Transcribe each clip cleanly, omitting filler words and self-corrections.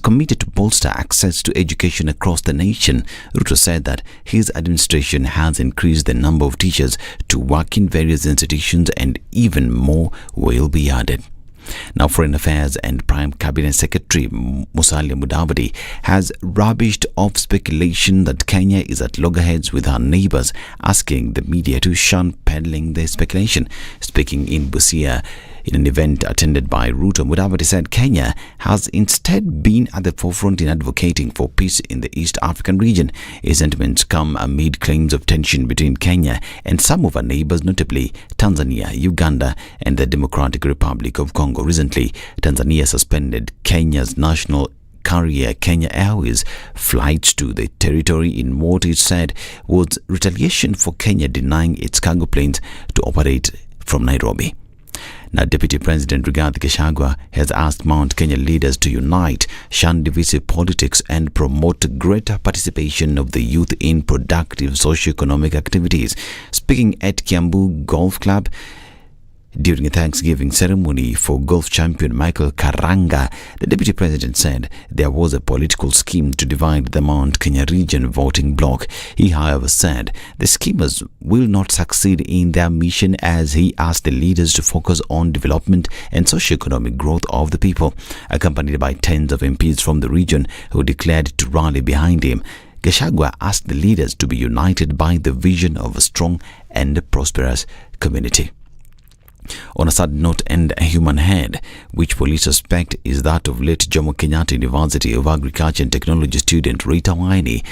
committed to bolster access to education across the nation. Ruto said that his administration has increased the number of teachers to work in various institutions and even more will be added. Now, Foreign Affairs and Prime Cabinet Secretary Musalia Mudavadi has rubbished off speculation that Kenya is at loggerheads with her neighbours, asking the media to shun peddling the speculation. Speaking in Busia, in an event attended by Ruto, Mudavadi said Kenya has instead been at the forefront in advocating for peace in the East African region. His sentiments come amid claims of tension between Kenya and some of our neighbours, notably Tanzania, Uganda and the Democratic Republic of Congo. Recently, Tanzania suspended Kenya's national carrier Kenya Airways flights to the territory in what it said was retaliation for Kenya denying its cargo planes to operate from Nairobi. Now, Deputy President Rigathi Gachagua has asked Mount Kenya leaders to unite, shun divisive politics and promote greater participation of the youth in productive socio-economic activities. Speaking at Kiambu Golf Club during a Thanksgiving ceremony for golf champion Michael Karanga, the Deputy President said there was a political scheme to divide the Mount Kenya region voting bloc. He, however, said the schemers will not succeed in their mission, as he asked the leaders to focus on development and socio-economic growth of the people. Accompanied by tens of MPs from the region who declared to rally behind him, Gachagua asked the leaders to be united by the vision of a strong and prosperous community. On a sad note, and a human head, which police suspect is that of late Jomo Kenyatta University of Agriculture and Technology student Rita Waini,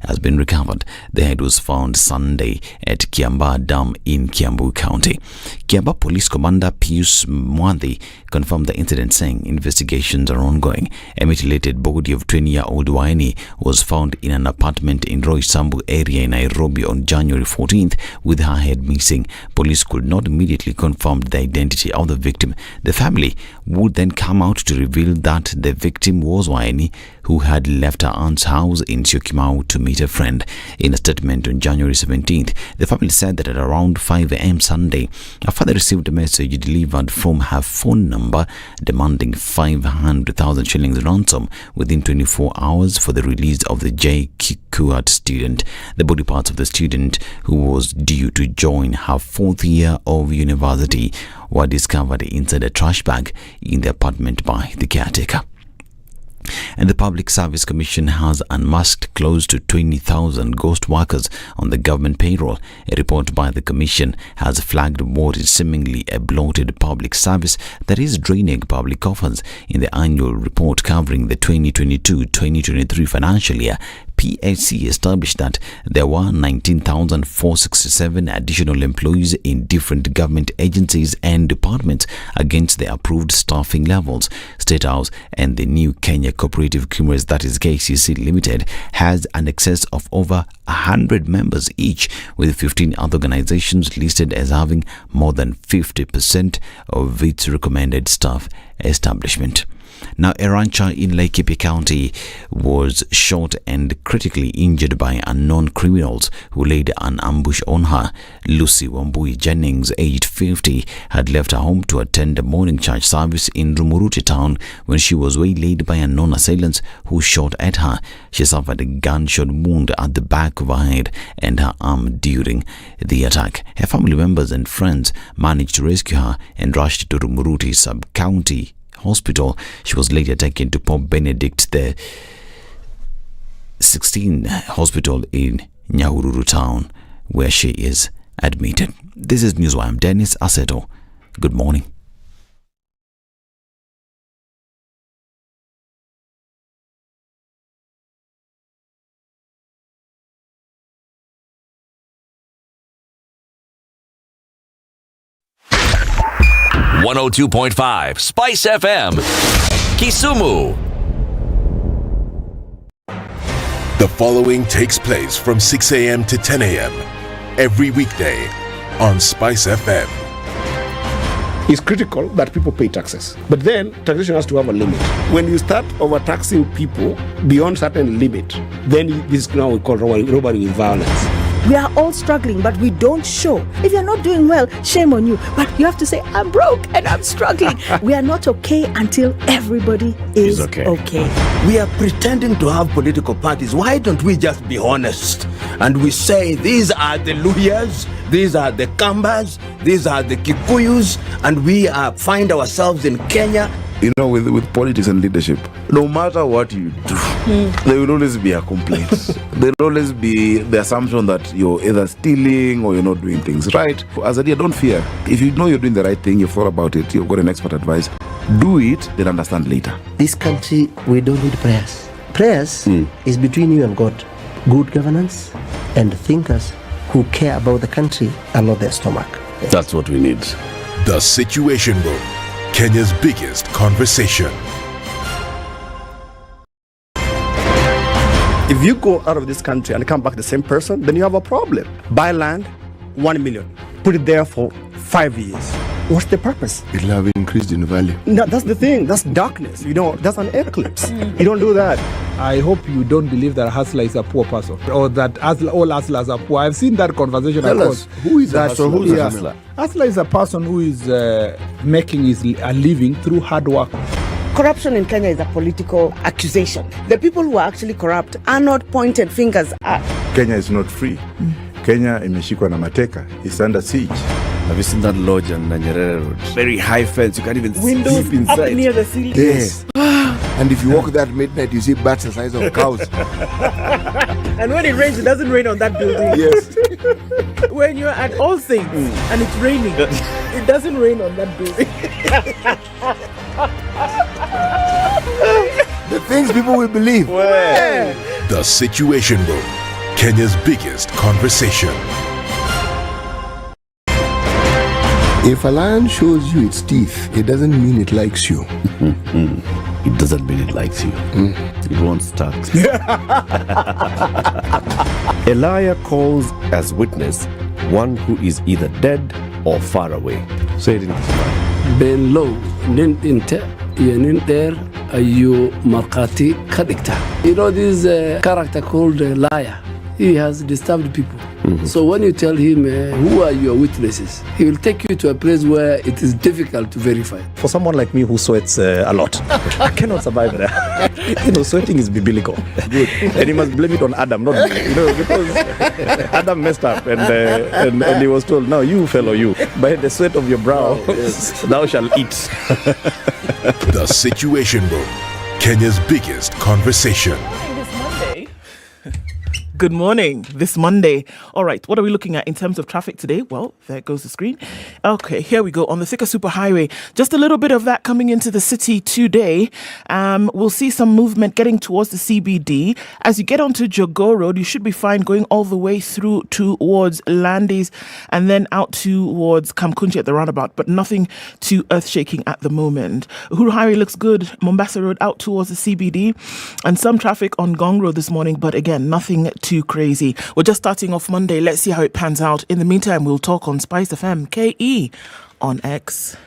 has been recovered. The head was found Sunday at Kiamba Dam in Kiambu County. Kiamba Police Commander Pius Mwanthi confirmed the incident, saying investigations are ongoing. A mutilated body of 20-year-old Waini was found in an apartment in Roysambu area in Nairobi on January 14th with her head missing. Police could not immediately confirm the identity of the victim. The family would then come out to reveal that the victim was Waini, who had left her aunt's house in Syokimau to meet a friend. In a statement on January 17th, the family said that at around 5 a.m. Sunday, her father received a message delivered from her phone number demanding 500,000 shillings ransom within 24 hours for the release of the J. Kikuat student. The body parts of the student, who was due to join her 4th year of university, were discovered inside a trash bag in the apartment by the caretaker. And the Public Service Commission has unmasked close to 20,000 ghost workers on the government payroll. A report by the Commission has flagged what is seemingly a bloated public service that is draining public coffers. In the annual report covering the 2022-2023 financial year, PLC established that there were 19,467 additional employees in different government agencies and departments against the approved staffing levels. State House and the new Kenya Cooperative Creamers, that is KCC Limited, has an excess of over 100 members each, with 15 other organizations listed as having more than 50% of its recommended staff establishment. Now, a rancher in Laikipia County was shot and critically injured by unknown criminals who laid an ambush on her. Lucy Wambui Jennings, aged 50, had left her home to attend a morning church service in Rumuruti town when she was waylaid by unknown assailants who shot at her. She suffered a gunshot wound at the back of her head and her arm during the attack. Her family members and friends managed to rescue her and rushed to Rumuruti sub-county hospital. She was later taken to Pope Benedict the 16th hospital in Nyahururu town, where she is admitted. This is News. I'm Dennis Aseto. Good morning. .5 SpiceFM, Kisumu. The following takes place from 6 a.m. to 10 a.m. every weekday on SpiceFM. It's critical that people pay taxes, but then taxation has to have a limit. When you start overtaxing people beyond certain limit, then this is now we call robbery with violence. We are all struggling, but we don't show. If you're not doing well, shame on you. But you have to say, I'm broke and I'm struggling. We are not okay until everybody is okay. We are pretending to have political parties. Why don't we just be honest? And we say, these are the Luyas, these are the Kambas, these are the Kikuyus, and we find ourselves in Kenya. You know, with politics and leadership, no matter what you do, there will always be a complaint. There will always be the assumption that you're either stealing or you're not doing things right. As a leader, don't fear. If you know you're doing the right thing, you've thought about it, you've got an expert advice, do it, then understand later. This country, we don't need prayers. Prayers is between you and God. Good governance and thinkers who care about the country and not their stomach. That's what we need. The Situation Room, Kenya's biggest conversation. If you go out of this country and come back the same person, then you have a problem. Buy land, 1 million. Put it there for 5 years. What's the purpose? It'll have increased in value. No, that's the thing. That's darkness. That's an eclipse. You don't do that. I hope you don't believe that a hustler is a poor person or that all hustlers are poor. I've seen that conversation. Tell us, who is a hustler? Who is a hustler? Hustler is a person who is making a living through hard work. Corruption in Kenya is a political accusation. The people who are actually corrupt are not pointed fingers at. Kenya is not free. Kenya imeshikwa na mateka. It's under siege. Have you seen that lodge on Nyeri Road? Very high fence. You can't even Windows sleep inside. up near the ceiling. Yes. And if you walk there at midnight, you see bats the size of cows. And when it rains, it doesn't rain on that building. Yes. When you're at All Saints and it's raining, it doesn't rain on that building. The things people will believe. The Situation Room, Kenya's biggest conversation. If a lion shows you its teeth, it doesn't mean it likes you. It doesn't mean it likes you. It wants start. A liar calls as witness one who is either dead or far away. Say it in Kiswahili. Ben low nin inte nin there ayu markati kadikta. You know this character called liar. He has disturbed people. So when you tell him who are your witnesses, he will take you to a place where it is difficult to verify. For someone like me who sweats a lot, I cannot survive there. Sweating is biblical. Good. And you must blame it on Adam, not me. Because Adam messed up and he was told, "No, you fellow, you, by the sweat of your brow, thou shalt eat." The Situation Room, Kenya's biggest conversation. Good morning, this Monday. All right, what are we looking at in terms of traffic today? Well, there goes the screen. Okay, here we go. On the Thika Superhighway, just a little bit of that coming into the city today. We'll see some movement getting towards the CBD. As you get onto Jogoo Road, you should be fine going all the way through towards Landis and then out towards Kamkunji at the roundabout, but nothing too earth-shaking at the moment. Uhuru Highway looks good. Mombasa Road out towards the CBD and some traffic on Gong Road this morning, but again, nothing too crazy. We're just starting off Monday. Let's see how it pans out. In the meantime, we'll talk on SpiceFM KE on X.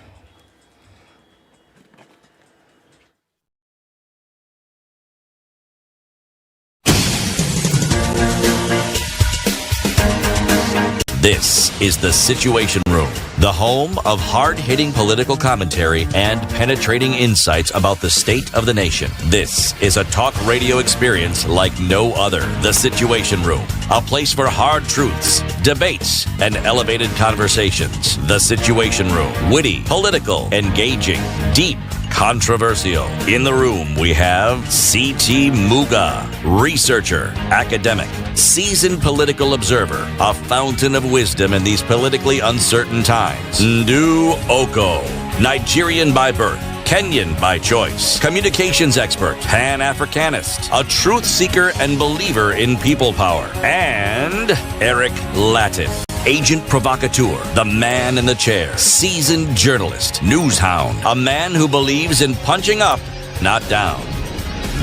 This is The Situation Room, the home of hard-hitting political commentary and penetrating insights about the state of the nation. This is a talk radio experience like no other. The Situation Room, a place for hard truths, debates, and elevated conversations. The Situation Room, witty, political, engaging, deep, controversial. In the room, we have C.T. Muga, researcher, academic, seasoned political observer, a fountain of wisdom in these politically uncertain times. Ndu Oko, Nigerian by birth, Kenyan by choice, communications expert, Pan-Africanist, a truth seeker and believer in people power, and Eric Latif, agent provocateur, the man in the chair, seasoned journalist, news hound, a man who believes in punching up, not down.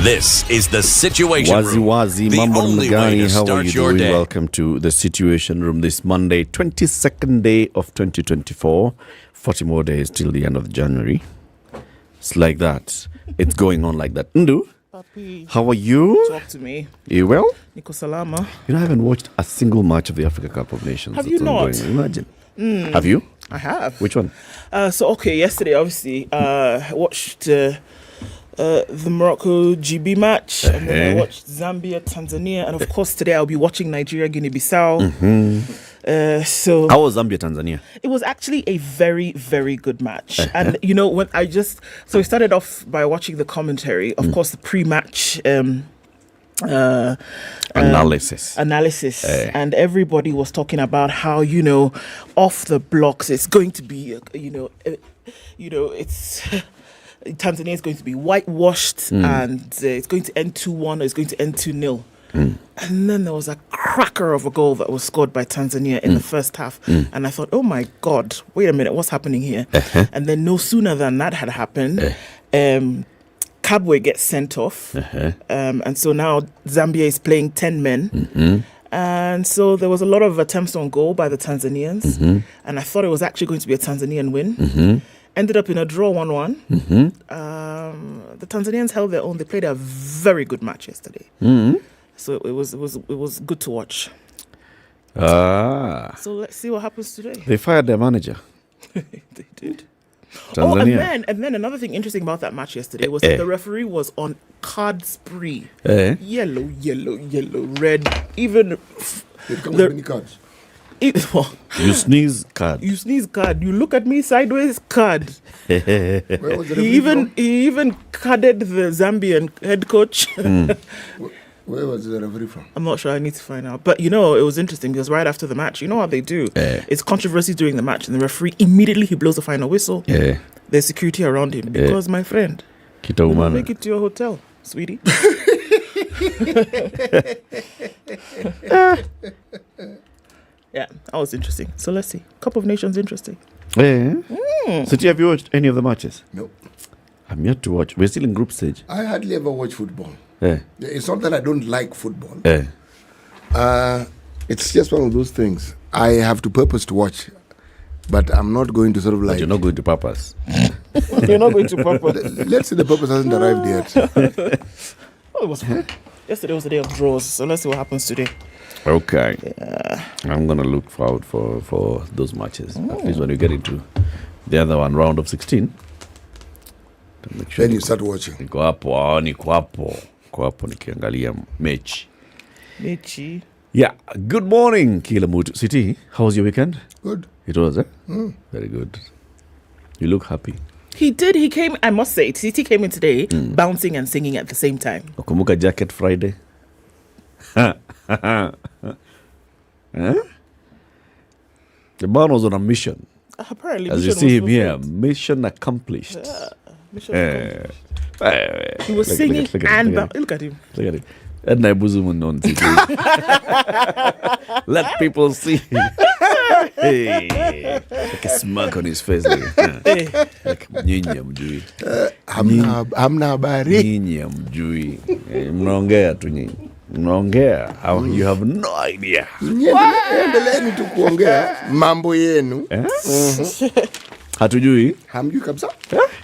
This is The Situation Room. Wazi, Mambo Mgani, how are you doing? Welcome to The Situation Room this Monday, 22nd day of 2024. 40 more days till the end of January. It's like that. It's going on like that. Ndu? Papi. How are you? Talk to me. You well? Niko Salama. You know, I haven't watched a single match of the Africa Cup of Nations. Have you not? Ongoing. Imagine. Have you? I have. Which one? Yesterday, obviously, I watched the Morocco GB match, and then I watched Zambia, Tanzania, and of course today I'll be watching Nigeria, Guinea-Bissau. So how was Zambia, Tanzania? It was actually a very, very good match. And you know, when we started off by watching the commentary, of course the pre-match analysis, and everybody was talking about how, you know, off the blocks it's going to be, it's Tanzania is going to be whitewashed, and it's going to end 2-1 or it's going to end 2-0. And then there was a cracker of a goal that was scored by Tanzania in the first half. And I thought, oh my God, wait a minute, what's happening here? And then no sooner than that had happened, Kabwe gets sent off. And so now Zambia is playing 10 men. And so there was a lot of attempts on goal by the Tanzanians. And I thought it was actually going to be a Tanzanian win. Ended up in a draw 1-1. The Tanzanians held their own. They played a very good match yesterday. So it was good to watch. So let's see what happens today. They fired their manager. They did. Tanzania. And then another thing interesting about that match yesterday was that the referee was on card spree. Yellow, red. Even many cards. You sneeze, card. You sneeze, card. You look at me sideways, card. Where was the He even carded the Zambian head coach. Where was the referee from? I'm not sure. I need to find out. But, you know, it was interesting because right after the match, you know what they do? It's controversy during the match, and the referee, immediately he blows the final whistle. There's security around him because, my friend, make it to your hotel, sweetie. Yeah, that was interesting. So let's see. Cup of Nations, interesting. So have you watched any of the matches? No. I'm yet to watch. We're still in group stage. I hardly ever watch football. It's not that I don't like football. It's just one of those things. I have to purpose to watch, but I'm not going to sort of like... But you're not going to purpose. You're not going to purpose. Let's see, the purpose hasn't arrived yet. Well, it was fun. Yesterday was the day of draws, so let's see what happens today. Okay. I'm going to look forward for those matches. At least when you get into the other one, round of 16. Make sure then you start watching. Niko hapo nikiangalia mechi. Yeah. Good morning, Kilamutu City. How was your weekend? Good. It was, Very good. You look happy. He did. He came, I must say, Titi came in today bouncing and singing at the same time. Okumuka Jacket Friday. The man was on a mission. Apparently, as you see him here, mission accomplished. He was singing and look at him. Look at him. And let people see. Hey, like a smirk on his face. Like nyinyi mjui. Hamna habari. Nyinyi mjui. Mnaongea tu nyinyi. Mnaongea. You have no idea. Endeleeni tu kuongea mambo yenu. Hatujui. Hamjui kabisa.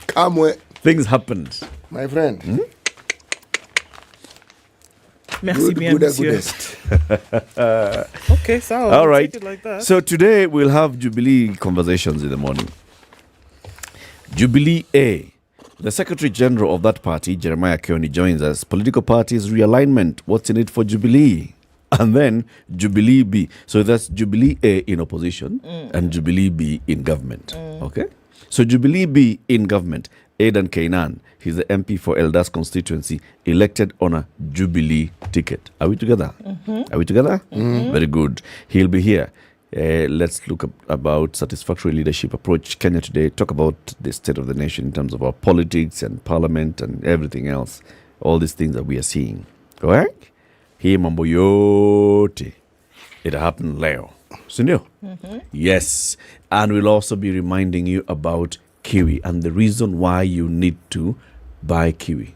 Kamwe. Things happened. My friend. Merci bien, monsieur. Okay, so all right. Take it like that. So today we'll have Jubilee conversations in the morning. Jubilee A. The Secretary General of that party, Jeremiah Kioni, joins us. Political parties realignment. What's in it for Jubilee? And then Jubilee B. So that's Jubilee A in opposition and Jubilee B in government. Okay? So Jubilee B in government. Aidan Kanan, he's the MP for Eldoret constituency, elected on a Jubilee ticket. Are we together? Are we together? Very good. He'll be here. Let's look about satisfactory leadership approach Kenya today. Talk about the state of the nation in terms of our politics and parliament and everything else. All these things that we are seeing. All right? Hii mambo yote. It happened leo. Sindio? Yes. And we'll also be reminding you about kiwi and the reason why you need to buy kiwi.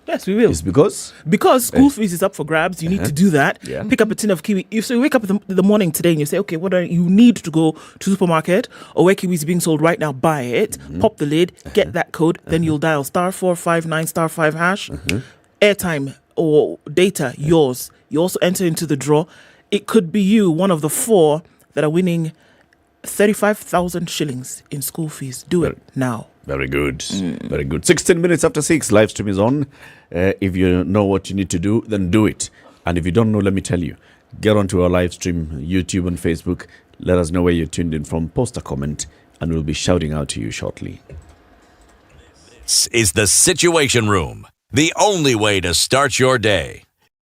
Yes, we will. It's because school fees is up for grabs. You need to do that. Yeah. Pick up a tin of kiwi. So you wake up in the morning today and you say, okay, you need to go to supermarket or where kiwi is being sold right now. Buy it. Pop the lid. Get that code. Then you'll dial *459 *5#. Airtime or data yours. You also enter into the draw. It could be you, one of the 4 that are winning 35,000 shillings in school fees. Do it now. Very good. Very good. 16 minutes after 6, live stream is on. If you know what you need to do, then do it. And if you don't know, let me tell you. Get onto our live stream, YouTube and Facebook. Let us know where you're tuned in from. Post a comment, and we'll be shouting out to you shortly. This is the Situation Room, the only way to start your day.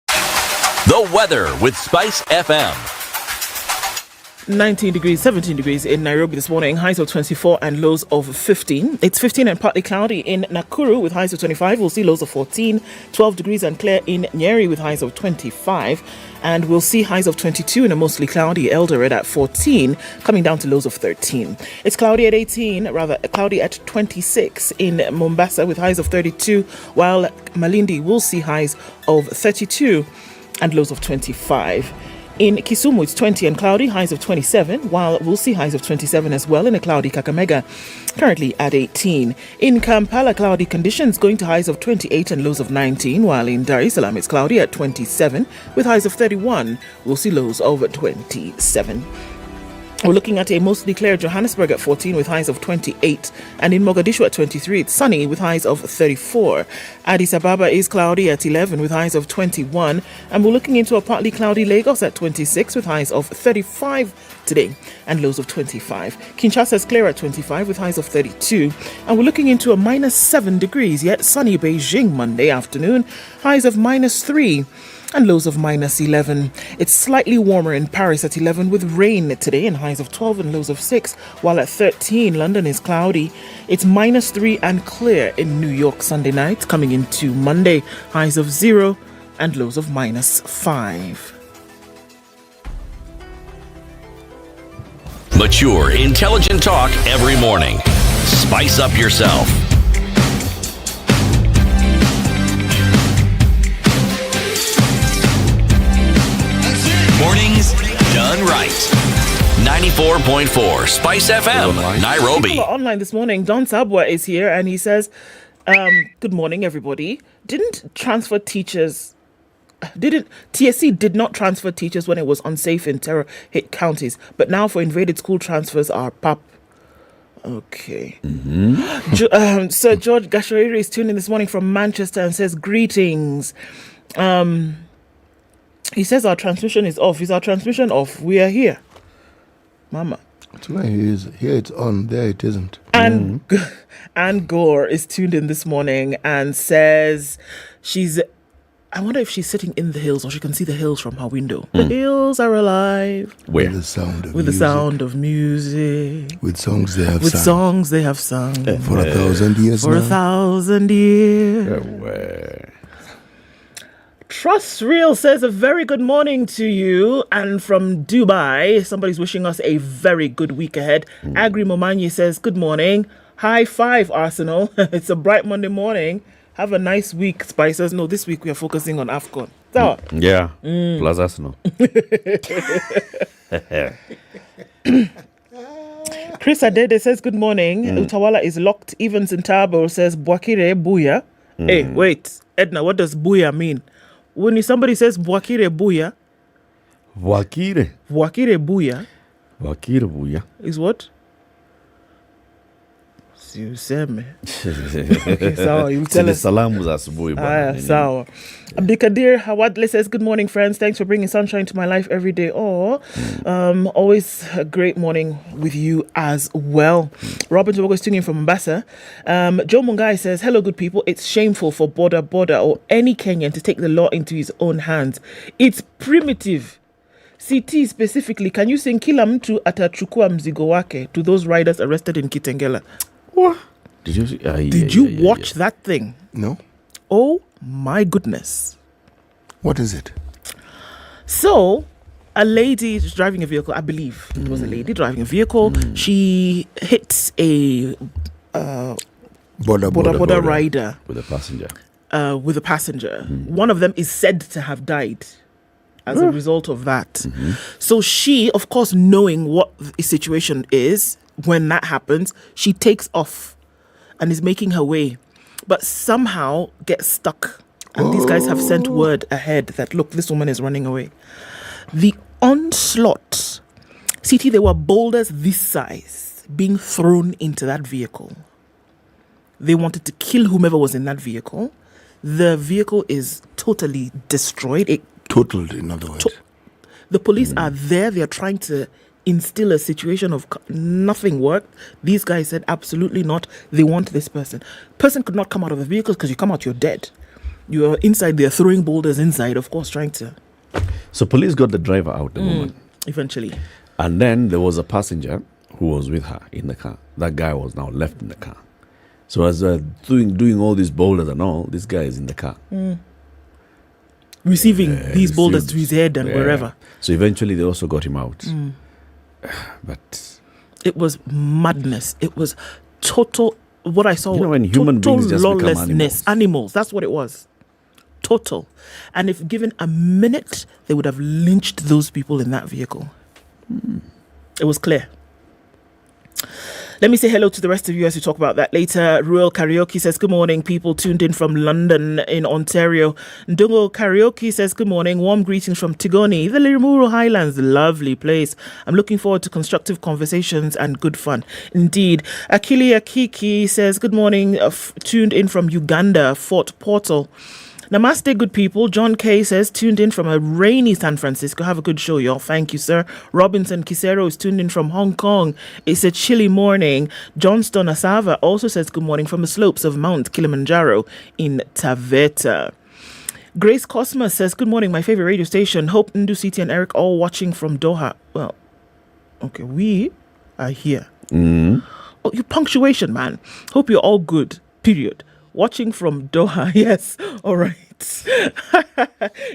The weather with SpiceFM. 19 degrees, 17 degrees in Nairobi this morning, highs of 24 and lows of 15. It's 15 and partly cloudy in Nakuru with highs of 25. We'll see lows of 14, 12 degrees and clear in Nyeri with highs of 25. And we'll see highs of 22 in a mostly cloudy Eldoret at 14, coming down to lows of 13. It's cloudy at 18, rather cloudy at 26 in Mombasa with highs of 32, while Malindi will see highs of 32 and lows of 25. In Kisumu, it's 20 and cloudy, highs of 27, while we'll see highs of 27 as well in a cloudy Kakamega, currently at 18. In Kampala, cloudy conditions going to highs of 28 and lows of 19, while in Dar es Salaam, it's cloudy at 27 with highs of 31. We'll see lows of 27. We're looking at a mostly clear Johannesburg at 14 with highs of 28, and in Mogadishu at 23 it's sunny with highs of 34. Addis Ababa is cloudy at 11 with highs of 21, and we're looking into a partly cloudy Lagos at 26 with highs of 35 today and lows of 25. Kinshasa is clear at 25 with highs of 32, and we're looking into a -7 degrees yet sunny Beijing Monday afternoon, highs of -3 and lows of -11. It's slightly warmer in Paris at 11 with rain today and highs of 12 and lows of 6, while at 13 London is cloudy. It's -3 and clear in New York Sunday night, coming into Monday, highs of 0 and lows of -5. Mature, intelligent talk every morning. Spice up yourself. Mornings done right. 94.4 Spice FM, Nairobi. People are online this morning. Don Sabwa is here and he says, good morning, everybody. TSC did not transfer teachers when it was unsafe in terror-hit counties, but now for invaded school transfers are PAP. Okay. Sir George Gashariri is tuning in this morning from Manchester and says, greetings. He says our transmission is off. Is our transmission off? We are here. Mama. Here it's on, there it isn't. And Anne Gore is tuned in this morning and says I wonder if she's sitting in the hills or she can see the hills from her window. The hills are alive. Where? With the sound of music. With songs they have sung. For 1,000 years For 1,000 years. Trust Real says a very good morning to you, and from Dubai somebody's wishing us a very good week ahead. Agri Momanyi says good morning, high five Arsenal. It's a bright Monday morning. Have a nice week, Spicers. No, this week we are focusing on AFCON. So, yeah, plus Arsenal. Chris Adede says good morning. Utawala is locked. Evans in Tabo says Bwakire Buya. Hey, wait, Edna, what does Buya mean? When somebody says Bwakire Buya, Bwakire Buya is what? Useme. Okay, sawa, you tell us. Salamu za asubuhi bwana. Sawa. Abdikadir Hawadle says, good morning, friends. Thanks for bringing sunshine to my life every day. Always a great morning with you as well. Robert Jogo is tuning in from Mombasa. Joe Mungai says, hello, good people. It's shameful for Boda or any Kenyan to take the law into his own hands. It's primitive. CT specifically, can you sing kila mtu atachukua mzigo wake to those riders arrested in Kitengela? What? Did you watch that thing? No. Oh my goodness. What is it? So, a lady is driving a vehicle, I believe it was a lady driving a vehicle. She hits a border rider with a passenger. with a passenger. One of them is said to have died as a result of that. So she, of course, knowing what the situation is, when that happens, she takes off and is making her way, but somehow gets stuck. And these guys have sent word ahead that, look, this woman is running away. The onslaught, CT, there were boulders this size being thrown into that vehicle. They wanted to kill whomever was in that vehicle. The vehicle is totally destroyed. Totaled, in other words. The police are there. They are trying to instill a situation of nothing worked. These guys said absolutely not. They want this person. Person could not come out of the vehicle because you come out, you're dead. You're inside. They're throwing boulders inside, of course, trying to. So police got the driver out the moment. Eventually. And then there was a passenger who was with her in the car. That guy was now left in the car. So as doing all these boulders and all, this guy is in the car. Receiving these boulders to his head and wherever. So eventually they also got him out. But it was madness. It was total. What I saw, when human beings just become animals. That's what it was. Total. And if given a minute, they would have lynched those people in that vehicle. It was clear. Let me say hello to the rest of you as we talk about that later. Rural Karaoke says, good morning, people tuned in from London in Ontario. Ndungo Karaoke says, good morning, warm greetings from Tigoni, the Limuru Highlands, lovely place. I'm looking forward to constructive conversations and good fun. Indeed. Akili Akiki says, good morning, tuned in from Uganda, Fort Portal. Namaste, good people. John K says, tuned in from a rainy San Francisco. Have a good show, y'all. Thank you, sir. Robinson Kisero is tuned in from Hong Kong. It's a chilly morning. Johnston Asava also says, good morning from the slopes of Mount Kilimanjaro in Taveta. Grace Cosma says, good morning, my favorite radio station. Hope Ndu City and Eric all watching from Doha. Well, okay, we are here. Oh, your punctuation, man. Hope you're all good, period. Watching from Doha, yes. All right.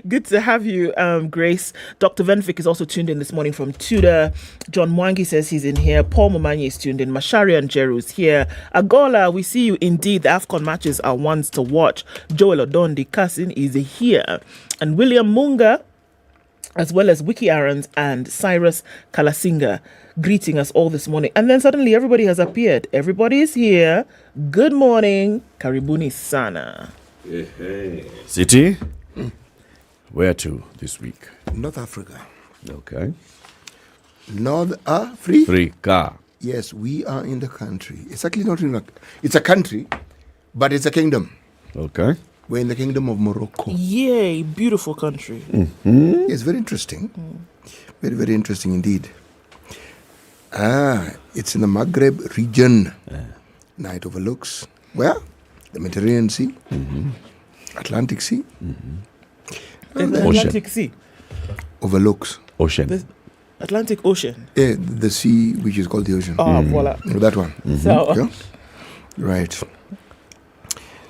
Good to have you, Grace. Dr. Venfik is also tuned in this morning from Tudor. John Mwangi says he's in here. Paul Momanyi is tuned in. Mashari and Jeru is here. Agola, we see you indeed. The AFCON matches are ones to watch. Joel Odondi Kassin is here. And William Munga, as well as Wiki Aarons and Cyrus Kalasinga, greeting us all this morning. And then suddenly everybody has appeared. Everybody is here. Good morning. Karibuni sana. City? Where to this week? North Africa. Okay. North Africa? Africa. Yes, we are in the country. It's actually not in it's a country, but it's a kingdom. Okay. We're in the kingdom of Morocco. Yay, beautiful country. It's very interesting. Very, very interesting indeed. It's in the Maghreb region. Now it overlooks where? The Mediterranean Sea, Atlantic Sea. The Atlantic Sea overlooks ocean. The Atlantic Ocean. Yeah, the sea which is called the ocean. Voila. That one. So, yeah? Right.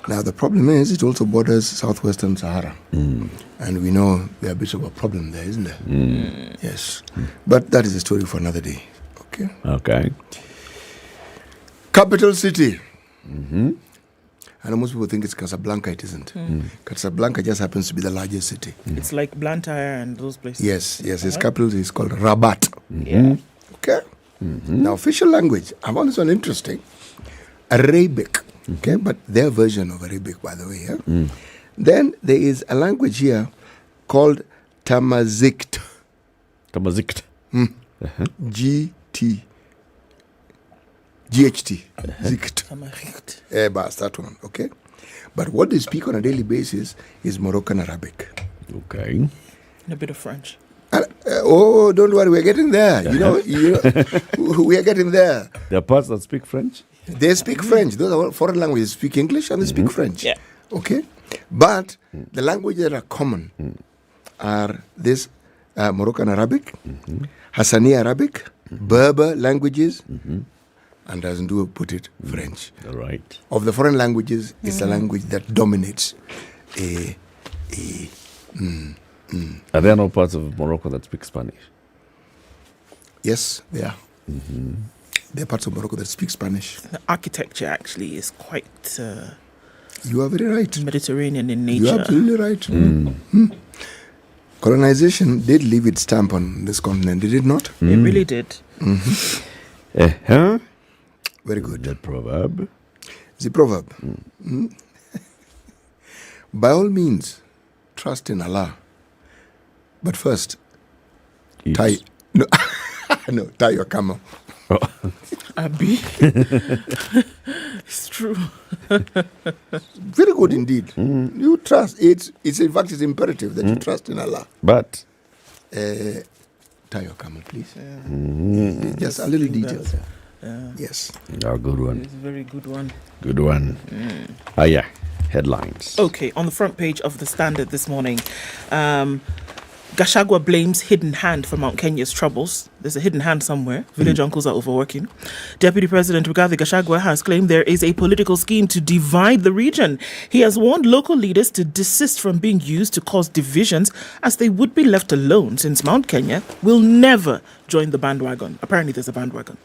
Now the problem is it also borders southwestern Sahara. And we know there are bits of a problem there, isn't there? Yes. But that is a story for another day. Okay. Capital city. And most people think it's Casablanca. It isn't. Casablanca just happens to be the largest city. It's like Blantyre and those places. Yes. Its capital is called Rabat. Yeah. Okay. Now, official language. I found this one interesting. Arabic. Okay, but their version of Arabic, by the way. Yeah? Then there is a language here called Tamazight. Tamazight. GHT. Zikt. Bas, that one. Okay. But what they speak on a daily basis is Moroccan Arabic. Okay. And a bit of French. Don't worry, we're getting there. You know, we are getting there. There are parts that speak French? They speak French. Those are foreign languages. They speak English and they speak French. Yeah. Okay. But the languages that are common are this Moroccan Arabic, Hassani Arabic, Berber languages, and as Ndu put it, French. All right. Of the foreign languages, it's a language that dominates. Are there no parts of Morocco that speak Spanish? Yes, there are. There are parts of Morocco that speak Spanish. The architecture actually is quite You are very right. Mediterranean in nature. You're absolutely right. Colonization did leave its stamp on this continent, did it not? It really did. Uh-huh. Very good. The proverb. The proverb. By all means, trust in Allah. But first, tie your camel. Abi. It's true. Very good indeed. You trust. It's in fact it's imperative that you trust in Allah. But tie your camel, please. Just a little detail. Yes. A good one. It's a very good one. Good one. Yeah. Headlines. Okay, on the front page of the Standard this morning, Gachagua blames hidden hand for Mount Kenya's troubles. There's a hidden hand somewhere. Village uncles are overworking. Deputy President Rigathi Gachagua has claimed there is a political scheme to divide the region. He has warned local leaders to desist from being used to cause divisions, as they would be left alone, since Mount Kenya will never join the bandwagon. Apparently there's a bandwagon.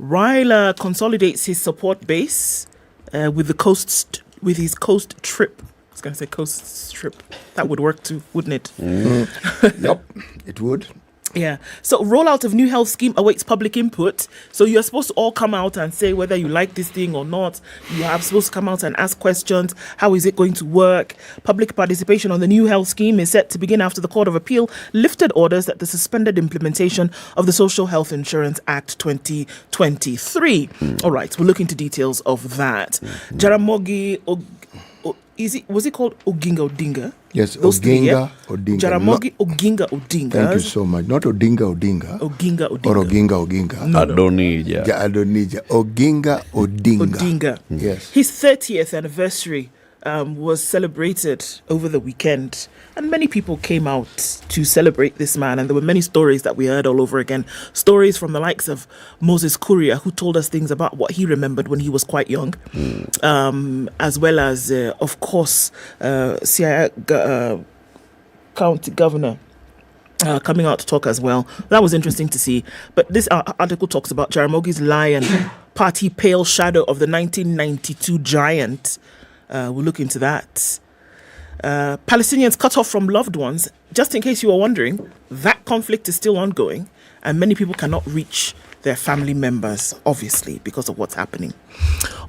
Raila consolidates his support base with his coast trip. I was going to say coast trip. That would work too, wouldn't it? Yep, it would. Yeah. So rollout of new health scheme awaits public input. So you're supposed to all come out and say whether you like this thing or not. You are supposed to come out and ask questions. How is it going to work? Public participation on the new health scheme is set to begin after the Court of Appeal lifted orders that the suspended implementation of the Social Health Insurance Act 2023. All right. We'll look into details of that. Jaramogi... was it called Oginga Odinga? Yes, Those Oginga Odinga. Jaramogi Oginga Odinga. Thank you so much. Not Odinga Odinga. Oginga Odinga. Or Oginga Oginga. No. Adonija. Adonija. Oginga Odinga. Odinga. Yes. His 30th anniversary was celebrated over the weekend, and many people came out to celebrate this man, and there were many stories that we heard all over again. Stories from the likes of Moses Kuria, who told us things about what he remembered when he was quite young, as well as, of course, County Governor coming out to talk as well. That was interesting to see. But this article talks about Jaramogi's Lion, party pale shadow of the 1992 giant. We'll look into that. Palestinians cut off from loved ones. Just in case you were wondering, that conflict is still ongoing, and many people cannot reach their family members, obviously, because of what's happening.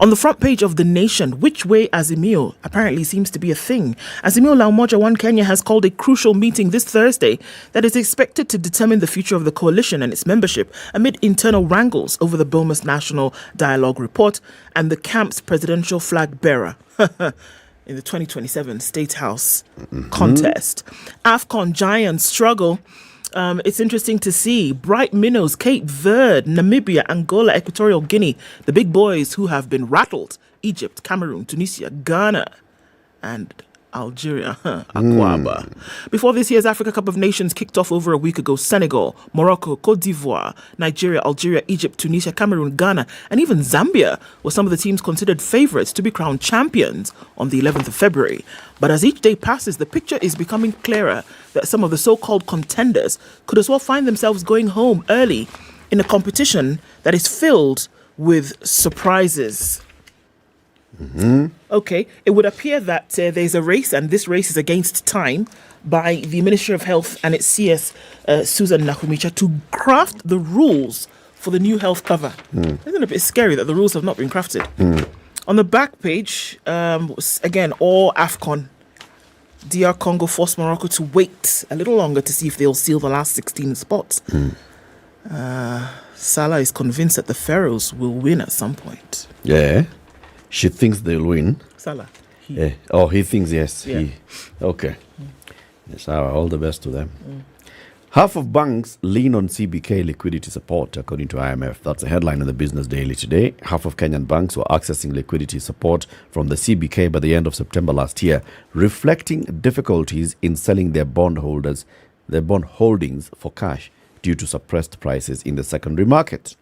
On the front page of The Nation, which way Azimio apparently seems to be a thing. Azimio La Umoja One Kenya has called a crucial meeting this Thursday that is expected to determine the future of the coalition and its membership amid internal wrangles over the Bomas National Dialogue Report and the camp's presidential flag bearer in the 2027 State House contest. AFCON giants struggle. It's interesting to see bright minnows, Cape Verde, Namibia, Angola, Equatorial Guinea, the big boys who have been rattled, Egypt, Cameroon, Tunisia, Ghana, and Algeria, Akwaba. Before this year's Africa Cup of Nations kicked off over a week ago, Senegal, Morocco, Cote d'Ivoire, Nigeria, Algeria, Egypt, Tunisia, Cameroon, Ghana, and even Zambia were some of the teams considered favourites to be crowned champions on the 11th of February. But as each day passes, the picture is becoming clearer that some of the so-called contenders could as well find themselves going home early in a competition that is filled with surprises. Okay, it would appear that there's a race, and this race is against time, by the Ministry of Health and its CS, Susan Nakumicha, to craft the rules for the new health cover. Isn't it a bit scary that the rules have not been crafted? On the back page, again, all AFCON. DR Congo forced Morocco to wait a little longer to see if they'll seal the last 16 spots. Salah is convinced that the Pharaohs will win at some point. Yeah. She thinks they'll win. Salah. Yeah. Oh, he thinks, yes. Yeah. Okay. Yes, all the best to them. Half of banks lean on CBK liquidity support, according to IMF. That's a headline in the Business Daily today. Half of Kenyan banks were accessing liquidity support from the CBK by the end of September last year, reflecting difficulties in selling their bond holdings for cash due to suppressed prices in the secondary market.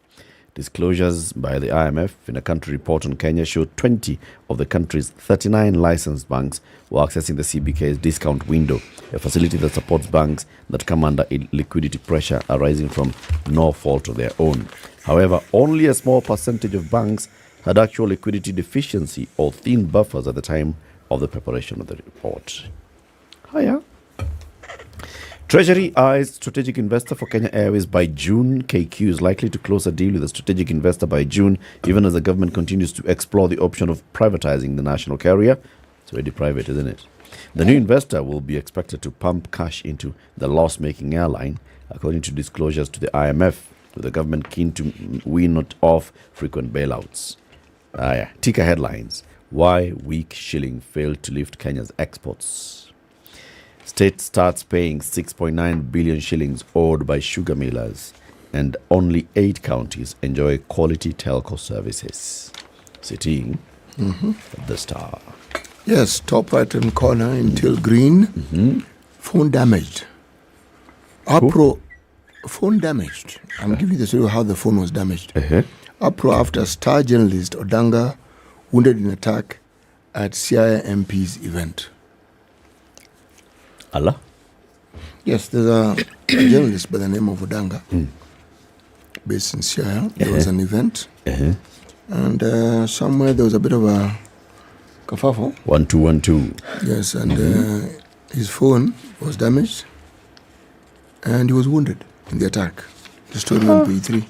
Disclosures by the IMF in a country report on Kenya showed 20 of the country's 39 licensed banks were accessing the CBK's discount window, a facility that supports banks that come under liquidity pressure arising from no fault of their own. However, only a small percentage of banks had actual liquidity deficiency or thin buffers at the time of the preparation of the report. Hiya. Treasury eyes strategic investor for Kenya Airways by June. KQ is likely to close a deal with a strategic investor by June, even as the government continues to explore the option of privatizing the national carrier. It's already private, isn't it? The new investor will be expected to pump cash into the loss-making airline, according to disclosures to the IMF, with the government keen to wean off frequent bailouts. Ticker headlines. Why weak shilling failed to lift Kenya's exports. State starts paying 6.9 billion shillings owed by sugar millers, and only 8 counties enjoy quality telco services. Sitting the Star. Yes, top right-hand corner in teal green. Phone damaged. Phone damaged. I'm giving you the story of how the phone was damaged. Upro after star journalist Odanga wounded in attack at Siaya MP's event. Allah? Yes, there's a journalist by the name of Odanga based in Siaya. There was an event. And somewhere there was a bit of a kerfuffle. 1212. Yes, and his phone was damaged and he was wounded in the attack. The story on page 3.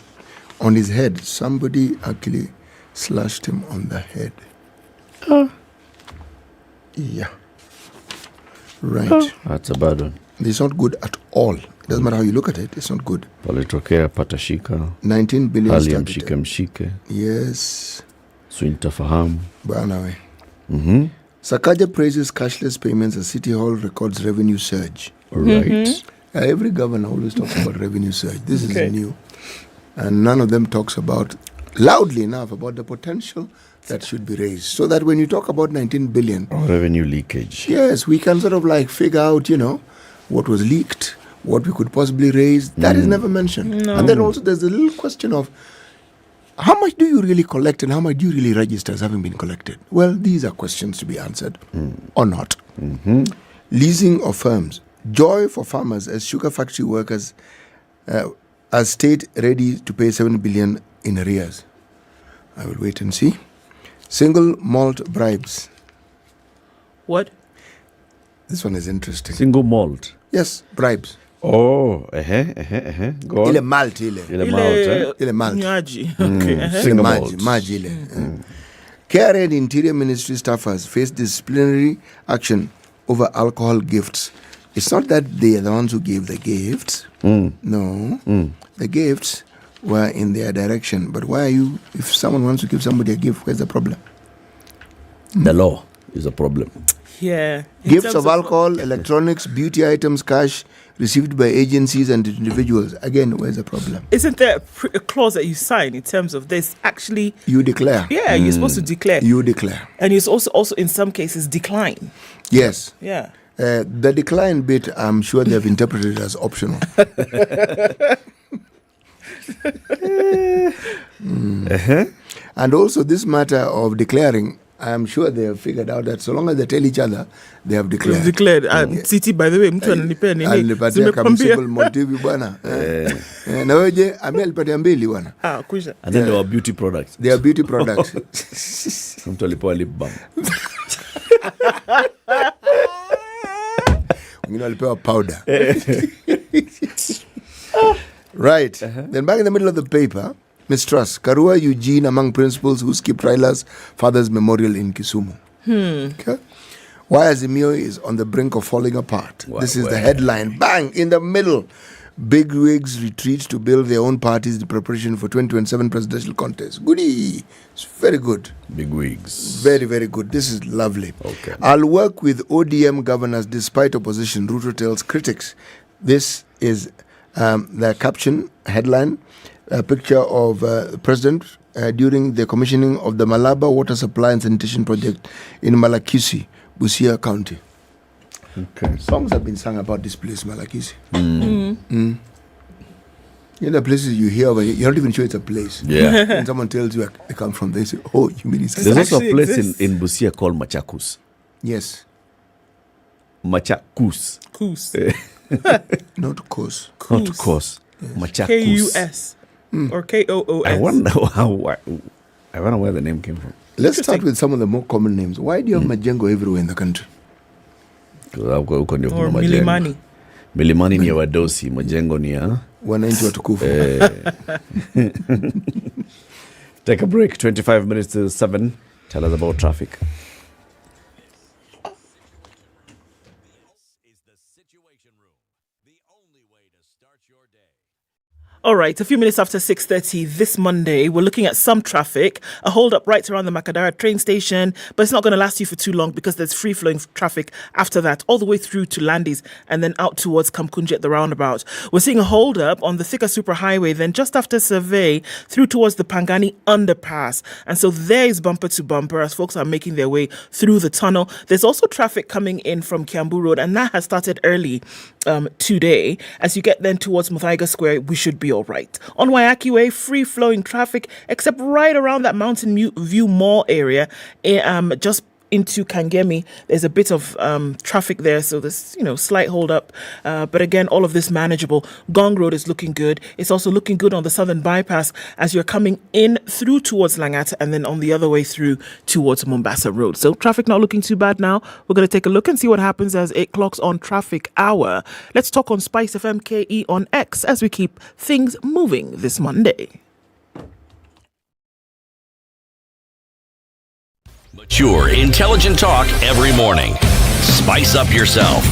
On his head, somebody actually slashed him on the head. Yeah. Right. That's a bad one. It's not good at all. It doesn't matter how you look at it, it's not good. Palitokea patashika. 19 billion. Hali ya mshike. Yes. Swintafahamu. Bana we. Sakaja praises cashless payments as City Hall records revenue surge. Right. Every governor always talks about revenue surge. This is new. And none of them talks about, loudly enough, about the potential that should be raised. So that when you talk about 19 billion... revenue leakage. Yes, we can sort of like figure out, what was leaked, what we could possibly raise. That is never mentioned. No. And then also there's a little question of, how much do you really collect and how much do you really register as having been collected? Well, these are questions to be answered or not. Leasing of firms. Joy for farmers as sugar factory workers as state ready to pay 7 billion in arrears. I will wait and see. Single malt bribes. What? This one is interesting. Single malt. Yes, bribes. Oh, Go on. Ile malt ile. Ile malt. Ile malt. Nyaji. Okay. Single malt. Maji ile. KRA and Interior Ministry staffers face disciplinary action over alcohol gifts. It's not that they are the ones who gave the gifts. No. The gifts were in their direction. But why are you, if someone wants to give somebody a gift, where's the problem? The law is a problem. Yeah. Gifts of alcohol, electronics, beauty items, cash received by agencies and individuals. Again, where's the problem? Isn't there a clause that you sign in terms of this? Actually, you declare. Yeah, you're supposed to declare. You declare. And you also in some cases decline. Yes. Yeah. The decline bit, I'm sure they've interpreted it as optional. And also this matter of declaring, I am sure they have figured out that so long as they tell each other, they have declared. Declared. City, by the way, mtu ananipea nini? Alipatia kamisible motivi bwana. Na weje, ame alipatia mbili bwana. Kusha. And then there were beauty products. They are beauty products. Mtu alipewa lip balm. Wengine walipewa powder. Right. Then back in the middle of the paper, mistrust. Karua Eugene among principals who skipped Raila's father's memorial in Kisumu. Okay. Why Azimio is on the brink of falling apart. This is the headline. Bang! In the middle. Big wigs retreat to build their own parties in preparation for 2027 presidential contest. Goody! It's very good. Big wigs. Very, very good. This is lovely. Okay. I'll work with ODM governors despite opposition, Ruto tells critics. This is the caption, headline, a picture of the president during the commissioning of the Malaba Water Supply and Sanitation Project in Malakisi, Busia County. Okay. Songs have been sung about this place, Malakisi. You know, the places you hear, but you're not even sure it's a place. Yeah. And someone tells you, I come from there, you say, oh, you mean it's There's also a place in Busia called Machakus. Yes. Machakus. Kus. Not Kos. Not Kos. Machakus. Kus. Or Koos. I wonder how. I don't know where the name came from. Let's start with some of the more common names. Why do you have Majengo everywhere in the country? Or Milimani. Milimani ni ya wadosi, Majengo ni ya wananchi watukufu. Take a break. 25 minutes to 7. Tell us about traffic. All right, a few minutes after 6:30 this Monday, we're looking at some traffic. A hold-up right around the Makadara train station, but it's not going to last you for too long because there's free-flowing traffic after that, all the way through to Landis and then out towards Kamkunji at the roundabout. We're seeing a hold-up on the Thika Superhighway, then just after Survey through towards the Pangani underpass. And so there is bumper to bumper as folks are making their way through the tunnel. There's also traffic coming in from Kiambu Road, and that has started early today. As you get then towards Muthaiga Square, we should be all right. On Waiaki Way, free-flowing traffic, except right around that Mountain View Mall area, just into Kangemi. There's a bit of traffic there, so there's, slight hold up. But again, all of this manageable. Gong Road is looking good. It's also looking good on the Southern Bypass as you're coming in through towards Langata and then on the other way through towards Mombasa Road. So traffic not looking too bad now. We're going to take a look and see what happens as it clocks on Traffic Hour. Let's talk on SpiceFM KE on X as we keep things moving this Monday. Mature, intelligent talk every morning. Spice up yourself.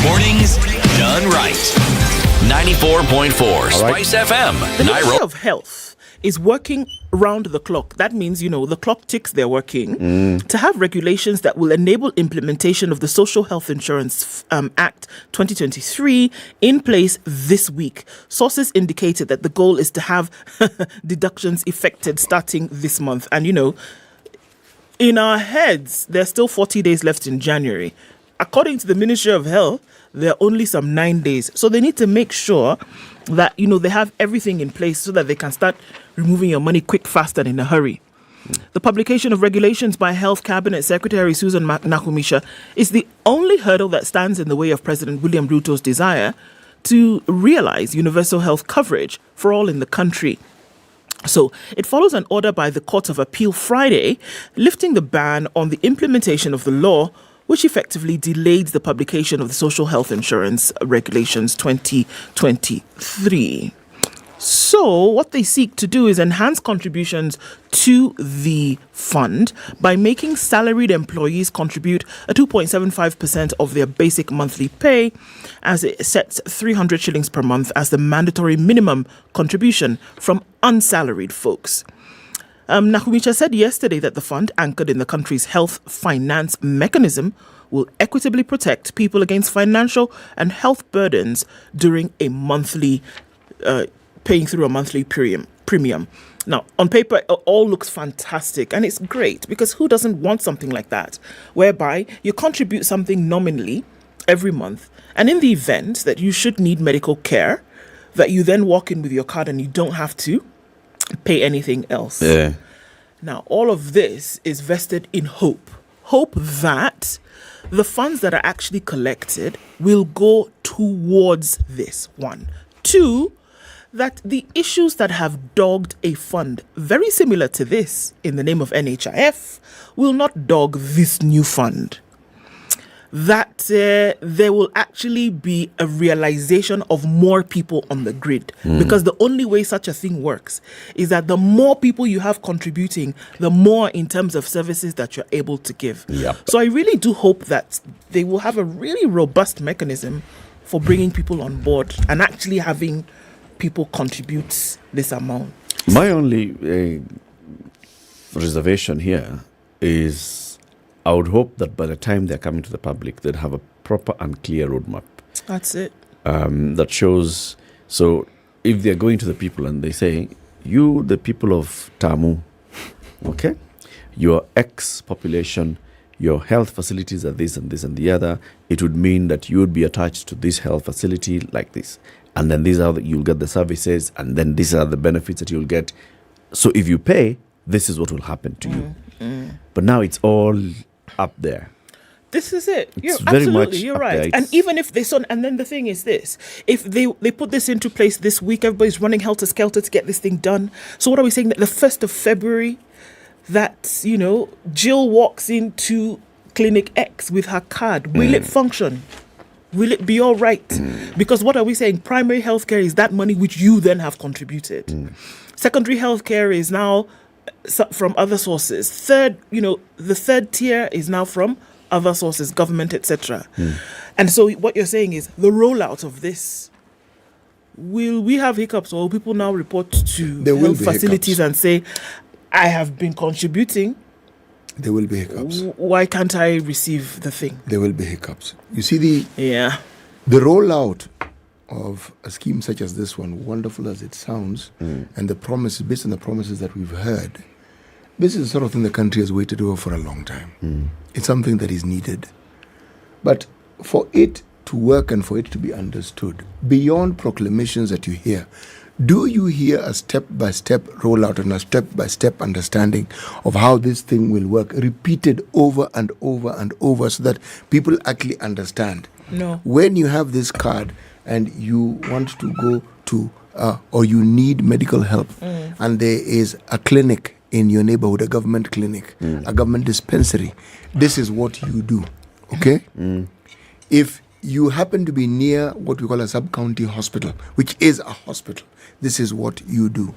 Mornings done right. 94.4 Spice FM. The Ministry of Health is working round the clock. That means, the clock ticks, they're working to have regulations that will enable implementation of the Social Health Insurance Act 2023 in place this week. Sources indicated that the goal is to have deductions effected starting this month. And, in our heads, there's still 40 days left in January. According to the Ministry of Health, there are only some 9 days. So they need to make sure that, they have everything in place so that they can start removing your money quick, fast, and in a hurry. The publication of regulations by Health Cabinet Secretary Susan Nakumisha is the only hurdle that stands in the way of President William Ruto's desire to realize universal health coverage for all in the country. So it follows an order by the Court of Appeal Friday, lifting the ban on the implementation of the law, which effectively delayed the publication of the Social Health Insurance Regulations 2023. So what they seek to do is enhance contributions to the fund by making salaried employees contribute a 2.75% of their basic monthly pay, as it sets 300 shillings per month as the mandatory minimum contribution from unsalaried folks. Nakumicha said yesterday that the fund, anchored in the country's health finance mechanism, will equitably protect people against financial and health burdens during a monthly, paying through a monthly premium. Now, on paper, it all looks fantastic, and it's great because who doesn't want something like that, whereby you contribute something nominally every month, and in the event that you should need medical care, that you then walk in with your card and you don't have to pay anything else. Yeah. Now, all of this is vested in hope. Hope that the funds that are actually collected will go towards this, one. Two, that the issues that have dogged a fund very similar to this in the name of NHIF will not dog this new fund. That there will actually be a realization of more people on the grid. Because the only way such a thing works is that the more people you have contributing, the more in terms of services that you're able to give. Yep. So I really do hope that they will have a really robust mechanism for bringing people on board and actually having people contribute this amount. My only reservation here is I would hope that by the time they're coming to the public, they'd have a proper and clear roadmap. That's it. That shows, so if they're going to the people and they say, you, the people of Tamu, okay, your X population, your health facilities are this and this and the other, it would mean that you would be attached to this health facility like this. And then these are you'll get the services, and then these are the benefits that you'll get. So if you pay, this is what will happen to you. But now it's all up there. This is it. It's very Absolutely, much you're up right. there. And even if they saw, and then the thing is this: if they put this into place this week, everybody's running helter skelter to get this thing done. So what are we saying? That the 1st of February, that Jill walks into Clinic X with her card. Will it function? Will it be all right? Because what are we saying? Primary healthcare is that money which you then have contributed. Secondary healthcare is now from other sources. The third tier is now from other sources, government, etc. And so what you're saying is the rollout of this. Will we have hiccups, or will people now report to health facilities and say, I have been contributing? There will be hiccups. Why can't I receive the thing? There will be hiccups. You see the rollout of a scheme such as this one, wonderful as it sounds, and the promises, based on the promises that we've heard, this is the sort of thing the country has waited over for a long time. It's something that is needed. But for it to work and for it to be understood, beyond proclamations that you hear, do you hear a step-by-step rollout and a step-by-step understanding of how this thing will work, repeated over and over and over, so that people actually understand? No. When you have this card and you want to go to, or you need medical help, and there is a clinic in your neighborhood, a government clinic, a government dispensary, this is what you do, okay? If you happen to be near what we call a sub-county hospital, which is a hospital, this is what you do.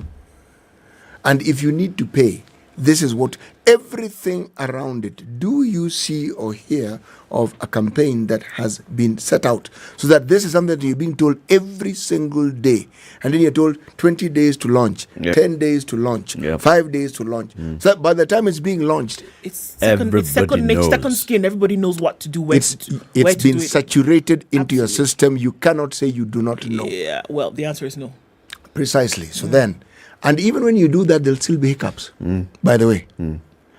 And if you need to pay, this is what, everything around it. Do you see or hear of a campaign that has been set out so that this is something that you're being told every single day? And then you're told 20 days to launch, 10 days to launch, 5 days to launch. So that by the time it's being launched, it's second skin. Everybody knows what to do. It's been saturated into your system. You cannot say you do not know. Yeah, well, the answer is no. Precisely. So then, and even when you do that, there'll still be hiccups, by the way.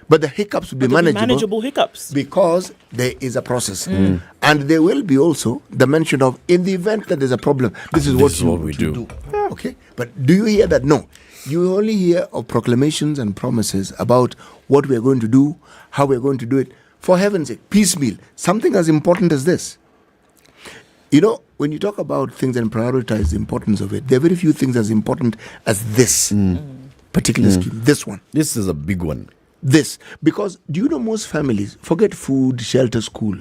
But the hiccups will be manageable hiccups. Because there is a process. And there will be also the mention of, in the event that there's a problem, this is what we do. Okay? But do you hear that? No. You only hear of proclamations and promises about what we're going to do, how we're going to do it. For heaven's sake, piecemeal. Something as important as this. When you talk about things and prioritize the importance of it, there are very few things as important as this particular scheme. This one. This is a big one. This. Because do you know most families, forget food, shelter, school,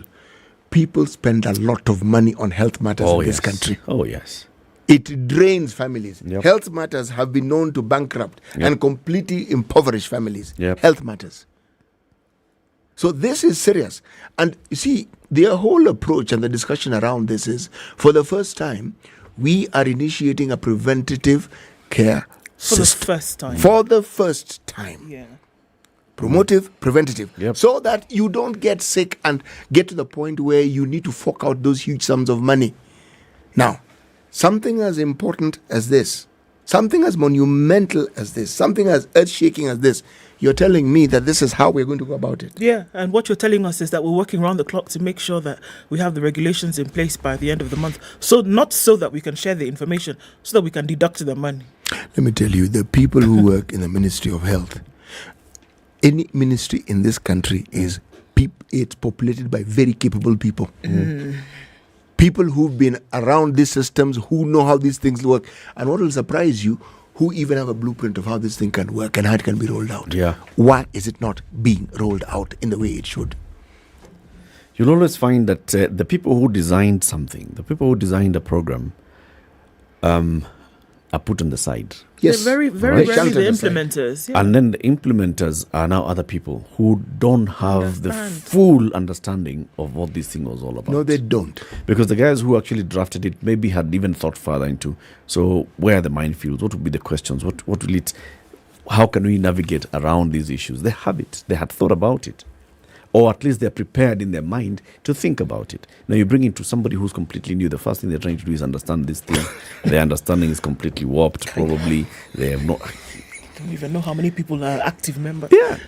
people spend a lot of money on health matters in this country. Oh, yes. It drains families. Health matters have been known to bankrupt and completely impoverish families. Health matters. So this is serious. And you see, their whole approach and the discussion around this is, for the first time, we are initiating a preventative care system. For the first time. Yeah. Promotive, preventative. So that you don't get sick and get to the point where you need to fork out those huge sums of money. Now, something as important as this, something as monumental as this, something as earth-shaking as this, you're telling me that this is how we're going to go about it. Yeah, and what you're telling us is that we're working around the clock to make sure that we have the regulations in place by the end of the month. So not so that we can share the information, so that we can deduct the money. Let me tell you, the people who work in the Ministry of Health, any ministry in this country it's populated by very capable people. People who've been around these systems, who know how these things work. And what will surprise you, who even have a blueprint of how this thing can work and how it can be rolled out. Why is it not being rolled out in the way it should? You'll always find that the people who designed something, the people who designed a program, are put on the side. Yes. They're very rarely the implementers. Yeah. And then the implementers are now other people who don't have the full understanding of what this thing was all about. No, they don't. Because the guys who actually drafted it maybe had even thought further into, so where are the minefields? What would be the questions? What will it, how can we navigate around these issues? They have it. They had thought about it. Or at least they're prepared in their mind to think about it. Now you bring it to somebody who's completely new. The first thing they're trying to do is understand this thing. Their understanding is completely warped, probably. They have not... don't even know how many people are active members. Yeah.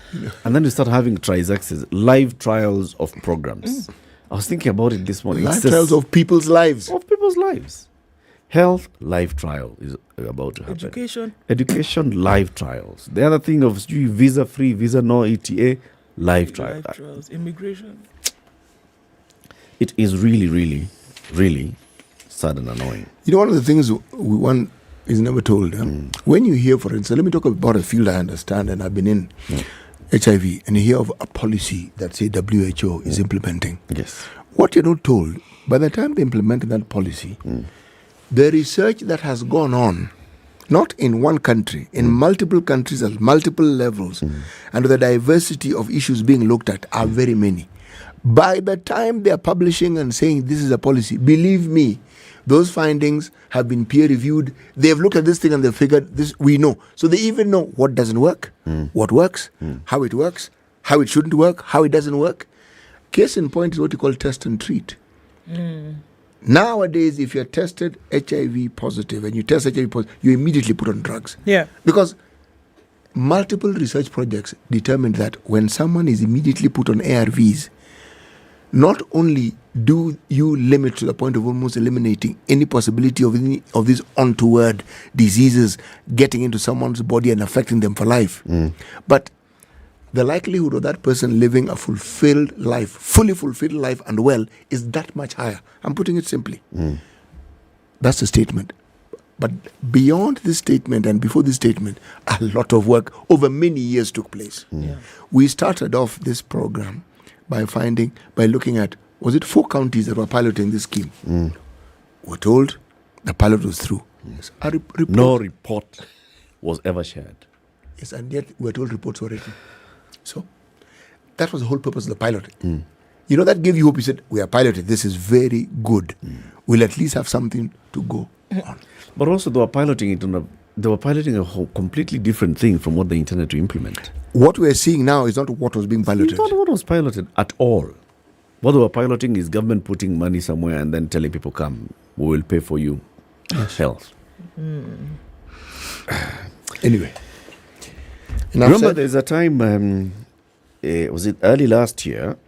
And then you start having triaxis, live trials of programs. I was thinking about it this morning. Live trials of people's lives. Of people's lives. Health, live trial is about to happen. Education, live trials. The other thing of visa free, visa no ETA, live trials. Immigration. It is really, really, really sad and annoying. You know, one of the things one is never told. When you hear, for instance, let me talk about a field I understand and I've been in, HIV, and you hear of a policy that, say, WHO is implementing. Yes. What you're not told, by the time they implemented that policy, the research that has gone on, not in one country, in multiple countries at multiple levels, and the diversity of issues being looked at are very many. By the time they are publishing and saying this is a policy, believe me, those findings have been peer reviewed. They have looked at this thing and they've figured this, we know. So they even know what doesn't work, what works, how it works, how it shouldn't work, how it doesn't work. Case in point is what you call test and treat. Nowadays, if you're tested HIV positive and you test HIV positive, you immediately put on drugs. Yeah. Because multiple research projects determined that when someone is immediately put on ARVs, not only do you limit to the point of almost eliminating any possibility of any of these untoward diseases getting into someone's body and affecting them for life, but the likelihood of that person living a fulfilled life, fully fulfilled life and well, is that much higher. I'm putting it simply. That's the statement. But beyond this statement and before this statement, a lot of work over many years took place. We started off this program by looking at, was it 4 counties that were piloting this scheme? We're told the pilot was through. No report was ever shared. Yes, and yet we're told reports were written. So that was the whole purpose of the pilot. You know, that gave you hope. You said, we are piloted. This is very good. We'll at least have something to go on. But also they were piloting a whole completely different thing from what they intended to implement. What we're seeing now is not what was being piloted. It's not what was piloted at all. What they were piloting is government putting money somewhere and then telling people, come, we will pay for you health. Anyway. Remember, there's a time, was it early last year?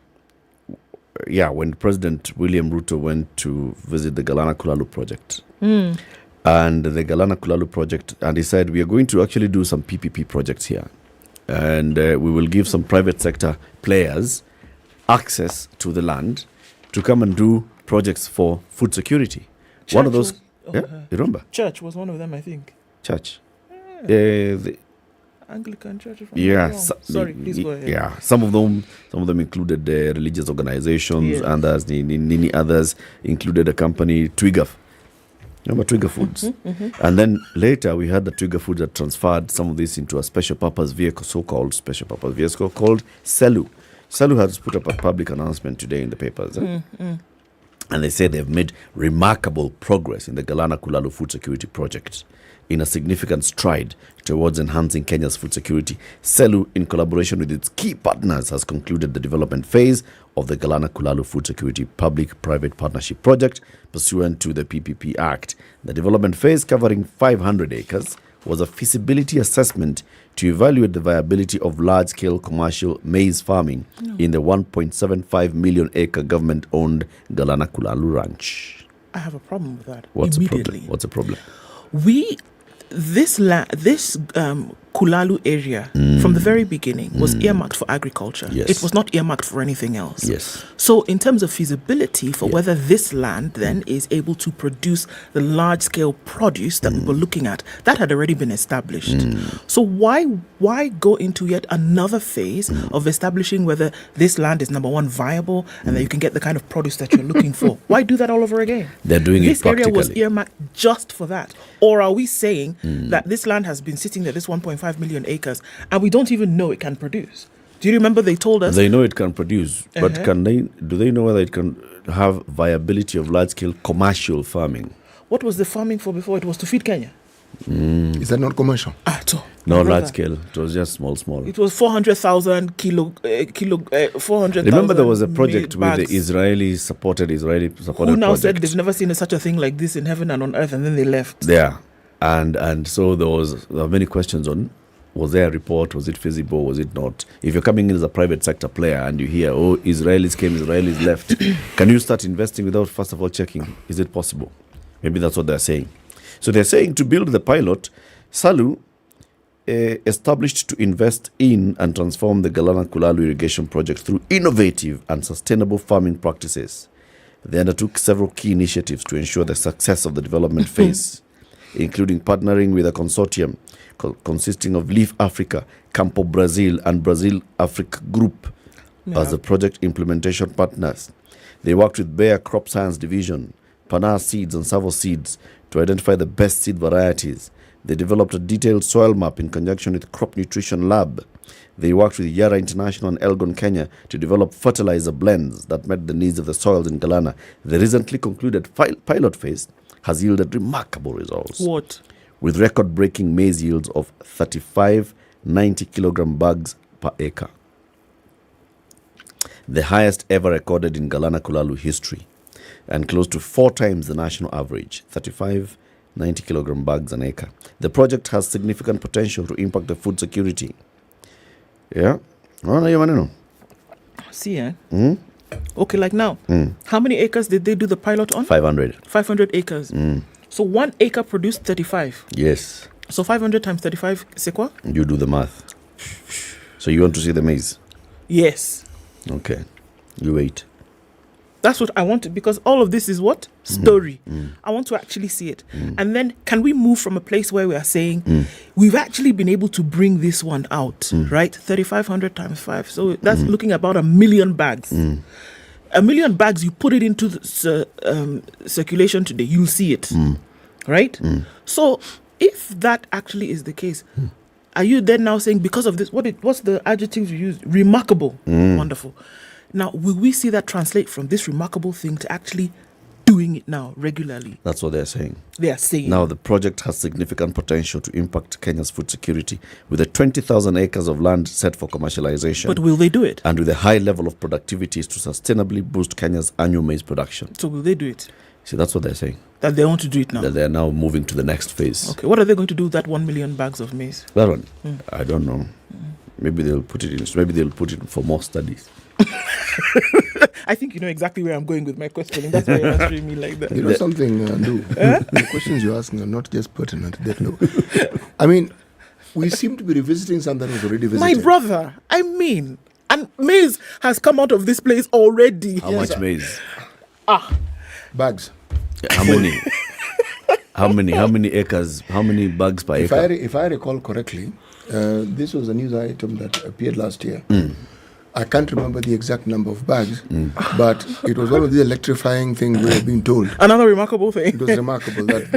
When President William Ruto went to visit the Galana Kulalu project. And the Galana Kulalu project, and he said, we are going to actually do some PPP projects here. And we will give some private sector players access to the land to come and do projects for food security. Church one of those, was, you remember? Church was one of them, I think. Church. Anglican Church. Sorry, please go ahead. Yeah, some of them included religious organizations, and others included a company, Twigger. Remember Twigger Foods? And then later we had the Twigger Foods that transferred some of this into a special purpose vehicle, so-called special purpose vehicle called Celu. Celu has put up a public announcement today in the papers. And they say they've made remarkable progress in the Galana Kulalu Food Security Project in a significant stride towards enhancing Kenya's food security. Celu, in collaboration with its key partners, has concluded the development phase of the Galana Kulalu Food Security Public-Private Partnership Project pursuant to the PPP Act. The development phase, covering 500 acres, was a feasibility assessment to evaluate the viability of large-scale commercial maize farming in the 1.75 million acre government-owned Galana Kulalu Ranch. I have a problem with that. What's immediately. What's the problem? This Kulalu area from the very beginning was earmarked for agriculture. Yes. It was not earmarked for anything else. Yes. So in terms of feasibility for whether this land then is able to produce the large scale produce that we were looking at, that had already been established. So why go into yet another phase of establishing whether this land is, number one, viable and that you can get the kind of produce that you're looking for? Why do that all over again? They're doing this it practically. This area was earmarked just for that. Or are we saying that this land has been sitting there, this 1.5 million acres, and we don't even know it can produce? Do you remember they told us? They know it can produce, but do they know whether it can have viability of large-scale commercial farming? What was the farming for before? It was to feed Kenya. Is that not commercial? At all. No, large scale. It was just small. It was 400,000 kilo. 400,000. Remember, there was a project with the Israeli supported Who now project. said they've never seen such a thing like this in heaven and on earth, and then they left. Yeah, and so there were many questions on: was there a report? Was it feasible? Was it not? If you're coming in as a private sector player and you hear, oh, Israelis came, Israelis left, can you start investing without first of all checking? Is it possible? Maybe that's what they're saying. So they're saying to build the pilot, Salu established to invest in and transform the Galana Kulalu irrigation project through innovative and sustainable farming practices. They undertook several key initiatives to ensure the success of the development phase, including partnering with a consortium consisting of Leaf Africa, Campo Brazil, and Brazil Africa Group as the project implementation partners. They worked with Bayer Crop Science Division, Panar Seeds, and Savo Seeds to identify the best seed varieties. They developed a detailed soil map in conjunction with Crop Nutrition Lab. They worked with Yara International and Elgon Kenya to develop fertilizer blends that met the needs of the soils in Galana. The recently concluded pilot phase has yielded remarkable results. What? With record-breaking maize yields of 35 90-kilogram bags per acre. The highest ever recorded in Galana Kulalu history, and close to 4 times the national average, 35 90-kilogram bags an acre. The project has significant potential to impact the food security. Yeah? See, Okay, like now, how many acres did they do the pilot on? 500. 500 acres. So 1 acre produced 35. Yes. So 500 times 35, c'est quoi? You do the math. So you want to see the maize? Yes. Okay. You wait. That's what I want to, because all of this is what? Story. I want to actually see it. And then can we move from a place where we are saying we've actually been able to bring this one out, right? 3,500 times 5. So that's looking about 1 million bags. 1 million bags, you put it into the, circulation today, you'll see it, right? So if that actually is the case, are you then now saying because of this, what's the adjectives you use? Remarkable. Wonderful. Now, will we see that translate from this remarkable thing to actually doing it now regularly? That's what they're saying. They are saying. Now, the project has significant potential to impact Kenya's food security with the 20,000 acres of land set for commercialization. But will they do it? And with a high level of productivity to sustainably boost Kenya's annual maize production. So will they do it? See, that's what they're saying. That they want to do it now? That they're now moving to the next phase. Okay, what are they going to do with that 1 million bags of maize? That one? I don't know. Maybe they'll put it in. Maybe they'll put it for more studies. I think you know exactly where I'm going with my question. That's why you're answering me like that. You know something, Lou? The questions you're asking are not just pertinent. I mean, we seem to be revisiting something that was already visited. My brother, I mean, and maize has come out of this place already. How much maize? Bags. Yeah, how many? How many acres? How many bags per acre? If I recall correctly, this was a news item that appeared last year. I can't remember the exact number of bags, but it was one of the electrifying things we were being told. Another remarkable thing. It was remarkable that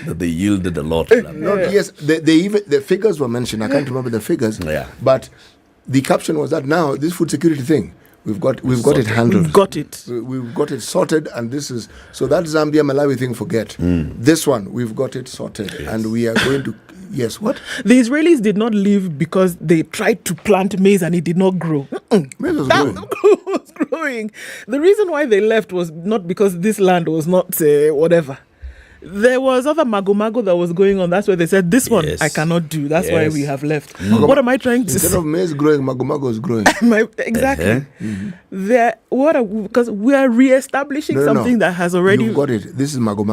they yielded a lot. Yes, they even the figures were mentioned. I can't remember the figures. But the caption was that now this food security thing, we've got it handled. We've got it sorted, and this is so that Zambia Malawi thing. Forget this one. We've got it sorted, and we are going to. Yes, what? The Israelis did not leave because they tried to plant maize and it did not grow. Maize was growing. Was growing. The reason why they left was not because this land was not whatever. There was other mago that was going on. That's why they said, this one I cannot do. That's why we have left. What am I trying to say? Instead of maize growing, mago is growing. Exactly. Because we are re-establishing something that has already... You've got it. This is mago.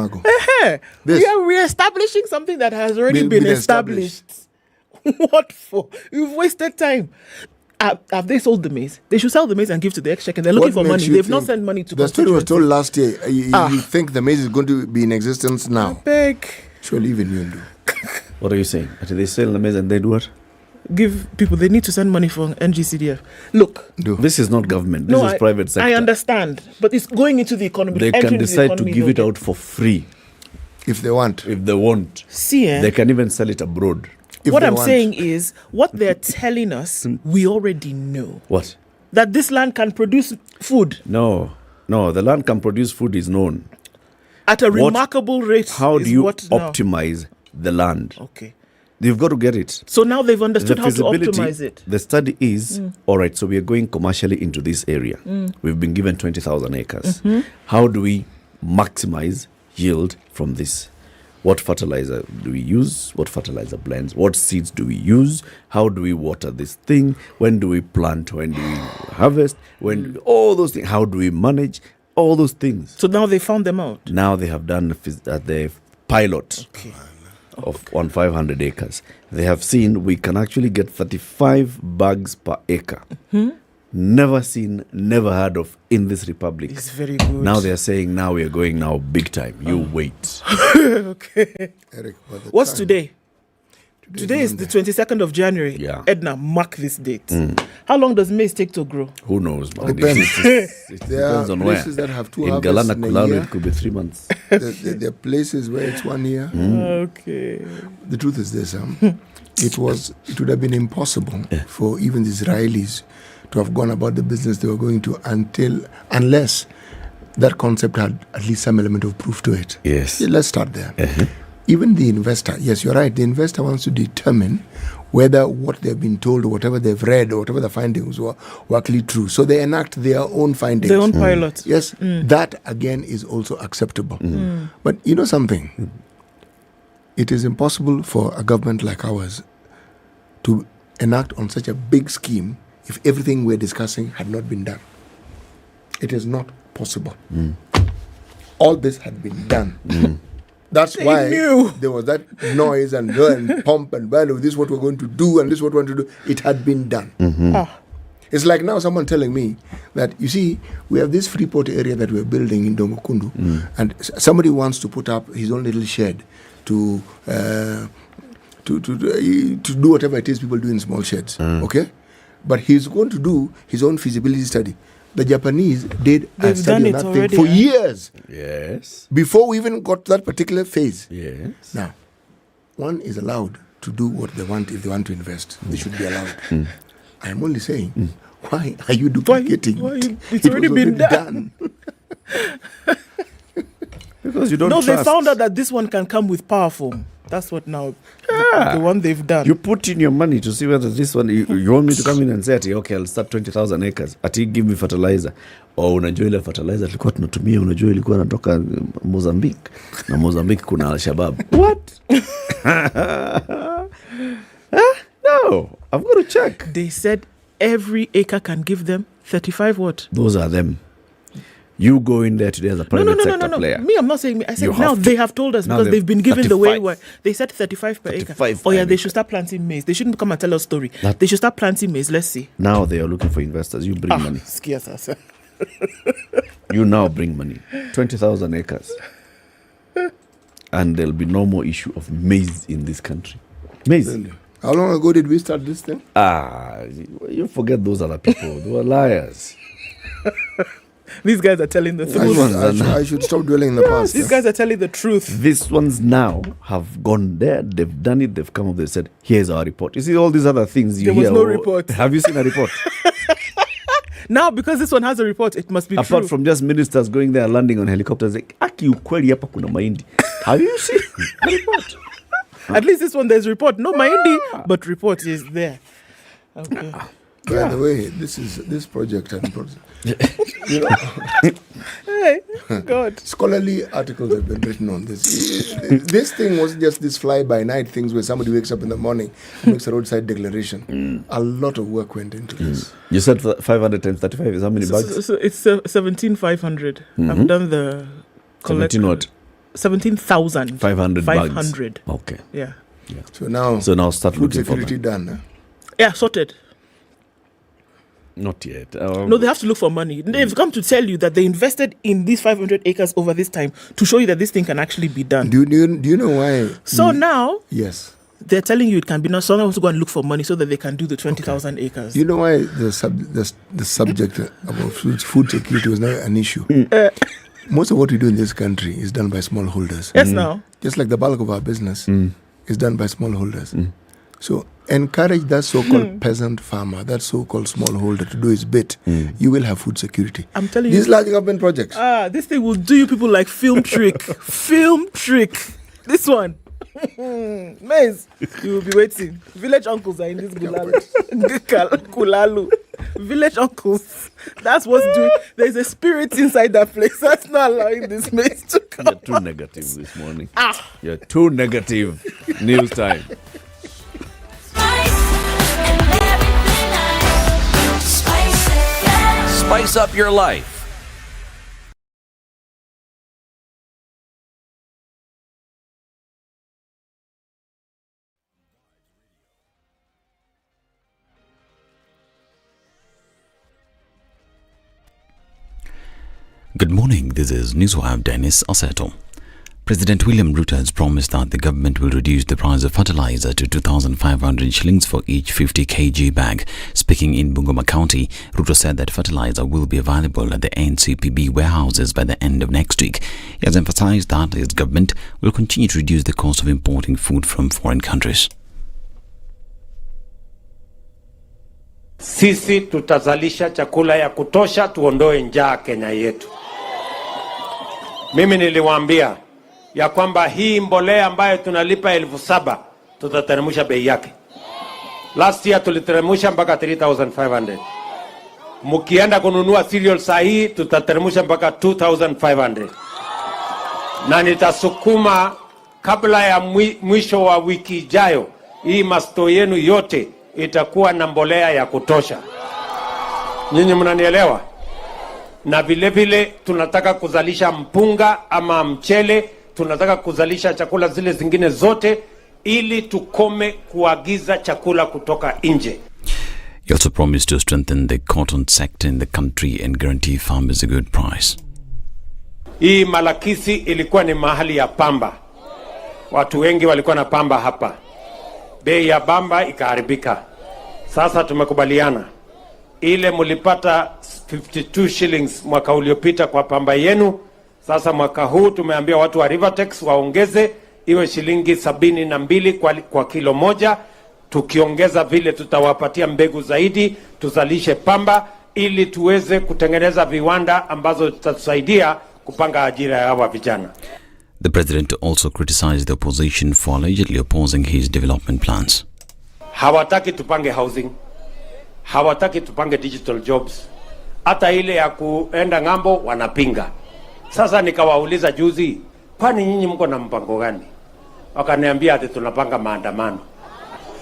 We are re-establishing something that has already been established. What for? You've wasted time. Have they sold the maize? They should sell the maize and give to the exchequer. They're looking for money. They've not sent money to the story was told last year. You think the maize is going to be in existence now? Beg. Surely even you do. What are you saying? They sell the maize and they do what? Give people. They need to send money for NGCDF. Look. This is not government. This is private sector. I understand. But it's going into the economy. They can decide to give it out for free. If they want. If they want. See, they can even sell it abroad. What I'm saying is, what they're telling us, we already know. What? That this land can produce food. No, the land can produce food is known. At a remarkable rate. How do you optimize the land? Okay. You've got to get it. So now they've understood how to optimize it. The study is, all right, so we are going commercially into this area. We've been given 20,000 acres. How do we maximize yield from this? What fertilizer do we use? What fertilizer blends? What seeds do we use? How do we water this thing? When do we plant? When do we harvest? All those things. How do we manage? All those things. So now they found them out? Now they have done the pilot of 500 acres. They have seen we can actually get 35 bags per acre never seen, never heard of in this republic. It's very good. Now they're saying, now we are going now big time. You wait. Okay. Eric, what's today? Today is the 22nd of January. Yeah. Edna, mark this date. How long does maize take to grow? Who knows, man? Depends. It There depends are on where. places that have two in harvests Galana in a Kulalo, year. it could be 3 months. There are places where it's 1 year. Okay. The truth is this: it would have been impossible for even the Israelis to have gone about the business they were going to unless that concept had at least some element of proof to it. Yes. Yeah, let's start there. Even the investor, yes, you're right. The investor wants to determine whether what they've been told or whatever they've read or whatever the findings were actually true. So they enact their own findings. Their own pilot. Yes, that again is also acceptable. But you know something? It is impossible for a government like ours to enact on such a big scheme if everything we're discussing had not been done. It is not possible. All this had been done. That's why there was that noise and pump and value. This is what we're going to do and this is what we're going to do. It had been done. It's like now someone telling me that, you see, we have this Freeport area that we're building in Dongokundu, and somebody wants to put up his own little shed to do whatever it is people do in small sheds. Okay? But he's going to do his own feasibility study. The Japanese did a study on that thing for years. Yes. Before we even got to that particular phase. Yes. Now, one is allowed to do what they want if they want to invest. They should be allowed. I am only saying, why are you duplicating it? It's already been done. Because you don't No, trust. they found out that this one can come with power foam. That's what now, the one they've done. You put in your money to see whether this one, you want me to come in and say, ati, okay, I'll start 20,000 acres. Ati, give me fertilizer. Or unajua ile fertilizer tulikuwa tunatumia, unajua ilikuwa natoka Mozambique. Na Mozambique kuna Al-Shabaab. What? No, I've got to check. They said every acre can give them 35 what? Those are them. You go in there today as a private sector player. Me, I'm not saying me. I said You now have they to. have told us Now because they've been given 35. the way where they said 35 per acre. 35 Oh yeah, per they acre. should start planting maize. They shouldn't come and tell us story. They should start planting maize. Let's see. Now they are looking for investors. You bring money. Scares us. You now bring money. 20,000 acres. And there'll be no more issue of maize in this country. Maize. Really? How long ago did we start this thing? You forget those other people. They were liars. These guys are telling the truth. I should stop dwelling in the past. These guys are telling the truth. These ones now have gone there. They've done it. They've come up. They said, "Here's our report." You see all these other things. You There was hear. no report. Have you seen a report? Now, because this one has a report, it must be Apart true. from just ministers going there, landing on helicopters, like, "Aki ukweli hapa kuna mahindi." Have you seen a report? At least this one, there's report. No Maindi, but report is there. Okay. By the way, this project and you know, Hey, God. scholarly articles have been written on this. This thing was just this fly-by-night things where somebody wakes up in the morning and makes a roadside declaration. A lot of work went into this. You said 500 times 35 is how many bags? So it's 17,500. I've done the 17 what? 17,000. 500 bags. 500. Okay. Yeah. So now start food looking for security them. done. Yeah, sorted. Not yet. No, they have to look for money. They've come to tell you that they invested in these 500 acres over this time to show you that this thing can actually be done. Do you know why? So now, Yes. they're telling you it can be done. Someone wants to go and look for money so that they can do the 20,000 acres. You know why the subject about food security was not an issue? Most of what we do in this country is done by smallholders. Yes, now. Just like the bulk of our business is done by smallholders. So encourage that so-called peasant farmer, that so-called smallholder to do his bit. You will have food security. I'm telling you. These large government projects. This thing will do you people like film trick. Film trick. This one. Maize. You will be waiting. Village uncles are in this Kulalu. Village uncles. That's what's doing. There's a spirit inside that place. That's not allowing this maize to come. You're too negative this morning. You're too negative. News time. Spice up your life. Good morning, this is Newswire Dennis Aseto. President William Ruto has promised that the government will reduce the price of fertilizer to 2,500 shillings for each 50 kg bag. Speaking in Bungoma County, Ruto said that fertilizer will be available at the NCPB warehouses by the end of next week. He has emphasized that his government will continue to reduce the cost of importing food from foreign countries. Sisi tutazalisha chakula ya kutosha tuondoe njaa Kenya yetu. Mimi niliwaambia ya kwamba hii mbolea ambayo tunalipa 7,000 tutateremsha bei yake. Last year tuliteremsha mpaka 3,500. Mkienda kununua cereal sahi tutateremsha mpaka 2,500. Na nitasukuma kabla ya mwisho wa wiki ijayo hii masto yenu yote itakuwa na mbolea ya kutosha. Nyinyi mnanielewa? Na vile vile tunataka kuzalisha mpunga ama mchele, tunataka kuzalisha chakula zile zingine zote ili tukome kuagiza chakula kutoka nje. He also promised to strengthen the cotton sector in the country and guarantee farmers a good price. Hii Malakisi ilikuwa ni mahali ya pamba. Watu wengi walikuwa na pamba hapa. Bei ya pamba ikaharibika. Sasa tumekubaliana. Ile mulipata 52 shillings mwaka uliopita kwa pamba yenu. Sasa mwaka huu tumeambia watu wa Rivertex waongeze iwe shilingi 72 kwa kilo moja. Tukiongeza vile tutawapatia mbegu zaidi, tuzalishe pamba ili tuweze kutengeneza viwanda ambazo tutatusaidia kupanga ajira ya hawa vijana. The president also criticized the opposition for allegedly opposing his development plans. Hawataki tupange housing. Hawataki tupange digital jobs. Hata ile ya kuenda ngambo wanapinga. Sasa nikawauliza juzi, kwani nyinyi mko na mpango gani? Wakaniambia ati tunapanga maandamano.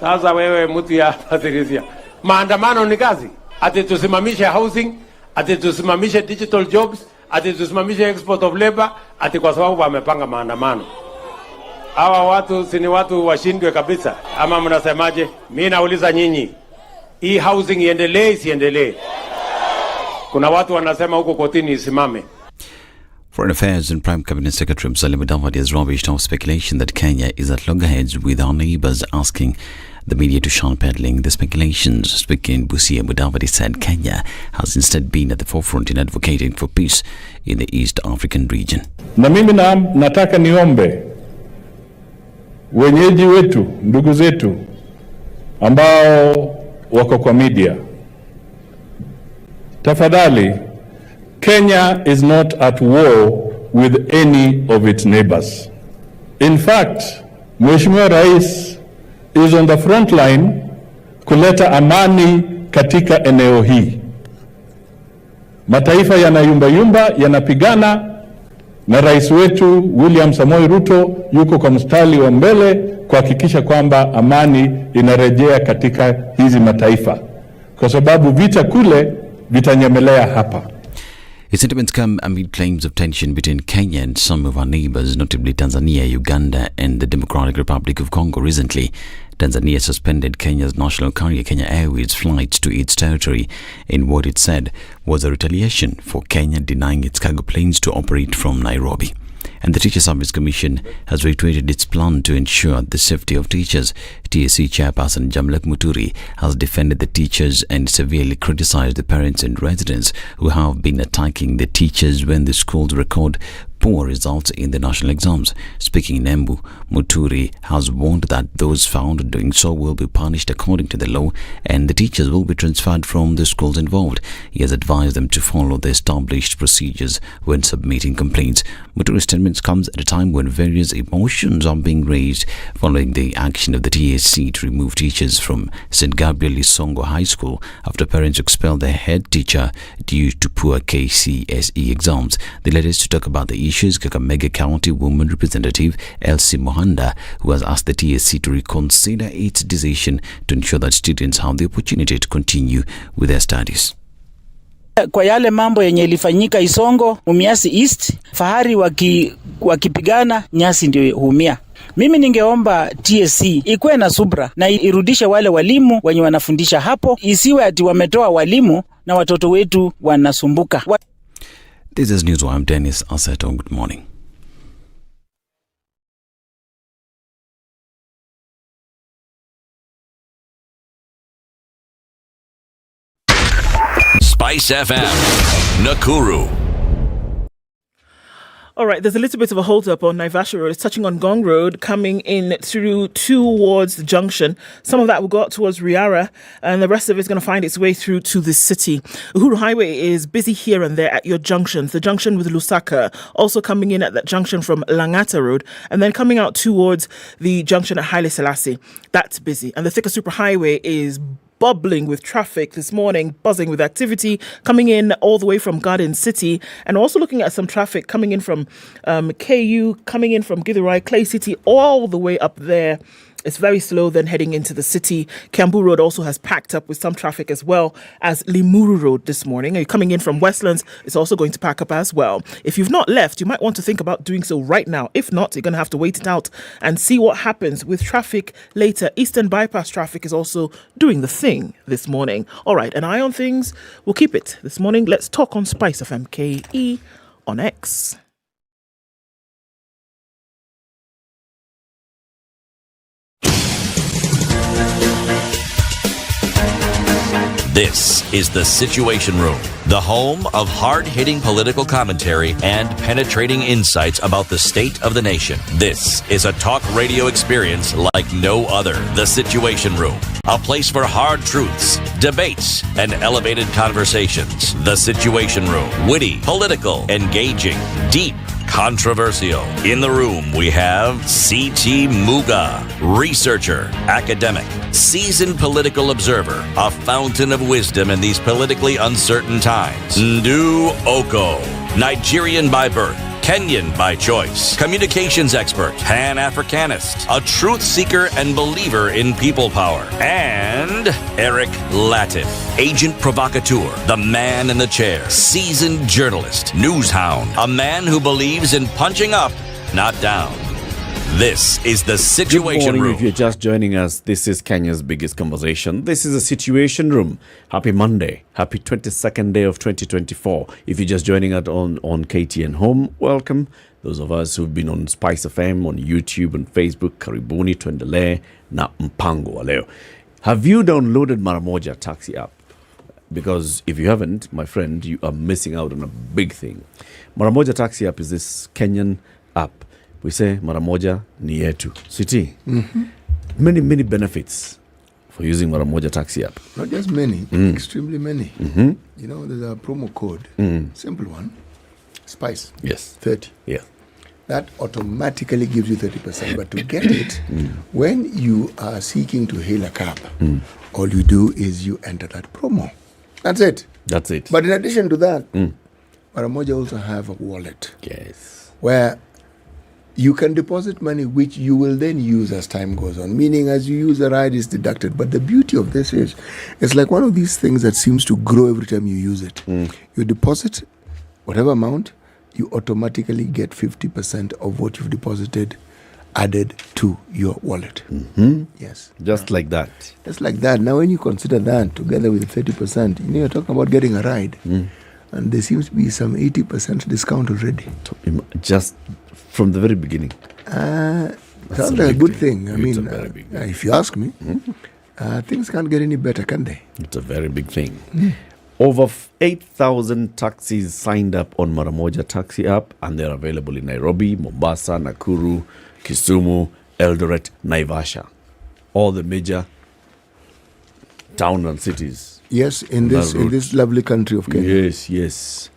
Sasa wewe mtu ya Patricia, maandamano ni kazi? Ati tusimamishe housing, ati tusimamishe digital jobs, ati tusimamishe export of labor, ati kwa sababu wamepanga maandamano. Hawa watu si ni watu washindwe kabisa ama mnasemaje? Mimi nauliza nyinyi, hii housing iendelee isiendelee? Kuna watu wanasema huko kotini isimame. Foreign Affairs and Prime Cabinet Secretary Musalia Mudavadi has rubbished our speculation that Kenya is at loggerheads with our neighbours, asking the media to shun peddling the speculations. Speaking in Busia, Mudavadi said Kenya has instead been at the forefront in advocating for peace in the East African region. Na mimi nataka niombe wenyeji wetu, ndugu zetu ambao wako kwa media, tafadhali, Kenya is not at war with any of its neighbors. In fact, Mheshimiwa Rais is on the front line kuleta amani katika eneo hii. Mataifa yanayumba yanapigana, na rais wetu William Samoei Ruto yuko kwa mstari wa mbele kuhakikisha kwamba amani inarejea katika hizi mataifa, kwa sababu vita kule vitanyemelea hapa. His sentiments come amid claims of tension between Kenya and some of our neighbors, notably Tanzania, Uganda and the Democratic Republic of Congo. Recently, Tanzania suspended Kenya's national carrier Kenya Airways flights to its territory in what it said was a retaliation for Kenya denying its cargo planes to operate from Nairobi. And the Teacher Service Commission has reiterated its plan to ensure the safety of teachers. TSC chairperson Jamlek Muturi has defended the teachers and severely criticized the parents and residents who have been attacking the teachers when the schools record poor results in the national exams. Speaking in Embu, Muturi has warned that those found doing so will be punished according to the law and the teachers will be transferred from the schools involved. He has advised them to follow the established procedures when submitting complaints. Muturi's statements comes at a time when various emotions are being raised following the action of the TSC to remove teachers from St. Gabriel Isongo High School after parents expelled their head teacher due to poor KCSE exams. The latest to talk about the issues, Kakamega County Women Representative Elsie Mohanda, who has asked the TSC to reconsider its decision to ensure that students have the opportunity to continue with their studies. Kwa yale mambo yenye ilifanyika Isongo, Mumias East, fahari wakipigana, nyasi ndio huumia. Mimi ningeomba TSC ikuwe na subra na irudishe wale walimu wenye wanafundisha hapo, isiwe ati wametoa walimu na watoto wetu wanasumbuka. This is News. I'm Dennis Aseto. Good morning. SpiceFM, Nakuru. All right, there's a little bit of a hold up on Naivasha Road. It's touching on Gong Road, coming in through towards the junction. Some of that will go up towards Riara, and the rest of it is going to find its way through to the city. Uhuru Highway is busy here and there at your junctions. The junction with Lusaka, also coming in at that junction from Langata Road, and then coming out towards the junction at Haile Selassie. That's busy. And the Thika Superhighway is bubbling with traffic this morning, buzzing with activity coming in all the way from Garden City, and also looking at some traffic coming in from KU, coming in from Githurai, Clay City, all the way up there. It's very slow then heading into the city. Kiambu Road also has packed up with some traffic as well as Limuru Road this morning. You're coming in from Westlands, it's also going to pack up as well. If you've not left, you might want to think about doing so right now. If not, you're going to have to wait it out and see what happens with traffic later. Eastern Bypass traffic is also doing the thing this morning. All right, an eye on things. We'll keep it this morning. Let's talk on SpiceFM KE on X. This is the Situation Room, the home of hard-hitting political commentary and penetrating insights about the state of the nation. This is a talk radio experience like no other. The Situation Room, a place for hard truths, debates, and elevated conversations. The Situation Room, witty, political, engaging, deep, controversial. In the room, we have C.T. Muga, researcher, academic, seasoned political observer, a fountain of wisdom in these politically uncertain times. Ndu Oko, Nigerian by birth, Kenyan by choice, communications expert, Pan-Africanist, a truth seeker and believer in people power, and Eric Latif, agent provocateur, the man in the chair, seasoned journalist, news hound, a man who believes in punching up, not down. This is the Situation Good morning. Room. If you're just joining us, this is Kenya's biggest conversation. This is a Situation Room. Happy Monday. Happy 22nd day of 2024. If you're just joining us on KTN Home, welcome. Those of us who've been on Spice FM, on YouTube, and Facebook, karibuni tuendelee na mpango wa leo. Have you downloaded Maramoja Taxi app? Because if you haven't, my friend, you are missing out on a big thing. Maramoja Taxi app is this Kenyan app. We say Maramoja ni yetu. City. Many benefits for using Maramoja Taxi app. Not just many, extremely many. You know, there's a promo code, simple one, SPICE. Yes. 30. Yeah. That automatically gives you 30%. But to get it, when you are seeking to hail a cab, all you do is you enter that promo. That's it. That's it. But in addition to that, Maramoja also have a wallet. Yes. Where you can deposit money which you will then use as time goes on, meaning as you use the ride is deducted. But the beauty of this is, it's like one of these things that seems to grow every time you use it. You deposit whatever amount, you automatically get 50% of what you've deposited added to your wallet. Yes. Just like that. Just like that. Now, when you consider that together with 30%, you know, you're talking about getting a ride. And there seems to be some 80% discount already. Just from the very beginning. Sounds like a good thing. I mean, if you ask me, things can't get any better, can they? It's a very big thing. Over 8,000 taxis signed up on Maramoja Taxi app, and they're available in Nairobi, Mombasa, Nakuru, Kisumu, Eldoret, Naivasha. All the major towns and cities. Yes, in this lovely country of Kenya. Yes.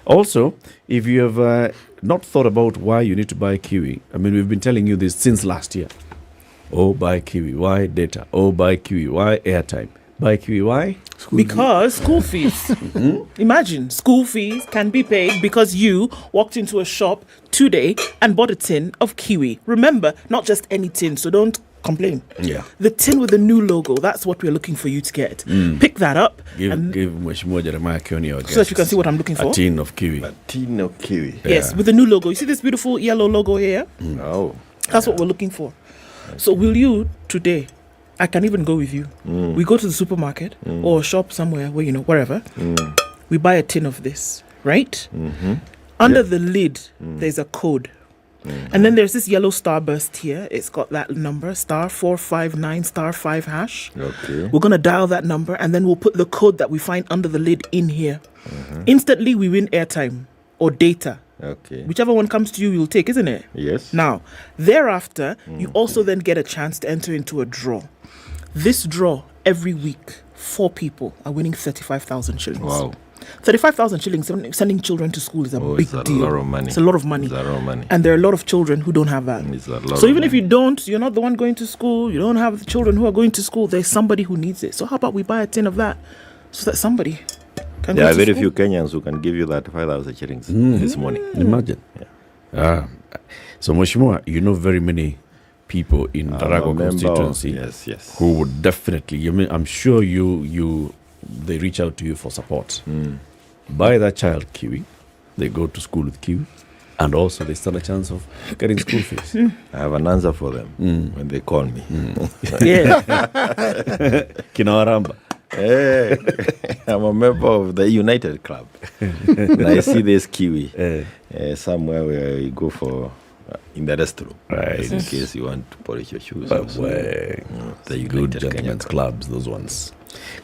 Also, if you have not thought about why you need to buy Kiwi, I mean, we've been telling you this since last year. Oh, buy Kiwi, why data? Oh, buy Kiwi, why airtime? Buy Kiwi, why? Because school fees. Imagine, school fees can be paid because you walked into a shop today and bought a tin of Kiwi. Remember, not just any tin, so don't complain. Yeah. The tin with the new logo, that's what we're looking for you to get. Pick that up. Give Mheshimiwa Jeremiah Kioni our so that you can see what I'm looking for. A tin of Kiwi. A tin of Kiwi. Yes, with the new logo. You see this beautiful yellow logo here? Oh. That's what we're looking for. So will you today, I can even go with you. We go to the supermarket or shop somewhere where, wherever. We buy a tin of this, right? Under the lid, there's a code. And then there's this yellow starburst here. It's got that number, *459 *5 hash. Okay. We're going to dial that number, and then we'll put the code that we find under the lid in here. Instantly, we win airtime or data. Okay. Whichever one comes to you, you'll take, isn't it? Yes. Now, thereafter, you also then get a chance to enter into a draw. This draw, every week, 4 people are winning 35,000 shillings. Wow. 35,000 shillings, sending children to school is a big deal. It's a lot of money. It's a lot of money. It's a lot of money. And there are a lot of children who don't have that. It's a lot So of even if money. you don't, you're not the one going to school, you don't have the children who are going to school, there's somebody who needs it. So how about we buy a tin of that so that somebody can There go are to very school? few Kenyans who can give you that 5,000 shillings this morning. Imagine. So, Mheshimiwa, you know very many people in I'm Tarago a member of- constituency yes. who would definitely, I'm sure they reach out to you for support. Buy that child kiwi, they go to school with kiwi, and also they stand a chance of getting school fees. I have an answer for them when they call me. Yeah. Kinawaramba. Hey, I'm a member of the United Club. And I see this kiwi somewhere where you go for in the restroom, right? In case you want to polish your shoes. But also. way, The good United gentlemen's Kenya clubs, those ones.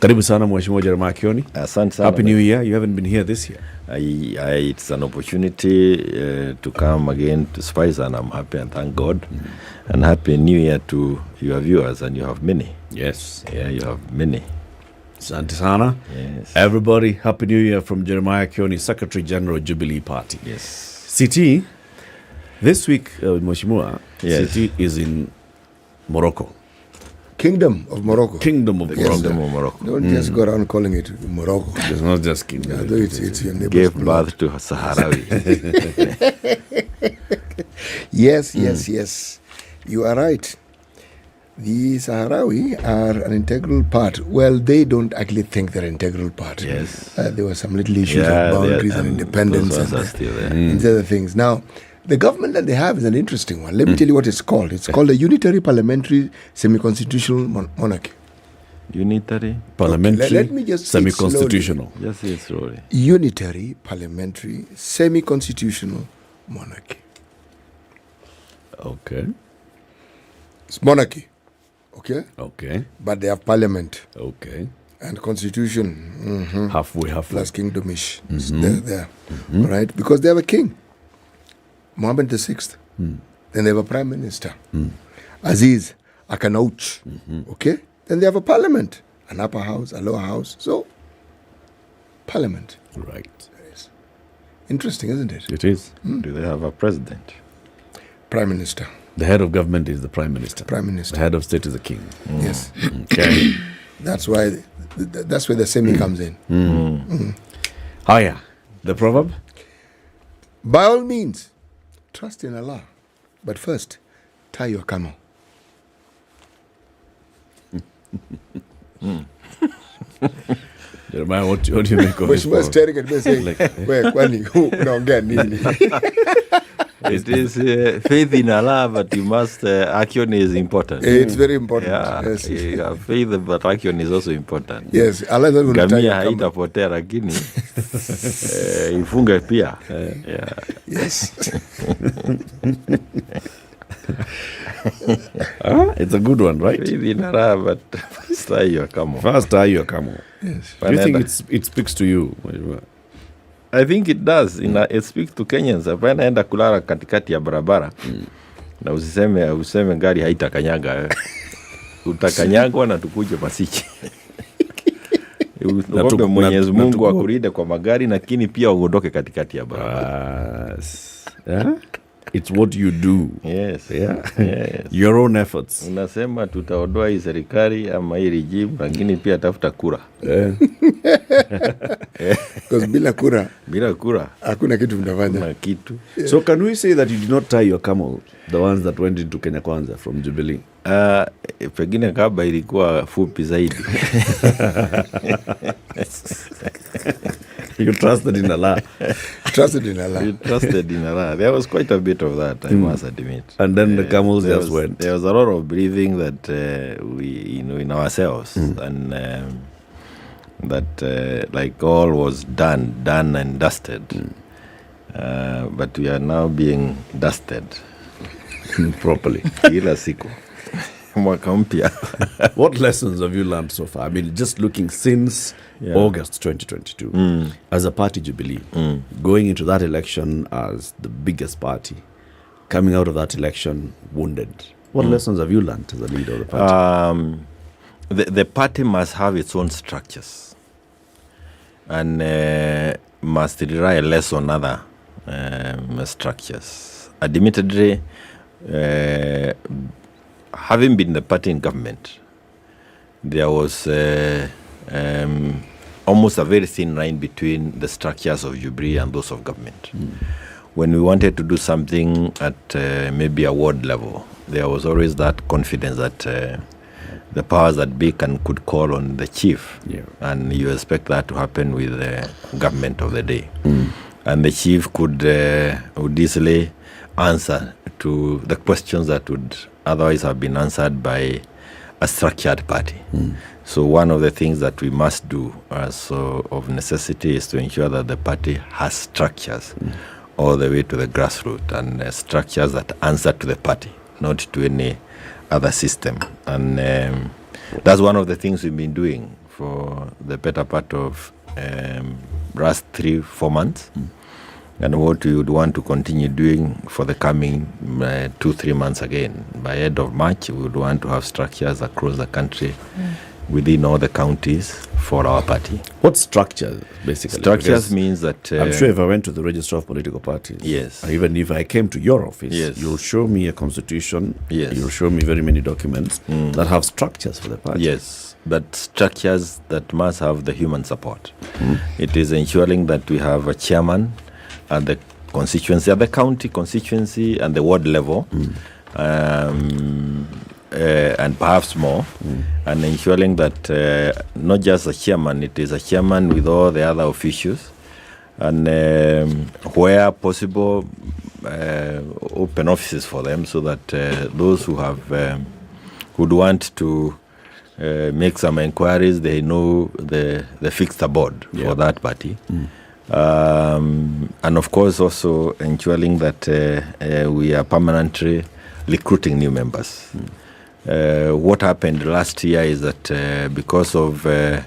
Karibu sana Mheshimiwa Jeremiah Kioni. Asante sana. Happy New Year. You haven't been here this year. It's an opportunity to come again to Spice, and I'm happy and thank God. And Happy New Year to your viewers, and you have many. Yes. Yeah, you have many. Asante sana. Yes. Everybody, Happy New Year from Jeremiah Kioni, Secretary General, Jubilee Party. Yes. CT, this week, Mheshimiwa, Yes. CT is in Morocco. Kingdom of Morocco. Kingdom of Morocco. Kingdom of Morocco. Don't just go around calling it Morocco. It's not just Kingdom. Although it's your neighbor's Gave blood. birth to Sahrawi. Yes. You are right. The Sahrawi are an integral part. Well, they don't actually think they're an integral part. Yes. There were some little issues Yeah, of boundaries they are- and independence those and, ones are still there. and other things. Now, the government that they have is an interesting one. Let me tell you what it's called. It's called a unitary parliamentary semi-constitutional monarchy. Unitary. Parliamentary, Let me just say it semi-constitutional. Just say it slowly. Unitary parliamentary semi-constitutional monarchy. Okay. It's monarchy. Okay? Okay. But they have parliament. Okay. And constitution. Halfway. Plus kingdomish. There. All right? Because they have a king. Mohammed VI. Then they have a prime minister. Aziz Akanouch. Okay? Then they have a parliament. An upper house, a lower house. So, parliament. Right. Interesting, isn't it? It is. Do they have a president? Prime minister. The head of government is the prime minister. Prime minister. The head of state is the king. Yes. Okay. That's why. That's where the semi comes in. Higher. The proverb? By all means, trust in Allah. But first, tie your camel. Jeremiah, what do you make of Which this? was proverb? staring at me saying, "Where, kwani, unaongea nini?" It is faith in Allah, but you must action is important. It's very important. Yeah, Yes. yeah, faith, but action is also important. Yes, Allah is not going to tie your Ngamia camel. haitapotea lakini ifunge pia. Yeah. Yes. It's a good one, right? Faith in Allah, but first tie your camel. First tie your camel. Yes. Do you think it speaks to you? I think it does. It speaks to Kenyans. Hapa naenda kulala katikati ya barabara na useme gari haitakanyaga. Utakanyagwa na tukuje Masiki. Uombe Mwenyezi Mungu akulinde kwa magari, lakini pia uondoke katikati ya barabara. Yeah? It's what you do. Yes. Yeah. Yes. Your own efforts. Unasema tutaondoa hii serikali ama hii regime, lakini pia tafuta kura. Because bila kura hakuna kitu mtafanya. Hakuna kitu. So can we say that you did not tie your camel, the ones that went into Kenya Kwanza from Jubilee? Pengine kaba ilikuwa fupi zaidi. You trusted in Allah. Trusted in Allah. You trusted in Allah. There was quite a bit of that, I must admit. And then the camels just went. There was a lot of believing that we, in ourselves, and that like all was done and dusted. But we are now being dusted properly. Kila siku. Mwaka mpya. What lessons have you learned so far? I mean, just looking since August 2022, as a party Jubilee, going into that election as the biggest party, coming out of that election wounded. What lessons have you learned as a leader of the party? The party must have its own structures and must rely less on other structures. Admittedly, having been the party in government, there was almost a very thin line between the structures of Jubilee and those of government. When we wanted to do something at maybe a ward level, there was always that confidence that the powers that be could call on the chief, and you expect that to happen with the government of the day. And the chief would easily answer to the questions that would otherwise have been answered by a structured party. So one of the things that we must do as of necessity is to ensure that the party has structures all the way to the grassroots, and structures that answer to the party, not to any other system. And that's one of the things we've been doing for the better part of last 3-4 months. And what we would want to continue doing for the coming 2-3 months again. By end of March, we would want to have structures across the country within all the counties for our party. What structure, basically? Structures Because means that... I'm sure if I went to the register of political parties, yes, even if I came to your office, yes, you'll show me a constitution, yes, you'll show me very many documents that have structures for the party. Yes, but structures that must have the human support. It is ensuring that we have a chairman at the constituency, at the county constituency and the ward level, and perhaps more, and ensuring that not just a chairman, it is a chairman with all the other officials, and where possible, open offices for them, so that those who have would want to make some inquiries, they know the fixed board for that party. And of course also ensuring that we are permanently recruiting new members. What happened last year is that because of it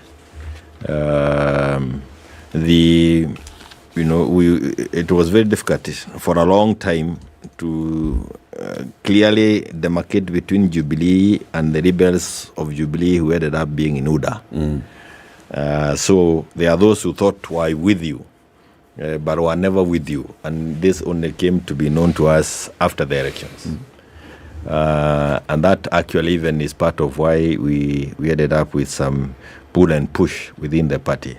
was very difficult for a long time to clearly demarcate between Jubilee and the rebels of Jubilee who ended up being in UDA. So there are those who thought were with you, but were never with you. And this only came to be known to us after the elections. And that actually even is part of why we ended up with some pull and push within the party.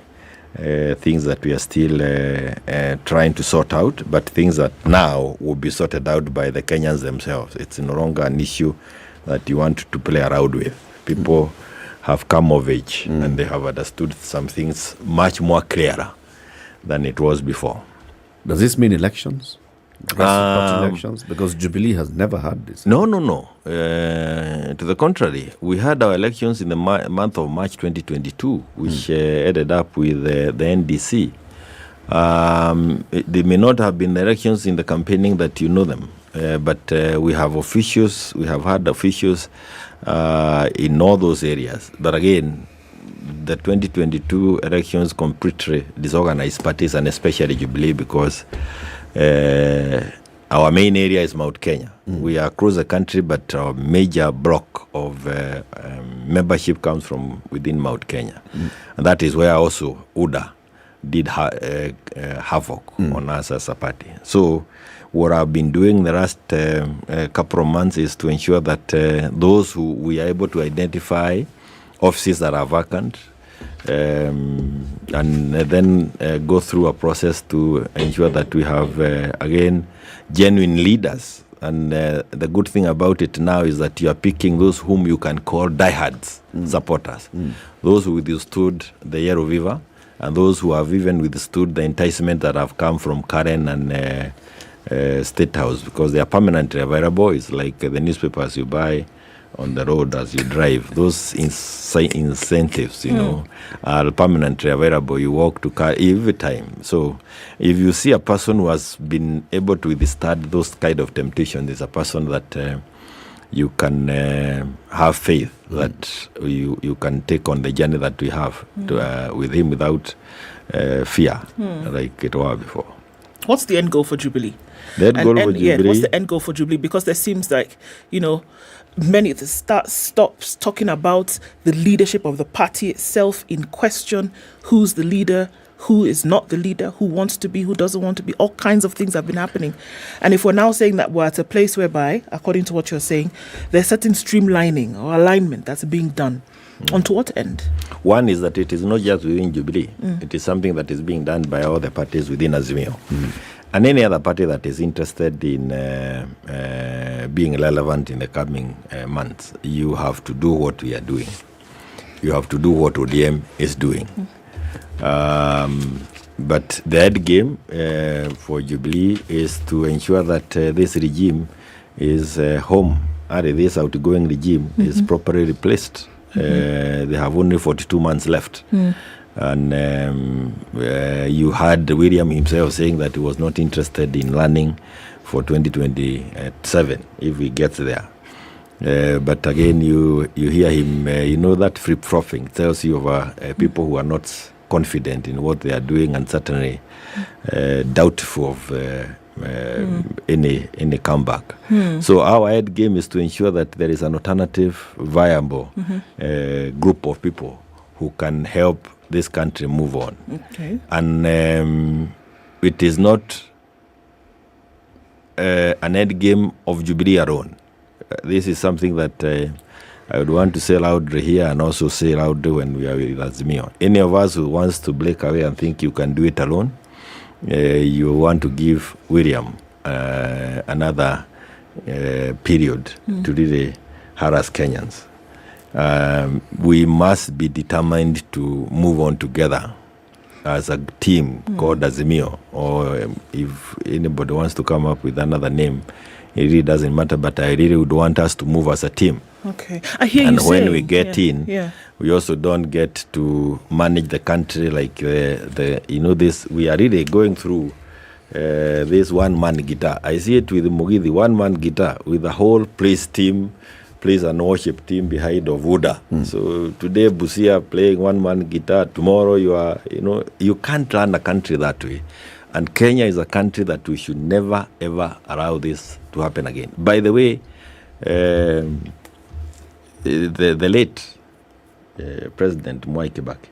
Things that we are still trying to sort out, but things that now will be sorted out by the Kenyans themselves. It's no longer an issue that you want to play around with. People have come of age and they have understood some things much more clearer than it was before. Does this mean elections? Elections? Because Jubilee has never had this. No. To the contrary, we had our elections in the month of March 2022, which ended up with the NDC. They may not have been elections in the campaigning that you know them, but we have officials, we have had officials in all those areas. But again, the 2022 elections completely disorganized parties, and especially Jubilee, because our main area is Mount Kenya. We are across the country, but our major block of membership comes from within Mount Kenya. And that is where also UDA did havoc on us as a party. So what I've been doing the last couple of months is to ensure that those who we are able to identify offices that are vacant, and then go through a process to ensure that we have, again, genuine leaders. And the good thing about it now is that you are picking those whom you can call diehards supporters, those who withstood the Yellow Fever, and those who have even withstood the enticement that have come from Kanan and State House, because they are permanently available. It's like the newspapers you buy on the road as you drive. Those incentives, you know, are permanently available. You walk to car every time. So if you see a person who has been able to withstand those kind of temptations, is a person that you can have faith that you can take on the journey that we have with him without fear, like it was before. What's the end goal for Jubilee? The end goal for Jubilee? Yeah, what's the end goal for Jubilee? Because there seems like, you know, many stops talking about the leadership of the party itself in question. Who's the leader? Who is not the leader? Who wants to be? Who doesn't want to be? All kinds of things have been happening. And if we're now saying that we're at a place whereby, according to what you're saying, there's certain streamlining or alignment that's being done, on to what end? One is that it is not just within Jubilee. It is something that is being done by all the parties within Azimio. And any other party that is interested in being relevant in the coming months, you have to do what we are doing. You have to do what ODM is doing. But the end game for Jubilee is to ensure that this regime is home, or this outgoing regime is properly replaced. They have only 42 months left. And you heard William himself saying that he was not interested in running for 2027 if he gets there. But again, you hear him, you know, that flip-flopping tells you of people who are not confident in what they are doing and certainly doubtful of any comeback. So our end game is to ensure that there is an alternative, viable group of people who can help this country move on. And it is not an end game of Jubilee alone. This is something that I would want to say loudly here and also say loudly when we are with Azimio. Any of us who wants to break away and think you can do it alone, you want to give William another period to really harass Kenyans. We must be determined to move on together as a team called Azimio, or if anybody wants to come up with another name, it really doesn't matter, but I really would want us to move as a team. Okay, I hear and you saying. And when we get in, we also don't get to manage the country like this. We are really going through this one-man guitar. I see it with Mugithi, one-man guitar with the whole praise and worship team behind of Uda. So today Busia playing one-man guitar, tomorrow you can't run a country that way. And Kenya is a country that we should never ever allow this to happen again. By the way, the late President Mwai Kibaki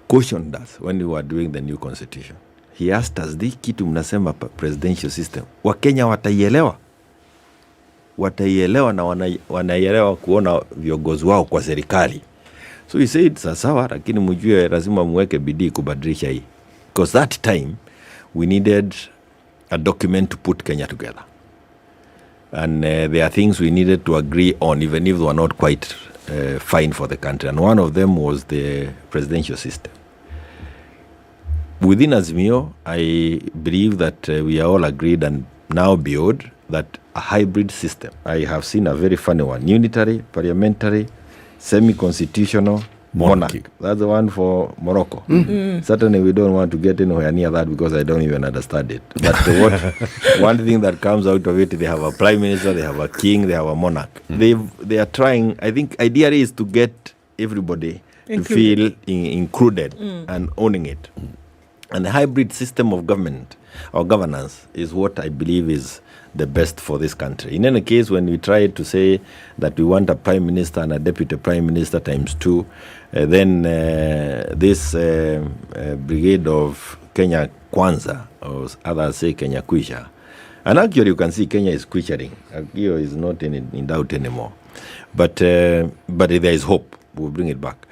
cautioned us when we were doing the new constitution. He asked us, "This kitu mnasema presidential system, Wakenya wataielewa na wanaielewa kuona viongozi wao kwa serikali." So he said, sawa, lakini mjue lazima muweke bidii kubadilisha hii. Because that time we needed a document to put Kenya together. And there are things we needed to agree on, even if they were not quite fine for the country. And one of them was the presidential system. Within Azimio, I believe that we are all agreed and now beyond that a hybrid system. I have seen a very funny one: unitary, parliamentary, semi-constitutional, monarch. That's the one for Morocco. Certainly we don't want to get anywhere near that because I don't even understand it. But one thing that comes out of it, they have a prime minister, they have a king, they have a monarch. They are trying, I think ideally is to get everybody to feel included and owning it. And the hybrid system of government or governance is what I believe is the best for this country. In any case, when we try to say that we want a prime minister and a deputy prime minister times two, then this brigade of Kenya Kwanza, or others say Kenya Kwisha. And actually you can see Kenya is quishering. Akio is not in doubt anymore. But there is hope. We'll bring it back.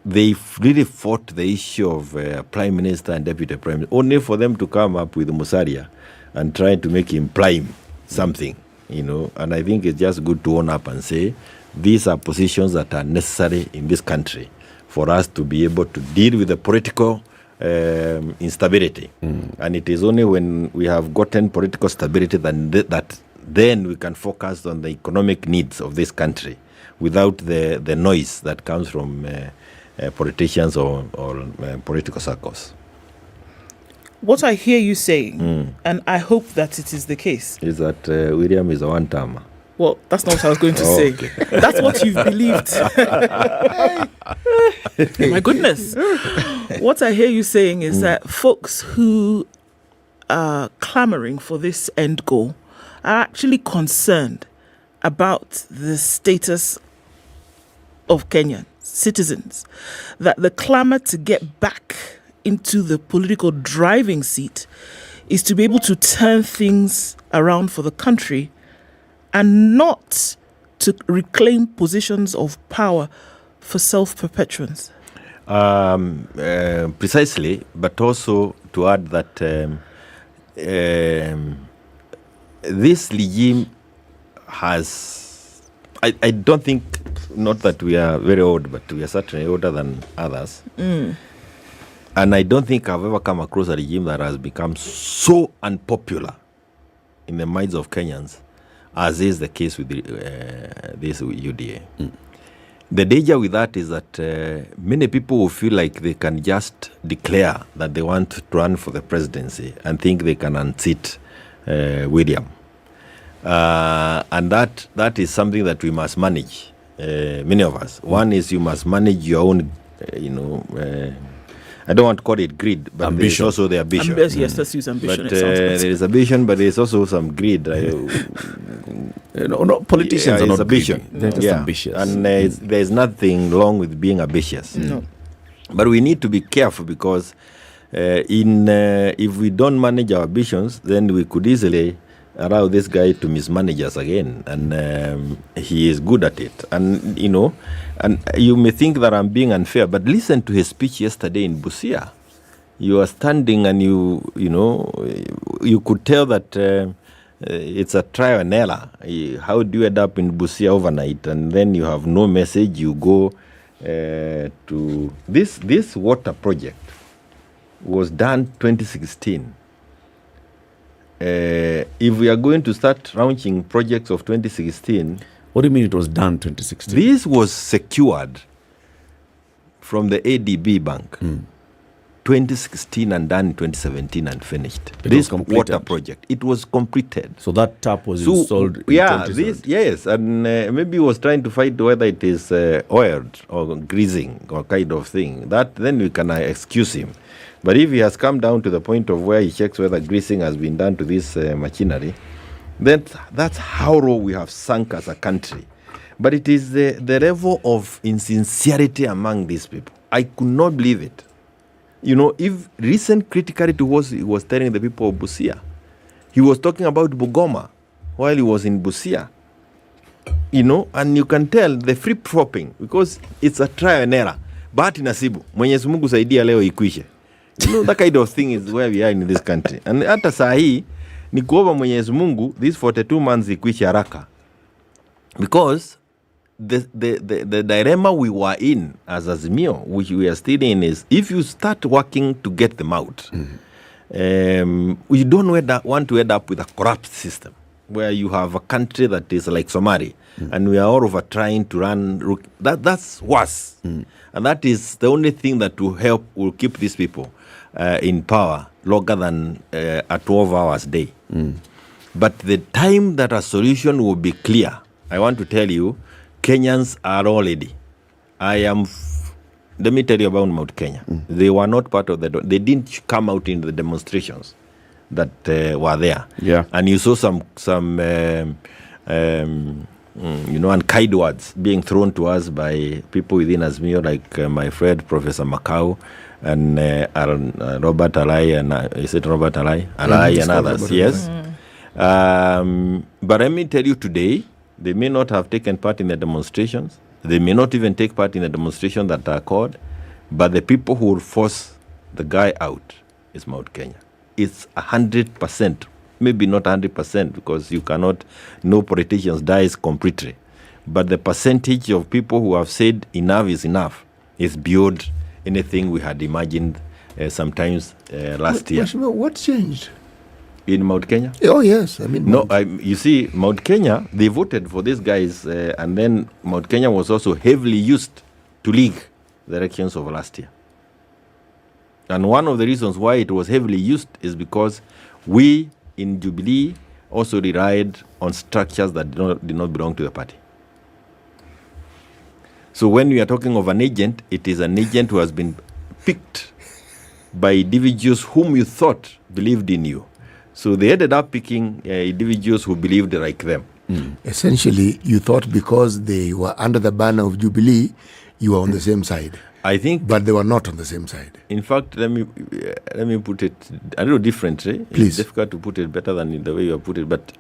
They really fought the issue of prime minister and deputy prime minister only for them to come up with Musalia and try to make him prime something, And I think it's just good to own up and say these are positions that are necessary in this country for us to be able to deal with the political instability. And it is only when we have gotten political stability that then we can focus on the economic needs of this country without the noise that comes from politicians or political circles. What I hear you saying, and I hope that it is the case, is that William is a one-termer. Well, that's not what I was going to say. Okay. That's what you've believed. My goodness. What I hear you saying is that folks who are clamoring for this end goal are actually concerned about the status of Kenyan citizens, that the clamor to get back into the political driving seat is to be able to turn things around for the country and not to reclaim positions of power for self-perpetuance. Precisely, but also to add that this regime has, I don't think, not that we are very old, but we are certainly older than others. And I don't think I've ever come across a regime that has become so unpopular in the minds of Kenyans as is the case with this UDA. The danger with that is that many people will feel like they can just declare that they want to run for the presidency and think they can unseat William. And that is something that we must manage, many of us. One is you must manage your own, I don't want to call it greed, but there's also the ambition. Yes, let's use ambition. But there is ambition, but there's also some greed. No, politicians are not ambition. They're just ambitious. And there's nothing wrong with being ambitious. No. But we need to be careful because if we don't manage our ambitions, then we could easily allow this guy to mismanage us again. And he is good at it. And, and you may think that I'm being unfair, but listen to his speech yesterday in Busia. You are standing and you could tell that it's a trial and error. How do you end up in Busia overnight? And then you have no message. You go to this water project was done 2016. If we are going to start launching projects of 2016... What do you mean it was done 2016? This was secured from the ADB Bank 2016 and done in 2017 and finished. This water project, it was completed. So that tap was installed in 2017? Yes, and maybe he was trying to find whether it is oiled or greasing or kind of thing. That then we can excuse him. But if he has come down to the point of where he checks whether greasing has been done to this machinery, then that's how low we have sunk as a country. But it is the level of insincerity among these people. I could not believe it. If recent criticality was he was telling the people of Busia, he was talking about Bugoma while he was in Busia. And you can tell the flip-flopping because it's a trial and error. Bahati nasibu, Mwenyezi Mungu saidia leo ikwishe. That kind of thing is where we are in this country. And hata saa hii ni kuomba Mwenyezi Mungu these 42 months ikwishe haraka. Because the dilemma we were in as Azimio, which we are still in, is if you start working to get them out, we don't want to end up with a corrupt system where you have a country that is like Somalia, and we are all over trying to run. That's worse. And that is the only thing that will keep these people in power longer than a 12 hours day. But the time that a solution will be clear, I want to tell you, Kenyans are all ready. Let me tell you about Mount Kenya. They were not part of they didn't come out in the demonstrations that were there. Yeah. And you saw some unkind words being thrown to us by people within Azimio, like my friend Professor Makau and Robert Alai, and is it Robert Alai? Alai and others, Robert, yes. But let me tell you today, they may not have taken part in the demonstrations. They may not even take part in the demonstrations that are called. But the people who will force the guy out is Mount Kenya. It's 100%, maybe not 100%, because you cannot, no politicians dies completely. But the percentage of people who have said enough is enough is beyond anything we had imagined sometimes last year. What changed? in Mount Kenya? Oh, yes. I mean, No, you see, Mount Kenya, they voted for these guys, and then Mount Kenya was also heavily used to leak the elections of last year. And one of the reasons why it was heavily used is because we in Jubilee also relied on structures that did not belong to the party. So when we are talking of an agent, it is an agent who has been picked by individuals whom you thought believed in you. So they ended up picking individuals who believed like them. Essentially, you thought because they were under the banner of Jubilee, you were on the same side. I think, but they were not on the same side. In fact, let me put it a little differently. Please. It's difficult to put it better than in the way you have put it, but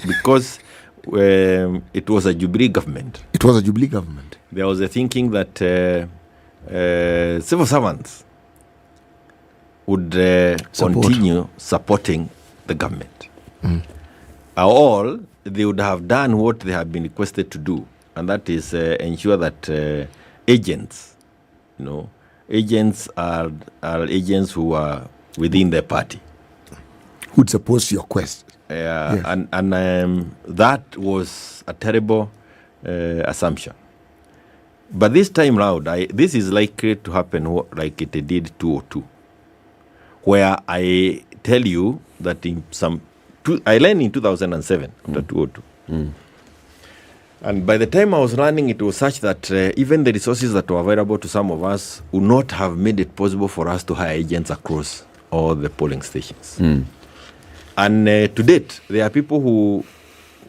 because it was a Jubilee government. It was a Jubilee government. There was a thinking that civil servants would continue supporting the government. Or they would have done what they have been requested to do, and that is ensure that agents, agents are agents who are within the party. Who'd support your quest. Yes. And that was a terrible assumption. But this time round, this is likely to happen like it did 2002, where I tell you that I learned in 2007 after 2002. And by the time I was running, it was such that even the resources that were available to some of us would not have made it possible for us to hire agents across all the polling stations. And to date, there are people who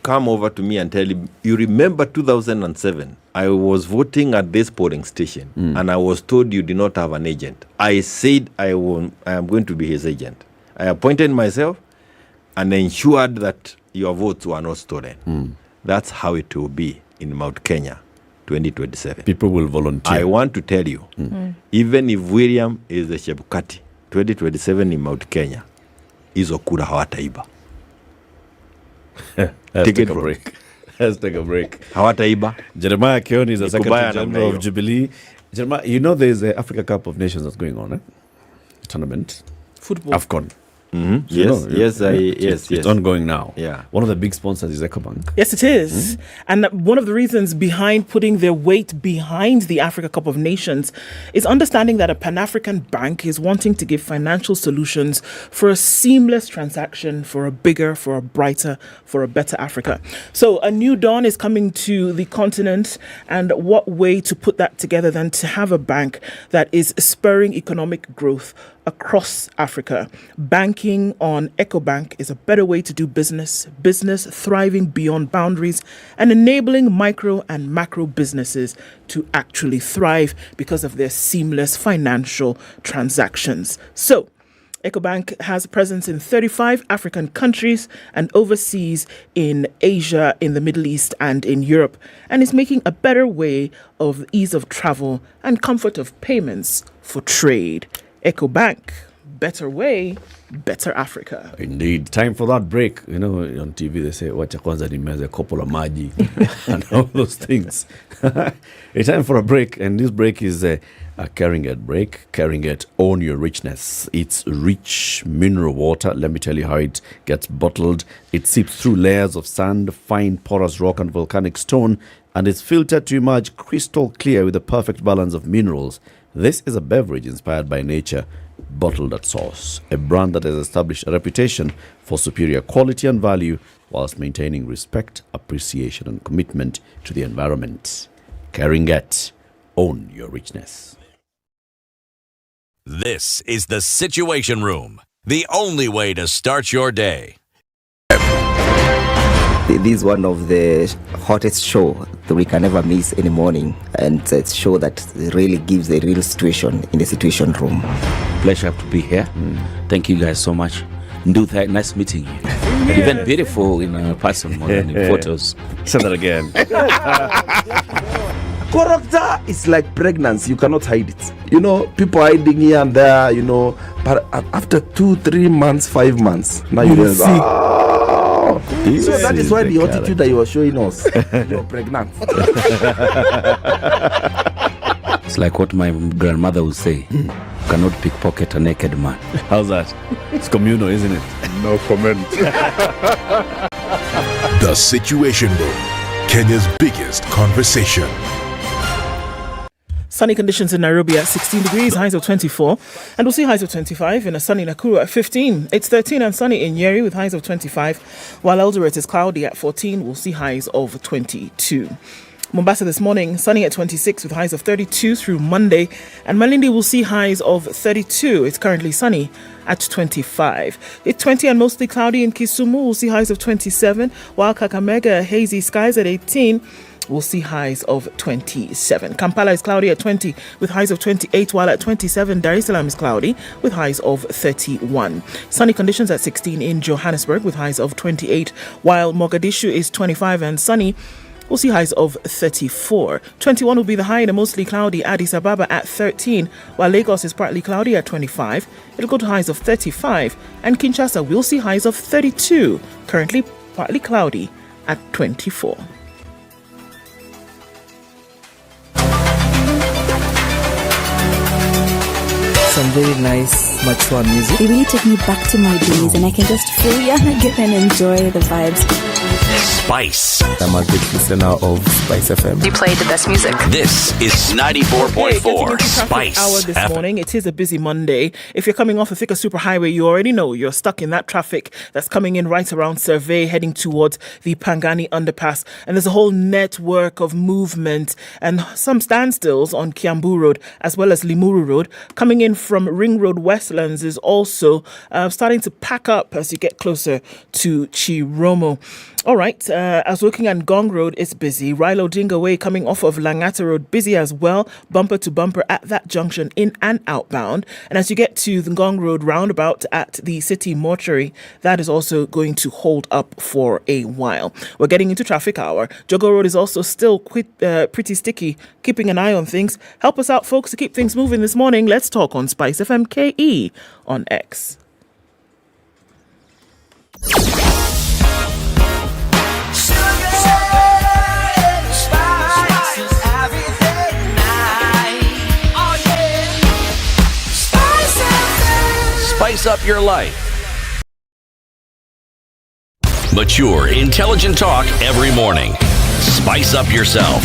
come over to me and tell me, you remember 2007, I was voting at this polling station and I was told you did not have an agent. I said I am going to be his agent. I appointed myself and ensured that your votes were not stolen. That's how it will be in Mount Kenya 2027. People will volunteer. I want to tell you, even if William is the Chebukati, 2027 in Mount Kenya, hizo kura hawataiba. Take a break. Let's take a break. Hawataiba. Jeremiah Kioni is the Secretary General of Jubilee. Jeremiah, there's the Africa Cup of Nations that's going on, tournament. Football. AFCON. Yes. It's ongoing now. Yeah. One of the big sponsors is EcoBank. Yes, it is. And one of the reasons behind putting their weight behind the Africa Cup of Nations is understanding that a Pan-African bank is wanting to give financial solutions for a seamless transaction for a bigger, for a brighter, for a better Africa. So a new dawn is coming to the continent, and what way to put that together than to have a bank that is spurring economic growth across Africa. Banking on EcoBank is a better way to do business thriving beyond boundaries and enabling micro and macro businesses to actually thrive because of their seamless financial transactions. So, EcoBank has a presence in 35 African countries and overseas in Asia, in the Middle East, and in Europe, and is making a better way of ease of travel and comfort of payments for trade. EcoBank, better way, better Africa. Indeed. Time for that break. On TV they say, wacha kwanza nimeze kopo la maji and all those things. It's time for a break, and this break is a Keringet break. Keringet, own your richness. It's rich mineral water. Let me tell you how it gets bottled. It seeps through layers of sand, fine porous rock and volcanic stone, and it's filtered to emerge crystal clear with a perfect balance of minerals. This is a beverage inspired by nature, bottled at source, a brand that has established a reputation for superior quality and value whilst maintaining respect, appreciation and commitment to the environment. Keringet, own your richness. This is the Situation Room, the only way to start your day. This is one of the hottest show that we can ever miss in the morning, and it's a show that really gives the real situation in the Situation Room. Pleasure to be here. Thank you guys so much. Ndutha, nice meeting you. Yeah. Even beautiful in person more than in photos. Say that again. Character is like pregnancy. You cannot hide it. People hiding here and there, but after 2-3 months, 5 months, now you see. So that is why the attitude that you were showing us, you're pregnant. It's like what my grandmother would say. You cannot pickpocket a naked man. How's that? It's communal, isn't it? No comment. The Situation Room, Kenya's biggest conversation. Sunny conditions in Nairobi at 16 degrees, highs of 24. And we'll see highs of 25 in a sunny Nakuru at 15. It's 13 and sunny in Nyeri with highs of 25. While Eldoret is cloudy at 14, we'll see highs of 22. Mombasa this morning, sunny at 26 with highs of 32 through Monday. And Malindi will see highs of 32. It's currently sunny at 25. It's 20 and mostly cloudy in Kisumu. We'll see highs of 27. While Kakamega, hazy skies at 18. We'll see highs of 27. Kampala is cloudy at 20 with highs of 28, while at 27, Dar es Salaam is cloudy with highs of 31. Sunny conditions at 16 in Johannesburg with highs of 28, while Mogadishu is 25 and sunny. We'll see highs of 34. 21 will be the high in a mostly cloudy Addis Ababa at 13, while Lagos is partly cloudy at 25. It'll go to highs of 35, and Kinshasa will see highs of 32, currently partly cloudy at 24. Some very nice, mature music. They really take me back to my days, and I can just feel young again and enjoy the vibes. Spice. I'm a big listener of SpiceFM. You play the best music. This is 94.4 Spice Hour this FM. morning. It is a busy Monday. If you're coming off the Thika Superhighway, you already know you're stuck in that traffic that's coming in right around Survey, heading towards the Pangani underpass. And there's a whole network of movement and some standstills on Kiambu Road as well as Limuru Road. Coming in from Ring Road Westlands is also starting to pack up as you get closer to Chiromo. All right, as looking at Ngong Road, it's busy. Rilo Dinga Way coming off of Langata Road, busy as well. Bumper to bumper at that junction, in and outbound. And as you get to the Ngong Road roundabout at the City Mortuary, that is also going to hold up for a while. We're getting into traffic hour. Jogo Road is also still pretty sticky. Keeping an eye on things. Help us out, folks, to keep things moving this morning. Let's talk on Spice FM KE on X. Spice up your life. Mature, intelligent talk every morning. Spice up yourself.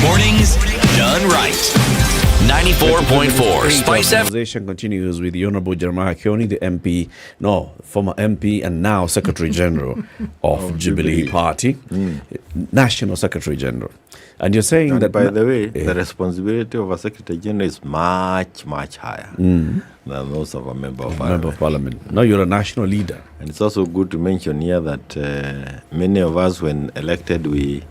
Mornings done right. 94.4 Spice FM. Conversation continues with the Honorable Jeremiah Kioni, the former MP and now Secretary General of Jubilee Party, National Secretary General. And you're saying that, by the way, the responsibility of a Secretary General is much, much higher than those of a Member of Parliament. Now you're a national leader. And it's also good to mention here that many of us, when elected, we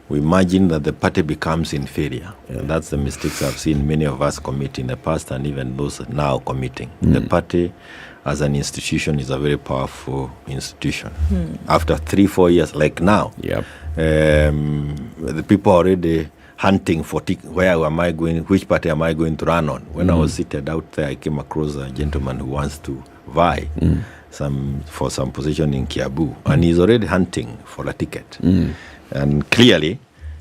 imagine that the party becomes inferior. And that's the mistakes I've seen many of us commit in the past, and even those now committing. The party as an institution is a very powerful institution. After 3-4 years, like now, the people are already hunting for where am I going, which party am I going to run on. When I was seated out there, I came across a gentleman who wants to vie for some position in Kiambu, and he's already hunting for a ticket. And clearly,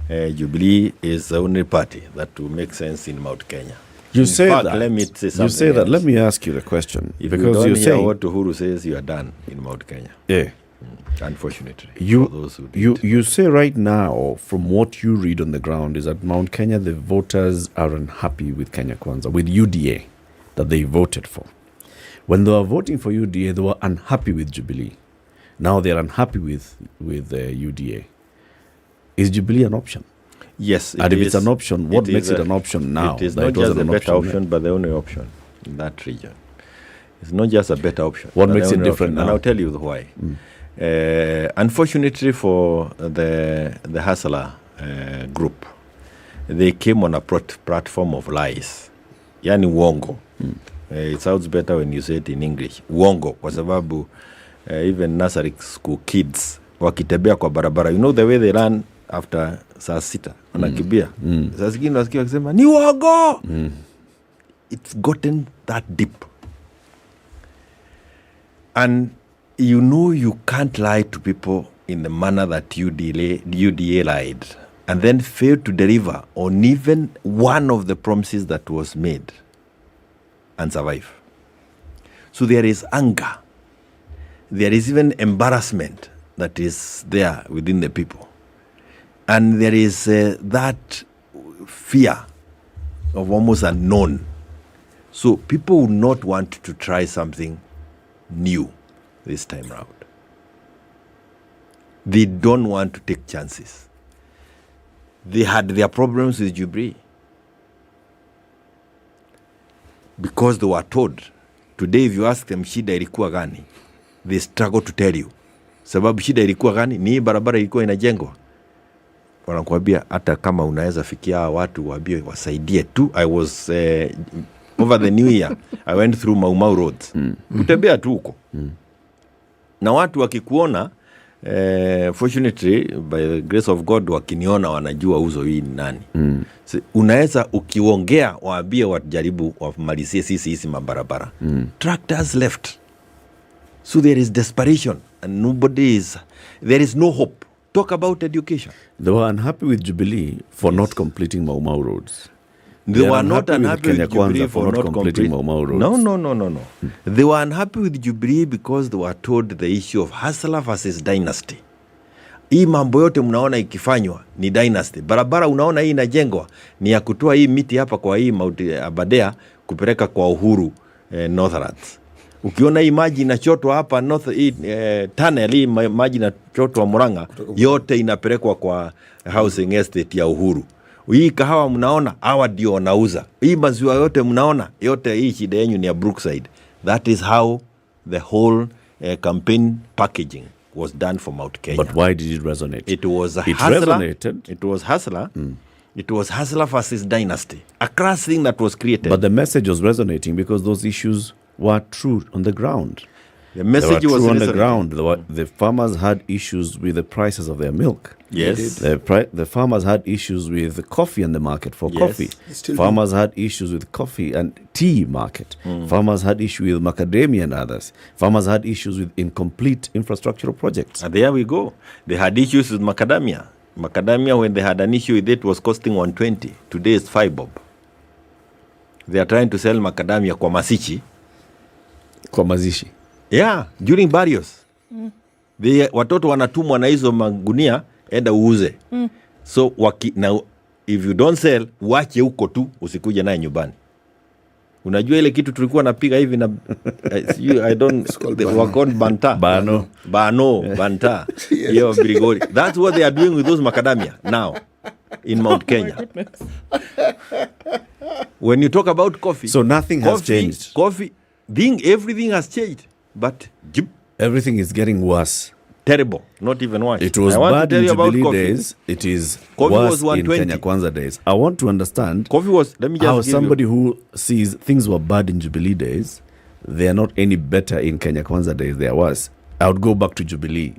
Jubilee is the only party that will make sense in Mount Kenya. You say that. Let me say something. You say that. Let me ask you the question. If because you don't you're hear saying what Uhuru says, you are done in Mount Kenya. Yeah. Unfortunately. You say right now, from what you read on the ground, is that Mount Kenya, the voters are unhappy with Kenya Kwanza, with UDA that they voted for. When they were voting for UDA, they were unhappy with Jubilee. Now they are unhappy with UDA. Is Jubilee an option? Yes. And if it's an option, what makes it an option now? It is not just a better option, but the only option in that region. It's not just a better option. What makes it different now? And I'll tell you why. Unfortunately for the Hustler group, they came on a platform of lies. Yani uongo. It sounds better when you say it in English. Uongo. Kwa sababu even nursery school kids wakitembea kwa barabara, you know the way they run after saa sita wanakimbia. Saa zingine wasikia wakisema ni uongo. It's gotten that deep. And you know you can't lie to people in the manner that UDA lied and then failed to deliver on even one of the promises that was made and survive. So there is anger. There is even embarrassment that is there within the people. And there is that fear of almost unknown. So people would not want to try something new this time round. They don't want to take chances. They had their problems with Jubilee because they were told. Today if you ask them shida ilikuwa gani, they struggle to tell you. Sababu shida ilikuwa gani? Ni barabara ilikuwa inajengwa. Wanakuambia hata kama unaweza fikia watu waambie wasaidie tu. I was over the new year I went through Mau roads. Kutembea tu huko. Na watu wakikuona fortunately by the grace of God wakiniona wanajua uzo hii ni nani. So, unaweza ukiongea waambie wajaribu wamalizie sisi mabarabara. Tractors left. So there is desperation and there is no hope. Talk about education. They were unhappy with Jubilee for not completing Mau roads. They were not unhappy with Jubilee for not completing Mau roads. No. They were unhappy with Jubilee because they were told the issue of hustler versus dynasty. Hii mambo yote mnaona ikifanywa ni dynasty. Barabara unaona hii inajengwa ni ya kutoa hii miti hapa kwa hii Mount Aberdare kupeleka kwa Uhuru Northlands. Ukiona hii maji inachotwa hapa tunnel hii maji inachotwa Murang'a yote inapelekwa kwa housing estate ya Uhuru. Hii kahawa mnaona hawa ndio wanauza. Hii maziwa yote mnaona yote hii shida yenu ni ya Brookside. That is how the whole campaign packaging was done for Mount Kenya. But why did it resonate? It was it resonated. It was hustler. It was hustler versus dynasty. A crass thing that was created. But the message was resonating because those issues were true on the ground. The message was true on the ground. The farmers had issues with the prices of their milk. Yes. The farmers had issues with the coffee in the market for coffee. Farmers had issues with coffee and tea market. Farmers had issues with macadamia and others. Farmers had issues with incomplete infrastructural projects. And there we go. They had issues with macadamia. Macadamia, when they had an issue with it, was costing 120. Today it's 5 bob. They are trying to sell macadamia kwa masichi. Kwa mazishi. Yeah, during burials. Watoto wanatumwa na hizo magunia enda uuze. So now if you don't sell, wache huko tu usikuje naye nyumbani. Unajua ile kitu tulikuwa napiga hivi na I don't wakon banta. Banta. Yo Brigori. That's what they are doing with those macadamia now in Mount Kenya. When you talk about coffee. So nothing has changed. Everything has changed. But everything is getting worse. Terrible, not even worse. It was bad in Jubilee days. It is worse in Kenya Kwanza days. I want to understand how somebody who sees things were bad in Jubilee days, they are not any better in Kenya Kwanza days. They are worse. I would go back to Jubilee.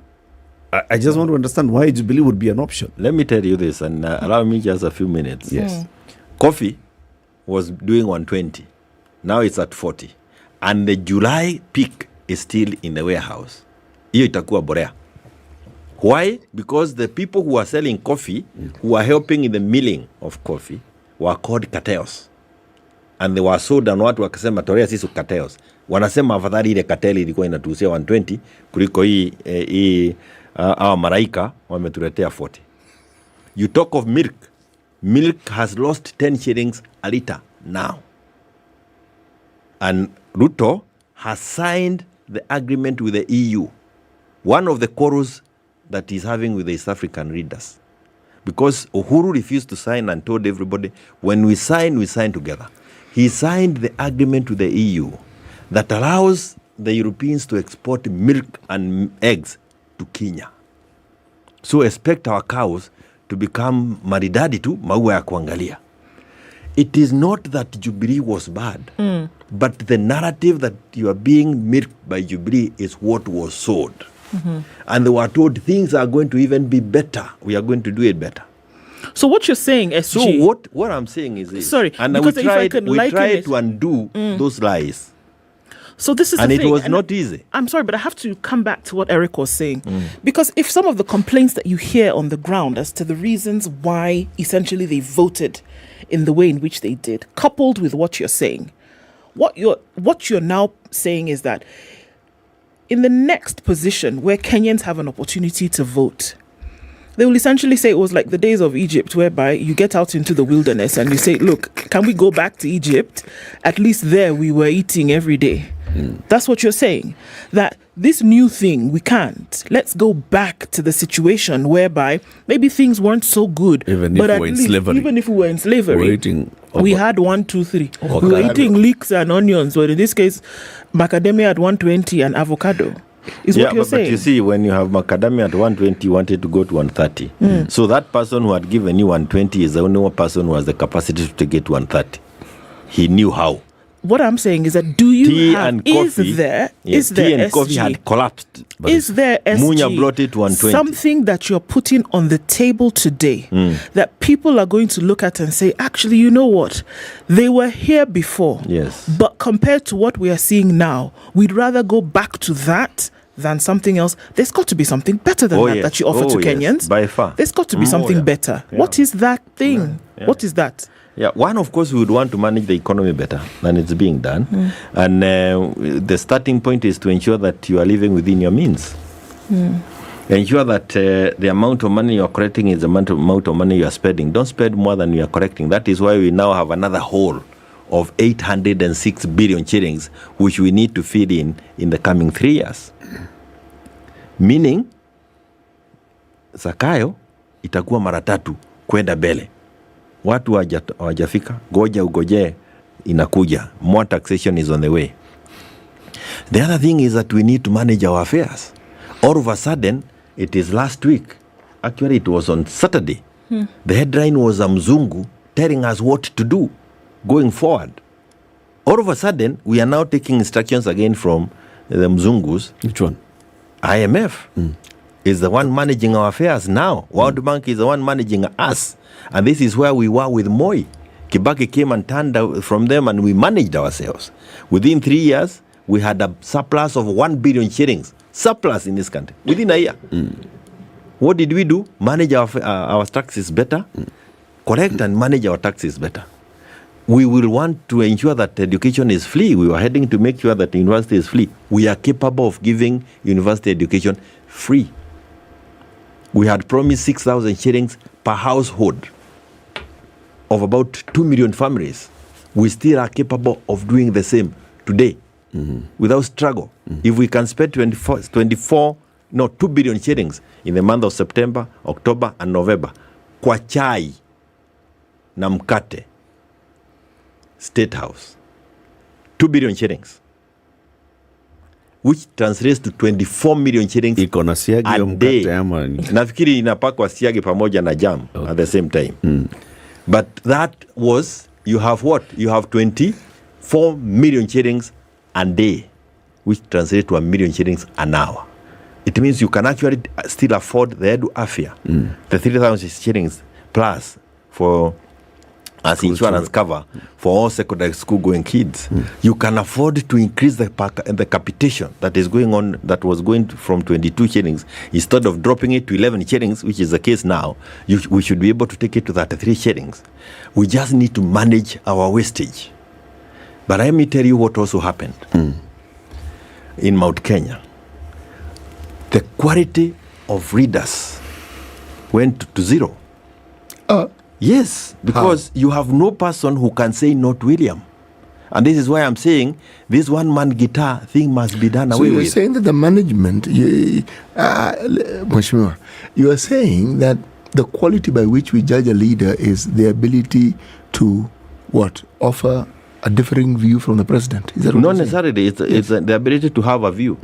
I just want to understand why Jubilee would be an option. Let me tell you this, and allow me just a few minutes. Yes. Coffee was doing 120. Now it's at 40. And the July peak is still in the warehouse. Hiyo itakuwa borea. Why? Because the people who are selling coffee, who are helping in the milling of coffee, were called cartels. And they were sold and watu wakasema torea sisi cartels. Wanasema afadhali ile cartel ilikuwa inatuuzia 120 kuliko hii maraika wametuletea 40. You talk of milk. Milk has lost 10 shillings a liter now. And Ruto has signed the agreement with the EU. One of the quarrels that he's having with the East African leaders. Because Uhuru refused to sign and told everybody, when we sign together. He signed the agreement with the EU that allows the Europeans to export milk and eggs to Kenya. So expect our cows to become maridadi tu, maua ya kuangalia. It is not that Jubilee was bad, but the narrative that you are being milked by Jubilee is what was sold. And they were told things are going to even be better. We are going to do it better. So what you're saying, SG... So what I'm saying is this. Sorry, and we tried to undo those lies. So this is and the it thing. was And not easy. I'm sorry, but I have to come back to what Eric was saying. Because if some of the complaints that you hear on the ground as to the reasons why essentially they voted in the way in which they did, coupled with what you're saying, what you're now saying is that in the next position where Kenyans have an opportunity to vote, they will essentially say it was like the days of Egypt, whereby you get out into the wilderness and you say, look, can we go back to Egypt? At least there we were eating every day. That's what you're saying. That this new thing, we can't. Let's go back to the situation whereby maybe things weren't so good. Even but if at we're in least, slavery. Even if we were in slavery. We're eating we had 1, 2, 3. Okay. We were eating leeks and onions, or in this case, macadamia at 120 and avocado. Is what you're saying. But you see, when you have macadamia at 120, you wanted to go to 130. So that person who had given you 120 is the only one person who has the capacity to take it to 130. He knew how. What I'm saying is that do you Tea have, and coffee, is there tea and SG? coffee had collapsed. Is there SG? Munya brought it to 120. Something that you're putting on the table today that people are going to look at and say, actually, you know what? They were here before. Yes. But compared to what we are seeing now, we'd rather go back to that than something else. There's got to be something better than that you offer to Kenyans. By far. There's got to be something better. Yeah. What is that thing? Yeah. What is that? Yeah, one, of course, we would want to manage the economy better than it's being done. And the starting point is to ensure that you are living within your means. Ensure that the amount of money you are collecting is the amount of money you are spending. Don't spend more than you are collecting. That is why we now have another hole of 806 billion shillings, which we need to feed in the coming 3 years. Meaning, Zakayo itakuwa mara 3 kwenda mbele. Watu hawajafika, goja ugojee, inakuja. More taxation is on the way. The other thing is that we need to manage our affairs. All of a sudden, it is last week. Actually, it was on Saturday. The headline was a Mzungu telling us what to do going forward. All of a sudden, we are now taking instructions again from the Mzungus. Which one? IMF is the one managing our affairs now. World Bank is the one managing us. And this is where we were with Moi. Kibaki came and turned from them and we managed ourselves. Within 3 years, we had a surplus of 1 billion shillings. Surplus in this country. Within a year. What did we do? Manage our taxes better. Collect and manage our taxes better. We will want to ensure that education is free. We were heading to make sure that the university is free. We are capable of giving university education free. We had promised 6,000 shillings per household of about 2 million families. We still are capable of doing the same today without struggle. If we can spend 2 billion shillings in the month of September, October, and November, kwa chai na mkate, State House, 2 billion shillings, which translates to 24 million shillings a day. Nafikiri inapakwa siagi pamoja na jam at the same time. But that was, you have what? You have 24 million shillings a day, which translates to 1 million shillings an hour. It means you can actually still afford the Edu Afia, the 3,000 shillings plus for as insurance cover for all secondary school going kids. You can afford to increase the capitation that is going on, that was going from 22 shillings. Instead of dropping it to 11 shillings, which is the case now, we should be able to take it to 33 shillings. We just need to manage our wastage. But let me tell you what also happened in Mount Kenya. The quality of readers went to zero. Yes, because you have no person who can say no to William. And this is why I'm saying this one-man guitar thing must be done away with. So you're saying that the management, Mheshimiwa, you are saying that the quality by which we judge a leader is the ability to, what, offer a differing view from the president? Is that what Not necessarily. It's the ability to have a view.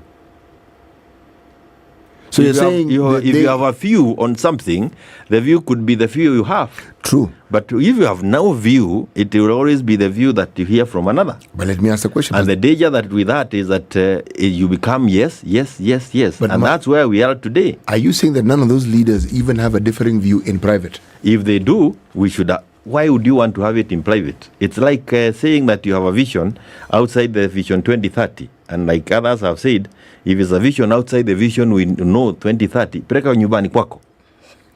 So if you're saying if you have a view on something, the view could be the view you have. True. But if you have no view, it will always be the view that you hear from another. But let me ask the question. And the danger that with that is that you become yes. But and that's where we are today. Are you saying that none of those leaders even have a differing view in private? If they do, we should... why would you want to have it in private? It's like saying that you have a vision outside the Vision 2030 and like others have said, if it's a vision outside the vision, we know 2030, peleka nyumbani kwako.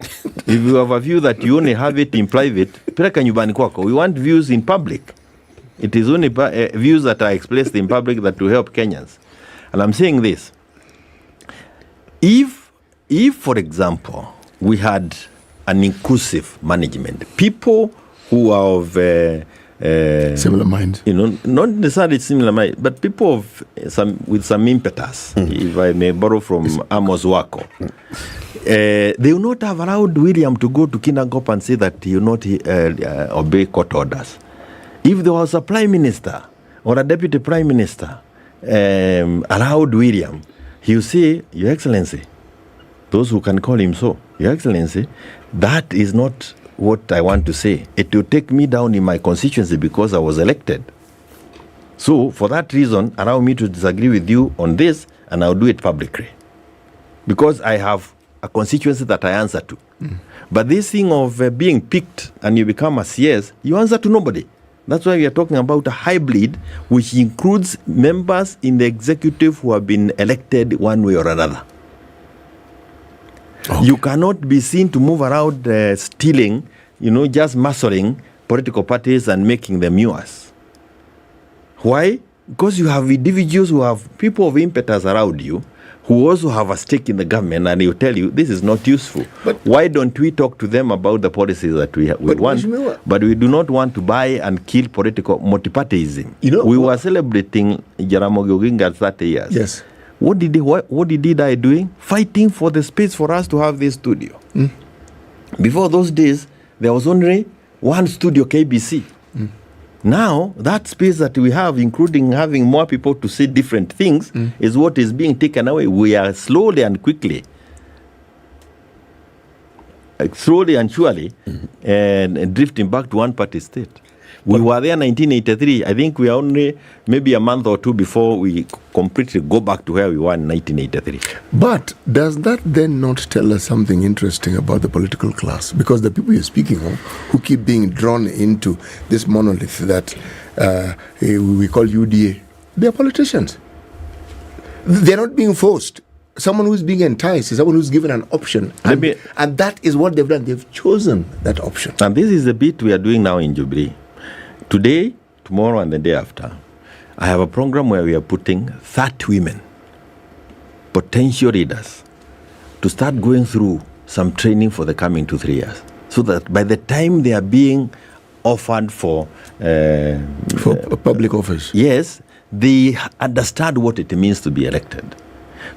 If you have a view that you only have it in private, peleka nyumbani kwako. We want views in public. It is only views that are expressed in public that will help Kenyans. And I'm saying this. If for example, we had an inclusive management, people who are of similar mind, not necessarily similar mind, but people of with some impetus, if I may borrow from Amos Wako, they will not have allowed William to go to Kinangop and say that he will not obey court orders. If there was a prime minister or a deputy prime minister allowed William, he will say, Your Excellency, those who can call him so, Your Excellency, that is not what I want to say. It will take me down in my constituency because I was elected. So, for that reason, allow me to disagree with you on this, and I'll do it publicly. Because I have a constituency that I answer to. But this thing of being picked and you become a CS, you answer to nobody. That's why we are talking about a hybrid, which includes members in the executive who have been elected one way or another. Okay. You cannot be seen to move around stealing, just muscling political parties and making them yours. Why? Because you have individuals who have people of impetus around you who also have a stake in the government, and they will tell you this is not useful. But why don't we talk to them about the policies that we want? But we do not want to buy and kill political multipartyism. We were celebrating Jaramogi Oginga's 30 years. Yes. What did he die doing? Fighting for the space for us to have this studio. Before those days, there was only one studio, KBC. Now, that space that we have, including having more people to say different things, is what is being taken away. We are slowly and quickly, slowly and surely, and drifting back to one-party state. We were there in 1983. I think we are only maybe a month or two before we completely go back to where we were in 1983. But does that then not tell us something interesting about the political class? Because the people you're speaking of, who keep being drawn into this monolith that we call UDA, they're politicians. They're not being forced. Someone who's being enticed is someone who's given an option. And that is what they've done. They've chosen that option. And this is the bit we are doing now in Jubilee. Today, tomorrow, and the day after, I have a program where we are putting 30 women, potential leaders, to start going through some training for the coming 2-3 years. So that by the time they are being offered for a public office, yes, they understand what it means to be elected.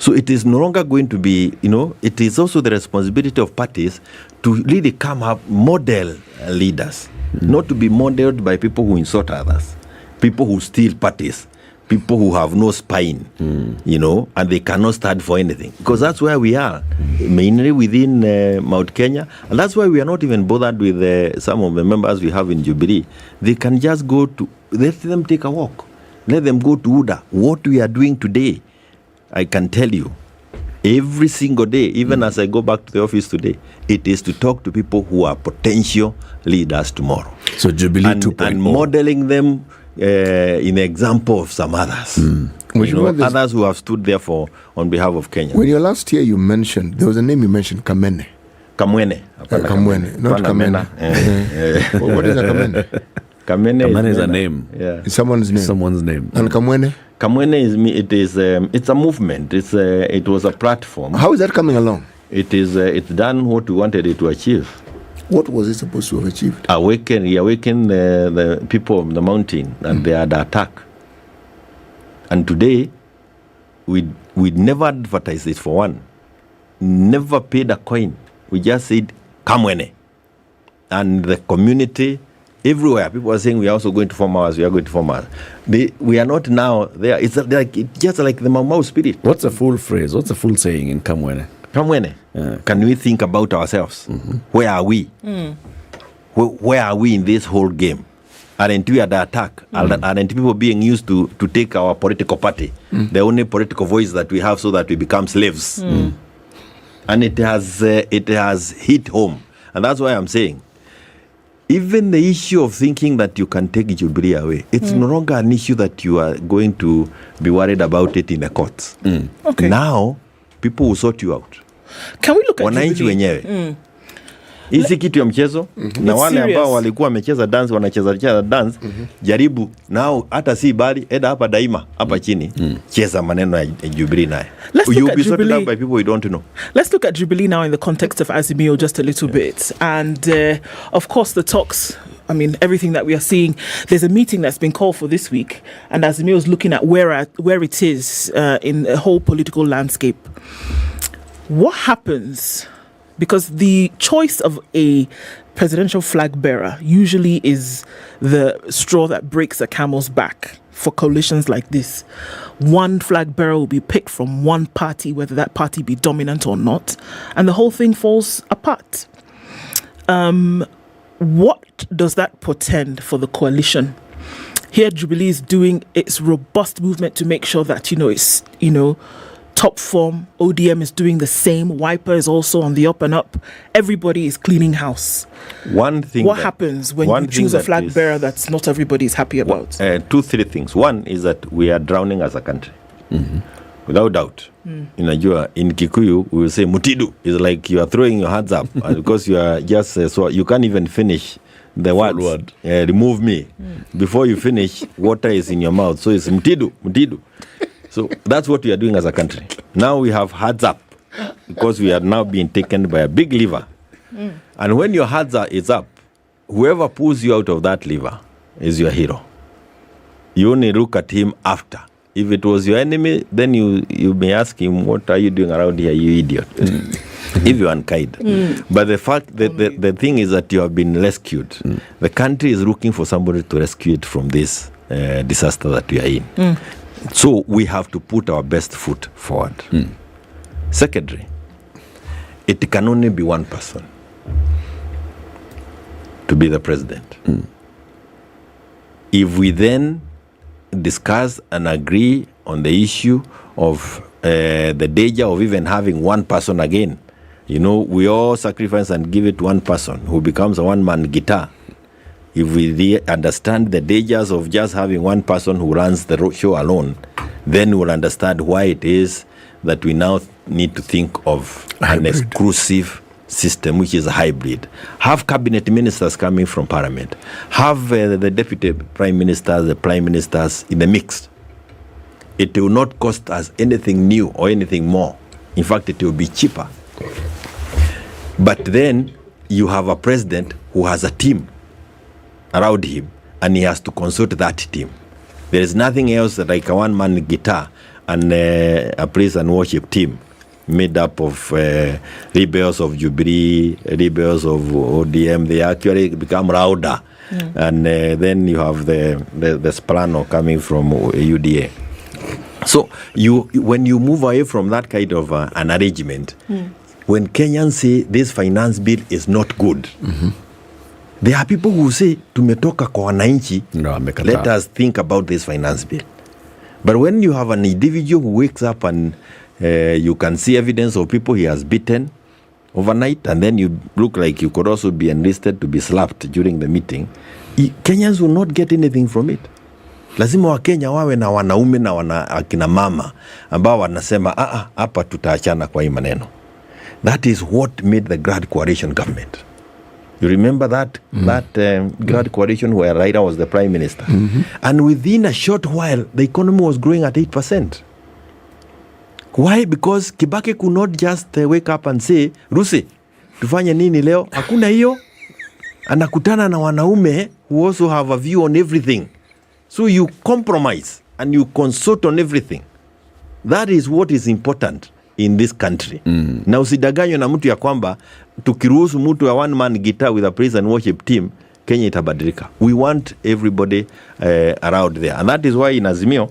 So it is no longer going to be, it is also the responsibility of parties to really come up model leaders. Not to be modeled by people who insult others, people who steal parties, people who have no spine, and they cannot stand for anything. Because that's where we are, mainly within Mount Kenya. And that's why we are not even bothered with some of the members we have in Jubilee. They can just let them take a walk. Let them go to UDA. What we are doing today, I can tell you, every single day, even as I go back to the office today, it is to talk to people who are potential leaders tomorrow. So Jubilee 2.0. And modeling them in example of some others. Others who have stood there on behalf of Kenya. When you were last here, there was a name you mentioned, Kamene. Kamwene. Kamwene, not Kamena. What is a Kamene? Kamene is a name. Yeah. It's someone's name. And Kamwene? Kamwene it's a movement. It was a platform. How is that coming along? It's done what we wanted it to achieve. What was it supposed to have achieved? He awakened the people of the mountain and they had attack. And today, we never advertised it for one. Never paid a coin. We just said, Kamwene. And the community, everywhere, people are saying we are also going to form ours, we are going to form ours. We are not now there. It's just like the Mau Mau spirit. What's the full phrase? What's the full saying in Kamwene? Kamwene. Can we think about ourselves? Where are we? Where are we in this whole game? Aren't we under attack? Aren't people being used to take our political party, the only political voice that we have, so that we become slaves? And it has hit home. And that's why I'm saying, even the issue of thinking that you can take Jubilee away, it's no longer an issue that you are going to be worried about it in the courts. Okay. Now, people will sort you out. Can we look at wananchi Jubilee? wenyewe hizi kitu ya mchezo na wale ambao walikuwa wamecheza dance wanacheza dance jaribu nao hata si bali eda hapa daima hapa chini cheza maneno ya Jubilee naye. You'll be sorted out by people you don't know. Let's look at Jubilee now in the context of Azimio just a little bit. And of course the talks, I mean, everything that we are seeing, there's a meeting that's been called for this week, and Azimio is looking at where it is in the whole political landscape. What happens? Because the choice of a presidential flag bearer usually is the straw that breaks a camel's back for coalitions like this. One flag bearer will be picked from one party, whether that party be dominant or not, and the whole thing falls apart. What does that portend for the coalition? Here, Jubilee is doing its robust movement to make sure that, it's, top form. ODM is doing the same. Wiper is also on the up and up. Everybody is cleaning house. What happens when you choose a flag bearer that's not everybody is happy about? 2-3 things. One is that we are drowning as a country. Without doubt. In Kikuyu, we will say mutidu. It's like you are throwing your hands up because you are just so you can't even finish the word. Remove me. Before you finish, water is in your mouth. So it's mutidu. So that's what we are doing as a country. Now we have heads up because we are now being taken by a big lever. And when your heads is up, whoever pulls you out of that lever is your hero. You only look at him after. If it was your enemy, then you may ask him, what are you doing around here, you idiot? If you're unkind. But the fact that the thing is that you have been rescued. The country is looking for somebody to rescue it from this disaster that we are in. So we have to put our best foot forward. Secondly, it can only be one person to be the president. If we then discuss and agree on the issue of the danger of even having one person again, we all sacrifice and give it to one person who becomes a one-man guitar. If we understand the dangers of just having one person who runs the show alone, then we'll understand why it is that we now need to think of an exclusive system, which is a hybrid. Have cabinet ministers coming from parliament. Have the deputy prime ministers, the prime ministers in the mix. It will not cost us anything new or anything more. In fact, it will be cheaper. But then you have a president who has a team around him, and he has to consult that team. There is nothing else like a one-man guitar and a praise and worship team made up of rebels of Jubilee, rebels of ODM. They actually become louder. And then you have the soprano coming from UDA. So when you move away from that kind of an arrangement, when Kenyans say this finance bill is not good, there are people who say, tumetoka kwa wananchi, let us think about this finance bill. But when you have an individual who wakes up and you can see evidence of people he has beaten overnight, and then you look like you could also be enlisted to be slapped during the meeting, Kenyans will not get anything from it. Lazima wa Kenya wawe na wanaume na akina mama ambao wanasema hapa tutaachana kwa hii maneno. That is what made the Grand Coalition government. You remember that Grand Coalition where Raila was the prime minister? And within a short while, the economy was growing at 8%. Why? Because Kibaki could not just wake up and say, Rusi, tufanye nini leo? Hakuna hiyo. Anakutana na wanaume who also have a view on everything. So you compromise and you consult on everything. That is what is important in this country. Na usidanganywe na mtu ya kwamba tukiruhusu mtu ya one man guitar with a praise and worship team, Kenya itabadilika. We want everybody around there. And that is why in Azimio,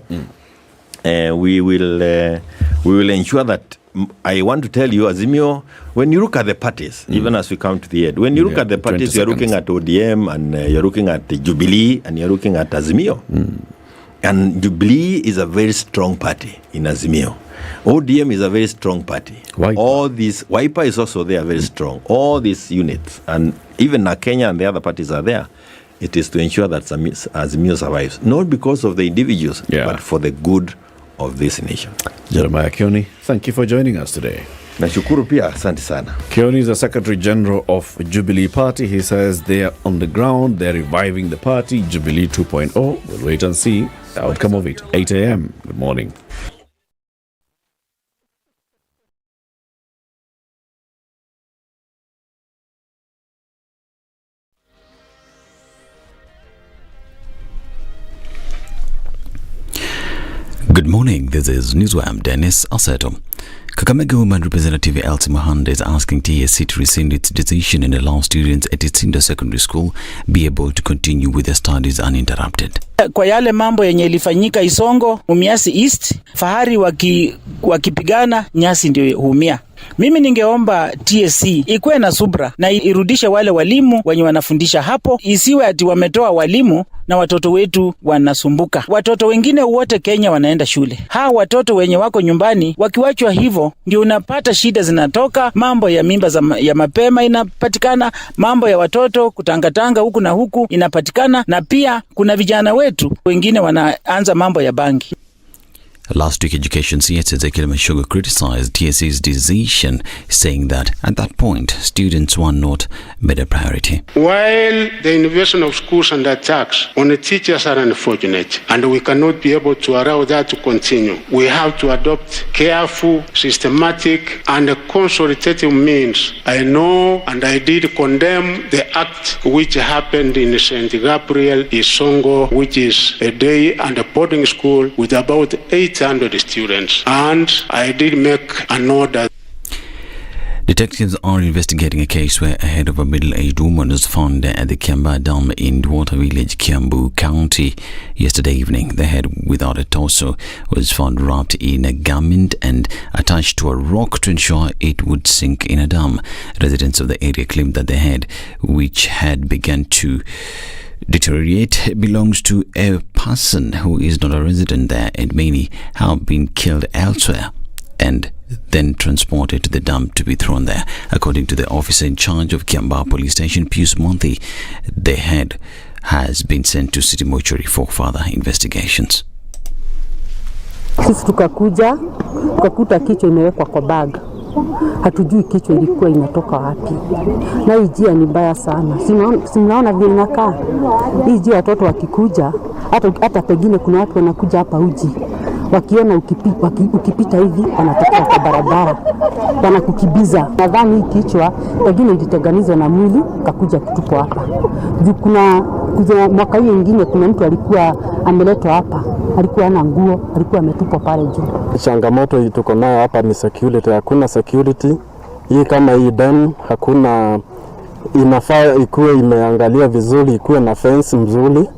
we will ensure that I want to tell you, Azimio, when you look at the parties, even as we come to the end, when you look at the parties, you're looking at ODM and you're looking at Jubilee and you're looking at Azimio. And Jubilee is a very strong party in Azimio. ODM is a very strong party. All these, Wiper is also there, very strong. All these units, and even Kenya and the other parties are there. It is to ensure that Azimio survives, not because of the individuals, but for the good of this nation. Jeremiah Kioni, thank you for joining us today. Nashukuru pia, asante sana. Kioni is the Secretary General of Jubilee Party. He says they are on the ground, they're reviving the party, Jubilee 2.0. We'll wait and see the outcome of it. 8 a.m. Good morning. Good morning, this is Newswam Dennis Aseto. Kakamega Woman Representative Elsie Mohanda is asking TSC to rescind its decision and allow students at its senior secondary school be able to continue with their studies uninterrupted. Kwa yale mambo yenye ilifanyika Isongo, Mumias East, fahari wakipigana, nyasi ndio huumia. Mimi ningeomba TSC ikuwe na subra na irudishe wale walimu wenye wanafundisha hapo, isiwe ati wametoa walimu na watoto wetu wanasumbuka. Watoto wengine wote Kenya wanaenda shule. Watoto wenye wako nyumbani wakiwachwa hivyo ndio unapata shida zinatoka, mambo ya mimba ya mapema inapatikana, mambo ya watoto kutangatanga huku na huku inapatikana, na pia kuna vijana wetu wengine wanaanza mambo ya bangi. Last week, Education CS Ezekiel Mashogo criticized TSC's decision, saying that at that point, students were not made a priority. While the invasion of schools and attacks on the teachers are unfortunate, and we cannot be able to allow that to continue, we have to adopt careful, systematic, and consultative means. I know and I did condemn the act which happened in St. Gabriel, Isongo, which is a day and a boarding school with about 800 students, and I did make an order. Detectives are investigating a case where a head of a middle-aged woman was found at the Kiamba Dam in Water Village, Kiambu County yesterday evening. The head, without a torso, was found wrapped in a garment and attached to a rock to ensure it would sink in a dam. Residents of the area claimed that the head, which had begun to deteriorate, belongs to a person who is not a resident there, and many have been killed elsewhere and then transported to the dump to be thrown there. According to the officer in charge of Kiamba Police Station, Pius Monthi, the head has been sent to City Mortuary for further investigations. Sisi tukakuja tukakuta kichwa imewekwa kwa bag. Hatujui kichwa ilikuwa inatoka wapi. Na hii njia ni mbaya sana. Simnaona vile inakaa. Hii njia watoto wakikuja, hata pengine kuna watu wanakuja hapa uji. Wakiona ukipita hivi wanatoka kwa barabara. Wanakukibiza. Nadhani hii kichwa pengine ilitengenezwa na mwili kakuja kutupwa hapa. Juu kuna mwaka huu mwingine kuna mtu alikuwa ameletwa hapa. Alikuwa hana nguo, alikuwa ametupwa pale juu. Changamoto tuko nayo hapa ni security. Hakuna security. Hii kama hii dam hakuna, inafaa ikuwe imeangalia vizuri, ikuwe na fence mzuri.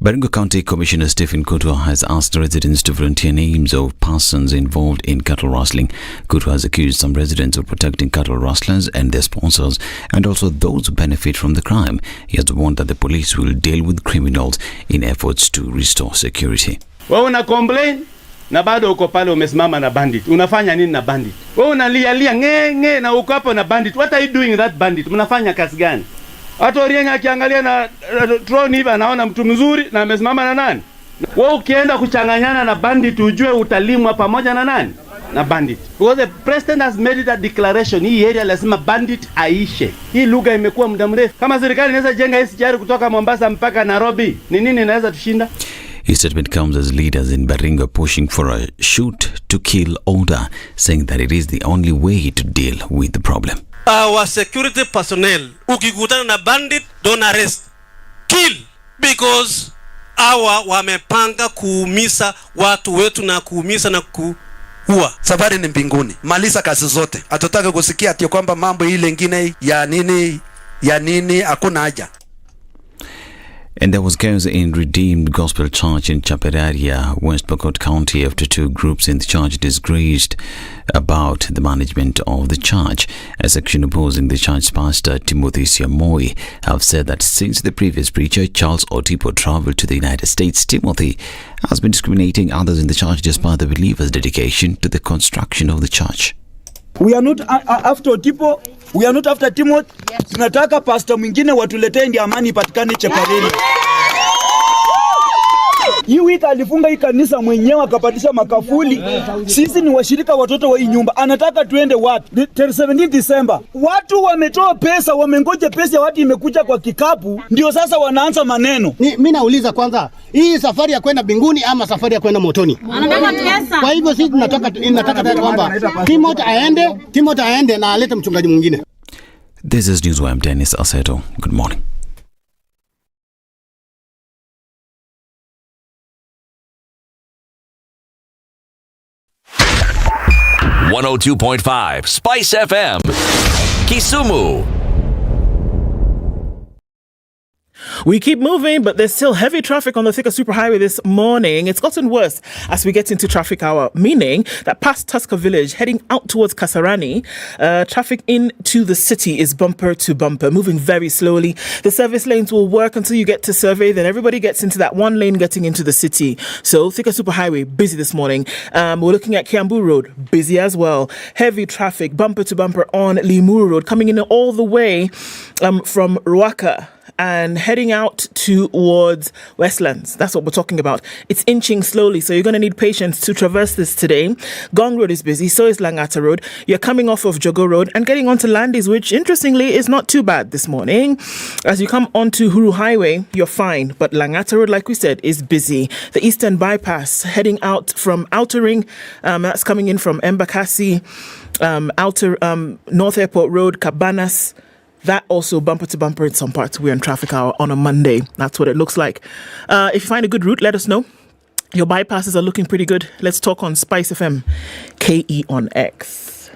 Baringo County Commissioner Stephen Kutu has asked residents to volunteer names of persons involved in cattle rustling. Kutu has accused some residents of protecting cattle rustlers and their sponsors, and also those who benefit from the crime. He has warned that the police will deal with criminals in efforts to restore security. Wewe una complain na bado uko pale umesimama na bandit. Unafanya nini na bandit? Wewe unalia nge na uko hapo na bandit. What are you doing that bandit? Mnafanya kazi gani? Hata Orienga akiangalia na drone hivi anaona mtu mzuri na amesimama na nani? Wewe ukienda kuchanganyana na bandit ujue utalimwa pamoja na nani? Na bandit. Because the president has made it a declaration, hii area lazima bandit aishe. Hii lugha imekuwa muda mrefu. Kama serikali inaweza jenga SGR kutoka Mombasa mpaka Nairobi, ni nini inaweza tushinda? His statement comes as leaders in Baringo pushing for a shoot-to-kill order, saying that it is the only way to deal with the problem. Our security personnel, ukikutana na bandit, don't arrest, kill, because wamepanga kuumisa watu wetu na kuumisa na kuua. Safari ni mbinguni, maliza kazi zote. Hatutaki kusikia ati kwamba mambo ile ingine ya nini hakuna haja. And there was chaos in Redeemed Gospel Church in Chaperaria, West Pokot County, after two groups in the church disagreed about the management of the church. A section opposing the church pastor, Timothy Siamoi, have said that since the previous preacher, Charles Otipo, travelled to the United States, Timothy has been discriminating others in the church despite the believers' dedication to the construction of the church. We are not after Otipo, we are not after Timothy. Tunataka pastor mwingine watuletee ndio amani ipatikane Chapareni. Hii wiki alifunga hii kanisa mwenyewe akapatisha makafuli. Sisi ni washirika watoto wa hii nyumba. Anataka tuende wapi? 17 December. Watu wametoa pesa, wamengoja pesa ya watu imekuja kwa kikapu, ndio sasa wanaanza maneno. Mimi nauliza kwanza, hii safari ya kwenda mbinguni ama safari ya kwenda motoni? Anataka pesa. Kwa hivyo sisi tunataka kwamba Timothy aende na alete mchungaji mwingine. This is News. I'm Dennis Aseto. Good morning. .5 Spice FM, Kisumu. We keep moving, but there's still heavy traffic on the Thika Superhighway this morning. It's gotten worse as we get into traffic hour, meaning that past Tusker Village, heading out towards Kasarani, traffic into the city is bumper to bumper, moving very slowly. The service lanes will work until you get to Survey, then everybody gets into that one lane getting into the city. So Thika Superhighway, busy this morning. We're looking at Kiambu Road, busy as well. Heavy traffic, bumper to bumper on Limuru Road, coming in all the way from Ruaka and heading out towards Westlands. That's what we're talking about. It's inching slowly, so you're going to need patience to traverse this today. Gong Road is busy, so is Langata Road. You're coming off of Jogo Road and getting onto Landis, which interestingly is not too bad this morning. As you come onto Huru Highway, you're fine, but Langata Road, like we said, is busy. The Eastern Bypass heading out from Outer Ring, that's coming in from Embakasi, North Airport Road, Cabanas. That also bumper to bumper in some parts. We're in traffic hour on a Monday. That's what it looks like. If you find a good route, let us know. Your bypasses are looking pretty good. Let's talk on SpiceFM, KE on X.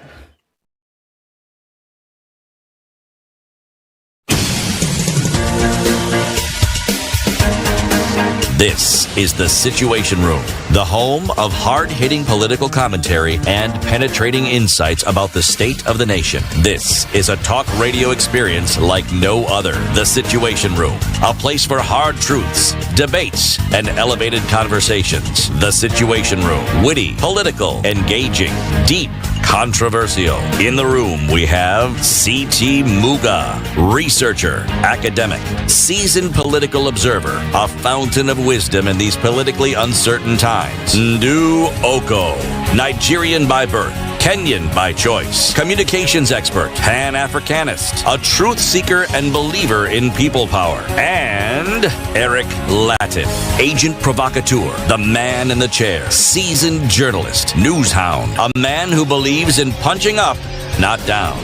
This is the Situation Room, the home of hard-hitting political commentary and penetrating insights about the state of the nation. This is a talk radio experience like no other. The Situation Room, a place for hard truths, debates, and elevated conversations. The Situation Room, witty, political, engaging, deep, controversial. In the room, we have C.T. Muga, researcher, academic, seasoned political observer, a fountain of wisdom in these politically uncertain times. Ndu Oko, Nigerian by birth, Kenyan by choice, communications expert, Pan-Africanist, a truth seeker and believer in people power, and Eric Latin, agent provocateur, the man in the chair, seasoned journalist, news hound, a man who believes in punching up, not down.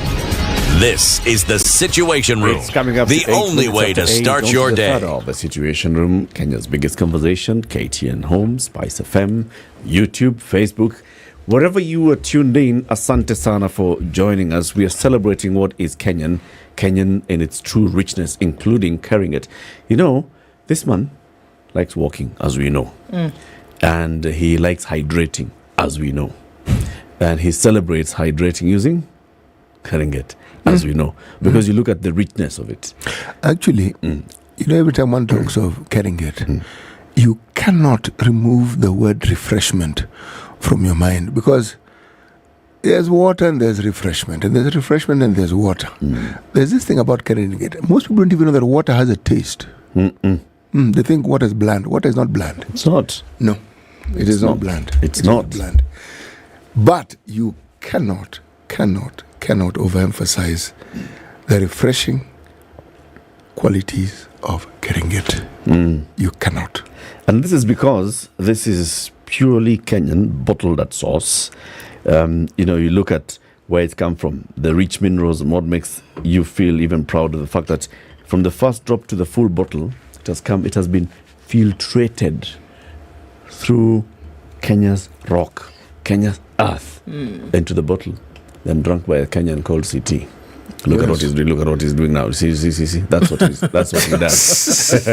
This is the Situation Room, It's coming up the only way to start your day. The Situation Room, Kenya's biggest conversation, KTN Home, Spice FM, YouTube, Facebook. Wherever you are tuned in, asante sana for joining us. We are celebrating what is Kenyan in its true richness, including carrying it. You know, this man likes walking, as we know. And he likes hydrating, as we know. And he celebrates hydrating using carrying it, as we know. Because you look at the richness of it. Actually, you know, every time one talks of carrying it, you cannot remove the word refreshment from your mind, because there's water and there's refreshment, and there's refreshment and there's water. There's this thing about carrying it. Most people don't even know that water has a taste. They think water is bland. Water is not bland. It's not. No, it is not bland. It's not bland. But you cannot overemphasize the refreshing qualities of carrying it. You cannot. And this is because this is purely Kenyan, bottled at source. You know, you look at where it's come from, the rich minerals, and what makes you feel even proud of the fact that from the first drop to the full bottle, it has been filtrated through Kenya's rock, Kenya's earth, into the bottle, then drunk by a Kenyan called CT. Look at what he's doing. Look at what he's doing now. See. That's what he does.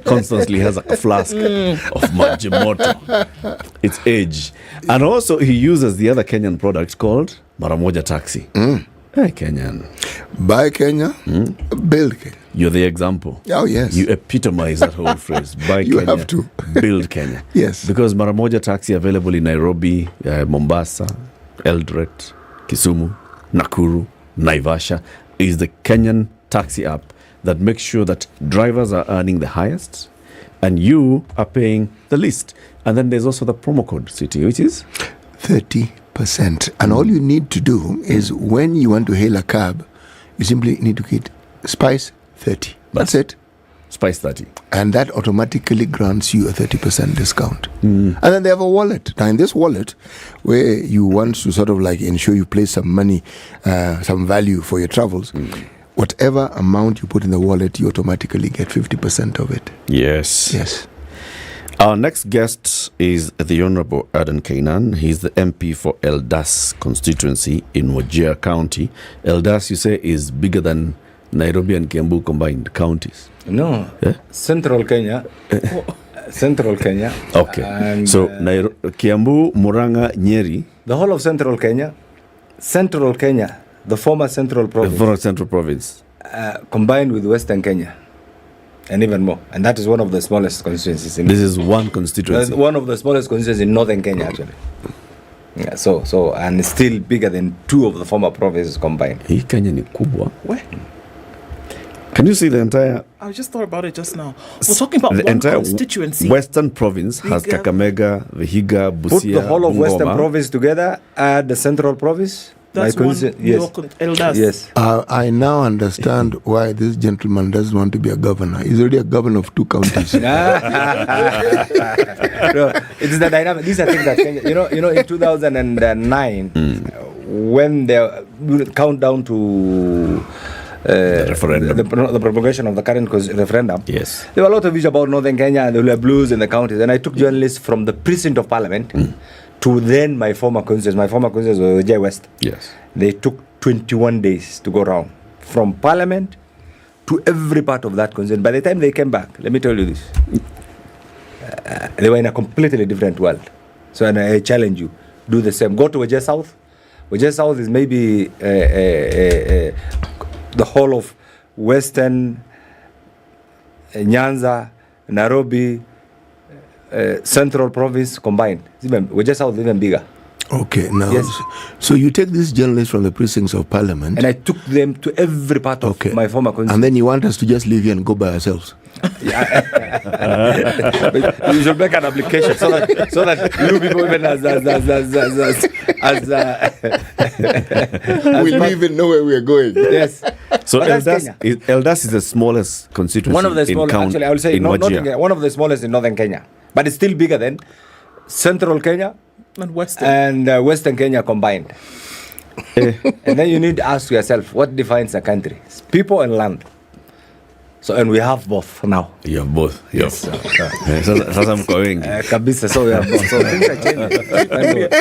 Constantly has a flask of Majimoto. It's age. And also he uses the other Kenyan product called Maramoja Taxi. Hey, Kenyan. Buy Kenya, build Kenya. You're the example. Oh, yes. You epitomize that whole phrase. Buy You Kenya, have to. build Kenya. Yes. Because Maramoja Taxi available in Nairobi, Mombasa, Eldoret, Kisumu, Nakuru, Naivasha is the Kenyan taxi app that makes sure that drivers are earning the highest and you are paying the least. And then there's also the promo code, City, which is 30%. And all you need to do is when you want to hail a cab, you simply need to get Spice 30. That's it. Spice 30. And that automatically grants you a 30% discount. And then they have a wallet. Now, in this wallet, where you want to sort of like ensure you place some money, some value for your travels, whatever amount you put in the wallet, you automatically get 50% of it. Yes. Yes. Our next guest is the Honorable Adan Kanan. He's the MP for Eldas constituency in Wajir County. Eldas, you say, is bigger than Nairobi and Kiambu combined counties? No. Central Kenya. Central Kenya. Okay. And, so Kiambu, Murang'a, Nyeri. The whole of Central Kenya. Central Kenya, the former Central Province. The former Central Province. Combined with Western Kenya. And even more. And that is one of the smallest constituencies. This is one constituency. One of the smallest constituencies in northern Kenya, actually. Yeah, so and still bigger than two of the former provinces combined. Hii Kenya ni kubwa. Where? Can you see the entire... I just thought about it just now. We're talking about the one entire constituency. Western province has Kakamega, Vihiga, Busia, Put the whole of Bungoma. Western province together, add the Central province. That's one. Yes. Eldas. Yes. I now understand why this gentleman doesn't want to be a governor. He's already a governor of 2 counties. No, it's the dynamic. These are things that change. You know, in 2009, when the countdown to the referendum, the promulgation of the current referendum, yes, there were a lot of issues about Northern Kenya and there were blues in the counties. And I took journalists from the precinct of Parliament to then my former constituencies. My former constituencies were J West. Yes. They took 21 days to go round from Parliament to every part of that constituency. By the time they came back, let me tell you this, they were in a completely different world. So and I challenge you, do the same. Go to Wajir South. Wajir South is maybe the whole of Western Nyanza, Nairobi, Central Province combined. Wajir South is even bigger. Okay, now, Yes. so you take these journalists from the precincts of Parliament, And I took them to every part of my former constituency. and then you want us to just leave here and go by ourselves. But you should make an application so that you people even We don't even know where we're going. Yes. So But that's Eldas is the smallest constituency one of the smallest. Actually, I will say in not Wajir. in Kenya, one of the smallest in northern Kenya, but it's still bigger than Central Kenya And Western. and Western Kenya combined. And then you need to ask yourself, what defines a country? It's people and land. So, and we have both now. You have both. Yes. So I'm going. Kabisa, so we have both. So things are changing.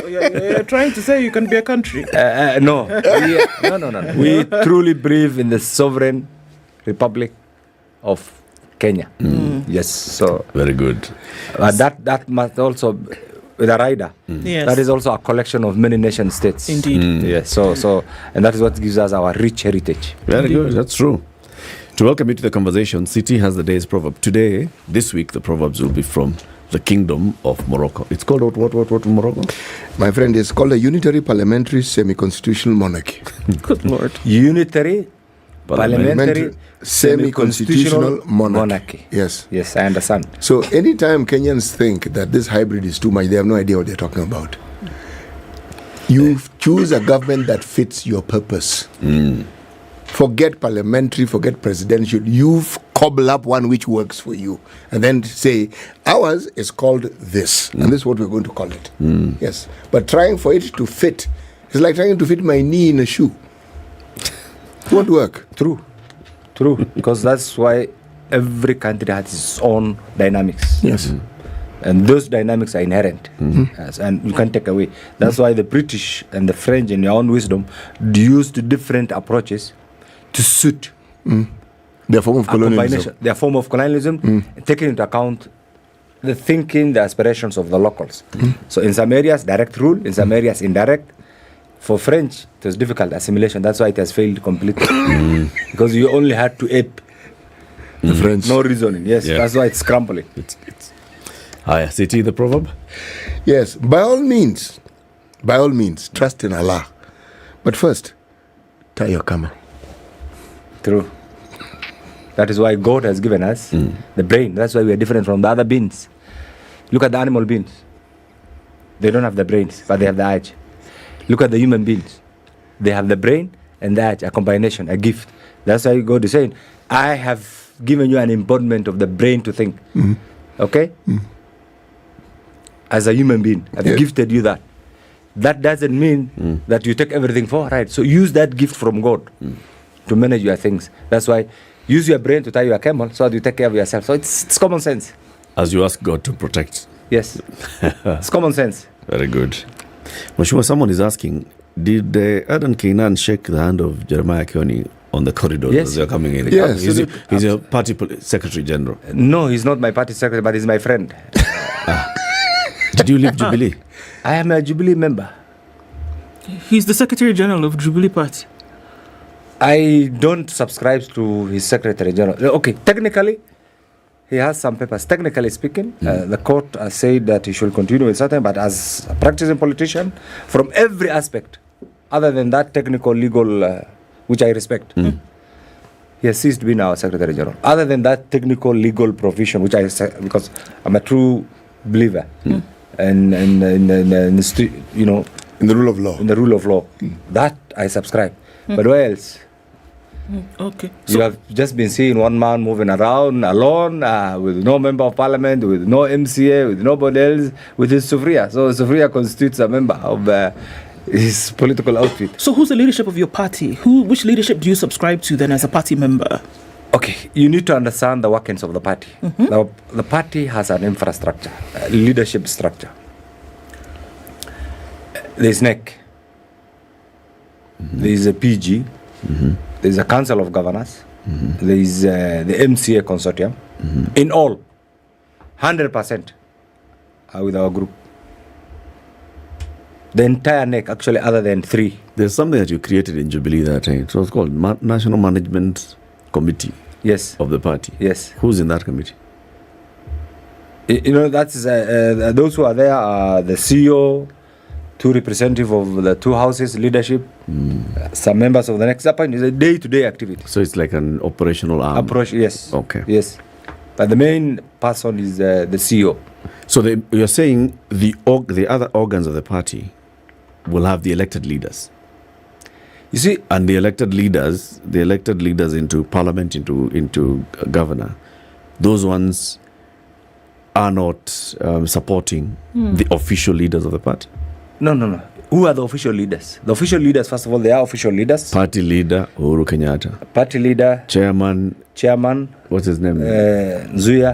You're trying to say you can be a country. No. No. We truly believe in the sovereign republic of Kenya. Yes. So very good. That must also with a rider. Yes. That is also a collection of many nation states. Indeed. Yes. So and that is what gives us our rich heritage. Very good. That's true. To welcome you to the conversation, City has the day's proverb. Today, this week, the proverbs will be from the Kingdom of Morocco. It's called what in Morocco? My friend, it's called a unitary parliamentary semi-constitutional monarchy. Good Lord. Unitary parliamentary semi-constitutional monarchy. Yes. Yes, I understand. So anytime Kenyans think that this hybrid is too much, they have no idea what they're talking about. You choose a government that fits your purpose. Forget parliamentary, forget presidential. You've cobbled up one which works for you. And then say, ours is called this. And this is what we're going to call it. Yes. But trying for it to fit, it's like trying to fit my knee in a shoe. It won't work. True. Because that's why every country has its own dynamics. Yes. And those dynamics are inherent, yes, and you can't take away. That's why the British and the French, in their own wisdom, used different approaches to suit their form of colonialism. Their form of colonialism, taking into account the thinking, the aspirations of the locals. So in some areas, direct rule, in some areas, indirect. For French, it was difficult assimilation. That's why it has failed completely. Because you only had to ape the French. No reasoning. Yes, that's why it's crumbling. City, the proverb? Yes, by all means, trust in Allah. But first, tie your camel. True. That is why God has given us the brain. That's why we are different from the other beings. Look at the animal beings. They don't have the brains, but they have the edge. Look at the human beings. They have the brain and the edge, a combination, a gift. That's why God is saying, I have given you an embodiment of the brain to think. Okay? As a human being, I've gifted you that. That doesn't mean that you take everything for right. So use that gift from God to manage your things. That's why use your brain to tie your camel so that you take care of yourself. So it's common sense. As you ask God to protect. Yes. It's common sense. Very good. Mheshimiwa, someone is asking, did Adan Kanan shake the hand of Jeremiah Kioni on the corridor as they're coming in? Yes. He's your party secretary general. No, he's not my party secretary, but he's my friend. Did you leave Jubilee? I am a Jubilee member. He's the Secretary General of Jubilee Party. I don't subscribe to his Secretary General. Okay, technically, he has some papers. Technically speaking, the court has said that he should continue with certain, but as a practicing politician, from every aspect, other than that technical, legal, which I respect, he has ceased being our Secretary General. Other than that technical, legal provision, which because I'm a true believer, and in the rule of law. In the rule of law, that I subscribe. But where else? Okay. You have just been seeing one man moving around alone, with no member of parliament, with no MCA, with nobody else, with his Sufria. So Sufria constitutes a member of his political outfit. So who's the leadership of your party? Which leadership do you subscribe to then as a party member? Okay, you need to understand the workings of the party. The party has an infrastructure, a leadership structure. There's NEC, there's a PG, there's a Council of Governors, there's the MCA consortium. In all, 100% are with our group. The entire NEC, actually, other than 3. There's something that you created in Jubilee that time. It was called National Management Committee. Yes. Of the party. Yes. Who's in that committee? You know, that's those who are there are the CEO, 2 representatives of the 2 houses, leadership, some members of the next appointment. It's a day-to-day activity. So it's like an operational arm. Approach, yes. Okay. Yes. But the main person is the CEO. So you're saying the other organs of the party will have the elected leaders. You see, and the elected leaders into parliament, into governor, those ones are not supporting the official leaders of the party. No. Who are the official leaders? The official leaders, first of all, they are official leaders. Party leader, Uhuru Kenyatta. Party leader. Chairman. What's his name? Nzuya.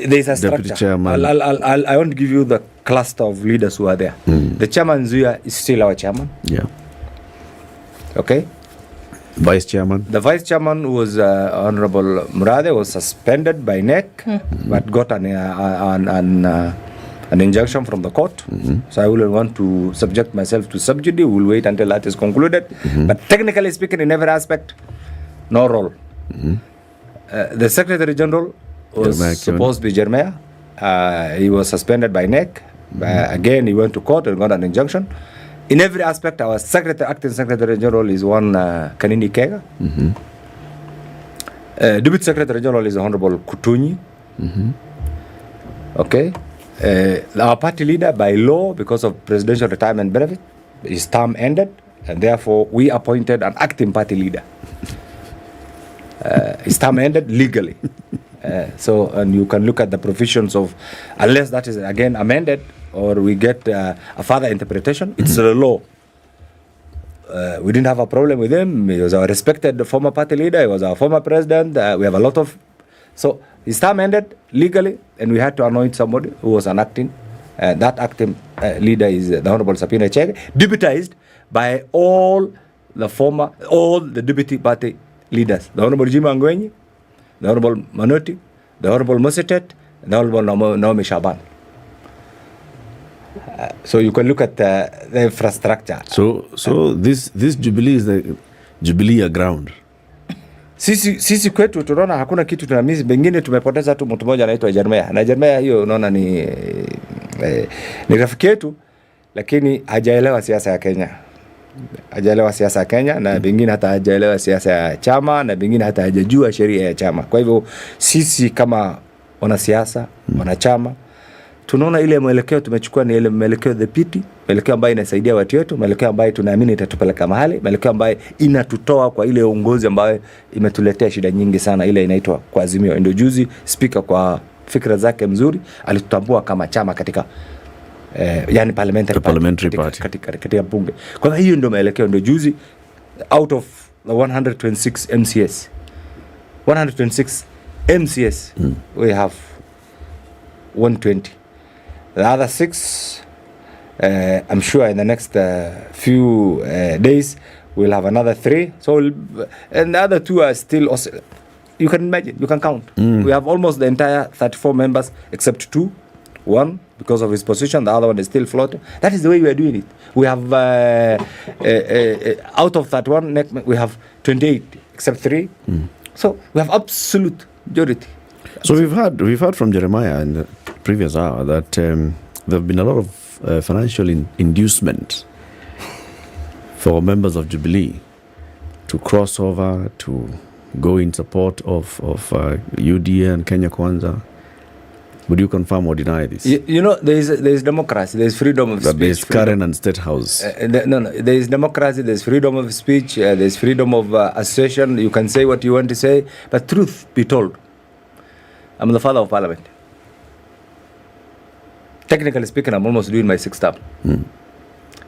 There's a structure. Deputy chairman. I want to give you the cluster of leaders who are there. The chairman, Nzuya, is still our chairman. Yeah. Okay. Vice chairman. The vice chairman was Honorable Murade, was suspended by NEC, but got an injunction from the court. So I wouldn't want to subject myself to sub judice. We'll wait until that is concluded. But technically speaking, in every aspect, no role. The Secretary General was supposed to be Jeremiah. He was suspended by NEC. Again, he went to court and got an injunction. In every aspect, our acting Secretary General is one Kanini Kega. Deputy Secretary General is Honorable Kutunyi. Okay. Our party leader, by law, because of presidential retirement benefit, his term ended, and therefore we appointed an acting party leader. His term ended legally. And you can look at the provisions of, unless that is again amended or we get a further interpretation, it's the law. We didn't have a problem with him. He was our respected former party leader. He was our former president. We have a lot of... So His term ended legally, and we had to anoint somebody who was an acting. That acting leader is the Honorable Sapina Chege, deputized by all the deputy party leaders. The Honorable Jima Angwenyi, the Honorable Manoti, the Honorable Mosetet, and the Honorable Naomi Shaban. So you can look at the infrastructure. So this Jubilee is the Jubilee ground. Sisi kwetu tunaona hakuna kitu tunamisi, bengine tumepoteza tu mtu mmoja anaitwa Jeremia. Na Jeremia hiyo unaona ni rafiki yetu, lakini hajaelewa siasa ya Kenya. Hajaelewa siasa ya Kenya, na bengine hata hajaelewa siasa ya chama, na bengine hata hajajua sheria ya chama. Kwa hivyo sisi kama wanasiasa, wanachama, tunaona ile mwelekeo tumechukua ni ile mwelekeo dhibiti, mwelekeo ambayo inasaidia watu wetu, mwelekeo ambayo tunaamini itatupeleka mahali, mwelekeo ambayo inatutoa kwa ile uongozi ambayo imetuletea shida nyingi sana, ile inaitwa kwa Azimio. Ndio juzi speaker kwa fikra zake mzuri alitutambua kama chama katika yani parliamentary party katika bunge. Kwa hiyo ndio mwelekeo. Ndio juzi out of the 126 MCS we have 120. The other 6, I'm sure in the next few days, we'll have another 3. So, and the other 2 are still, you can imagine, you can count. We have almost the entire 34 members except 2. 1, because of his position, the other one is still floating. That is the way we are doing it. We have, out of that one, we have 28 except 3. So, we have absolute majority. So we've heard from Jeremiah in the previous hour that there have been a lot of financial inducement for members of Jubilee to cross over, to go in support of UDA and Kenya Kwanza. Would you confirm or deny this? You know, there is democracy, there is freedom of speech. There is Kanan and State House. No, there is democracy, there is freedom of speech, there is freedom of association. You can say what you want to say, but truth be told, I'm the father of Parliament. Technically speaking, I'm almost doing my 6th term.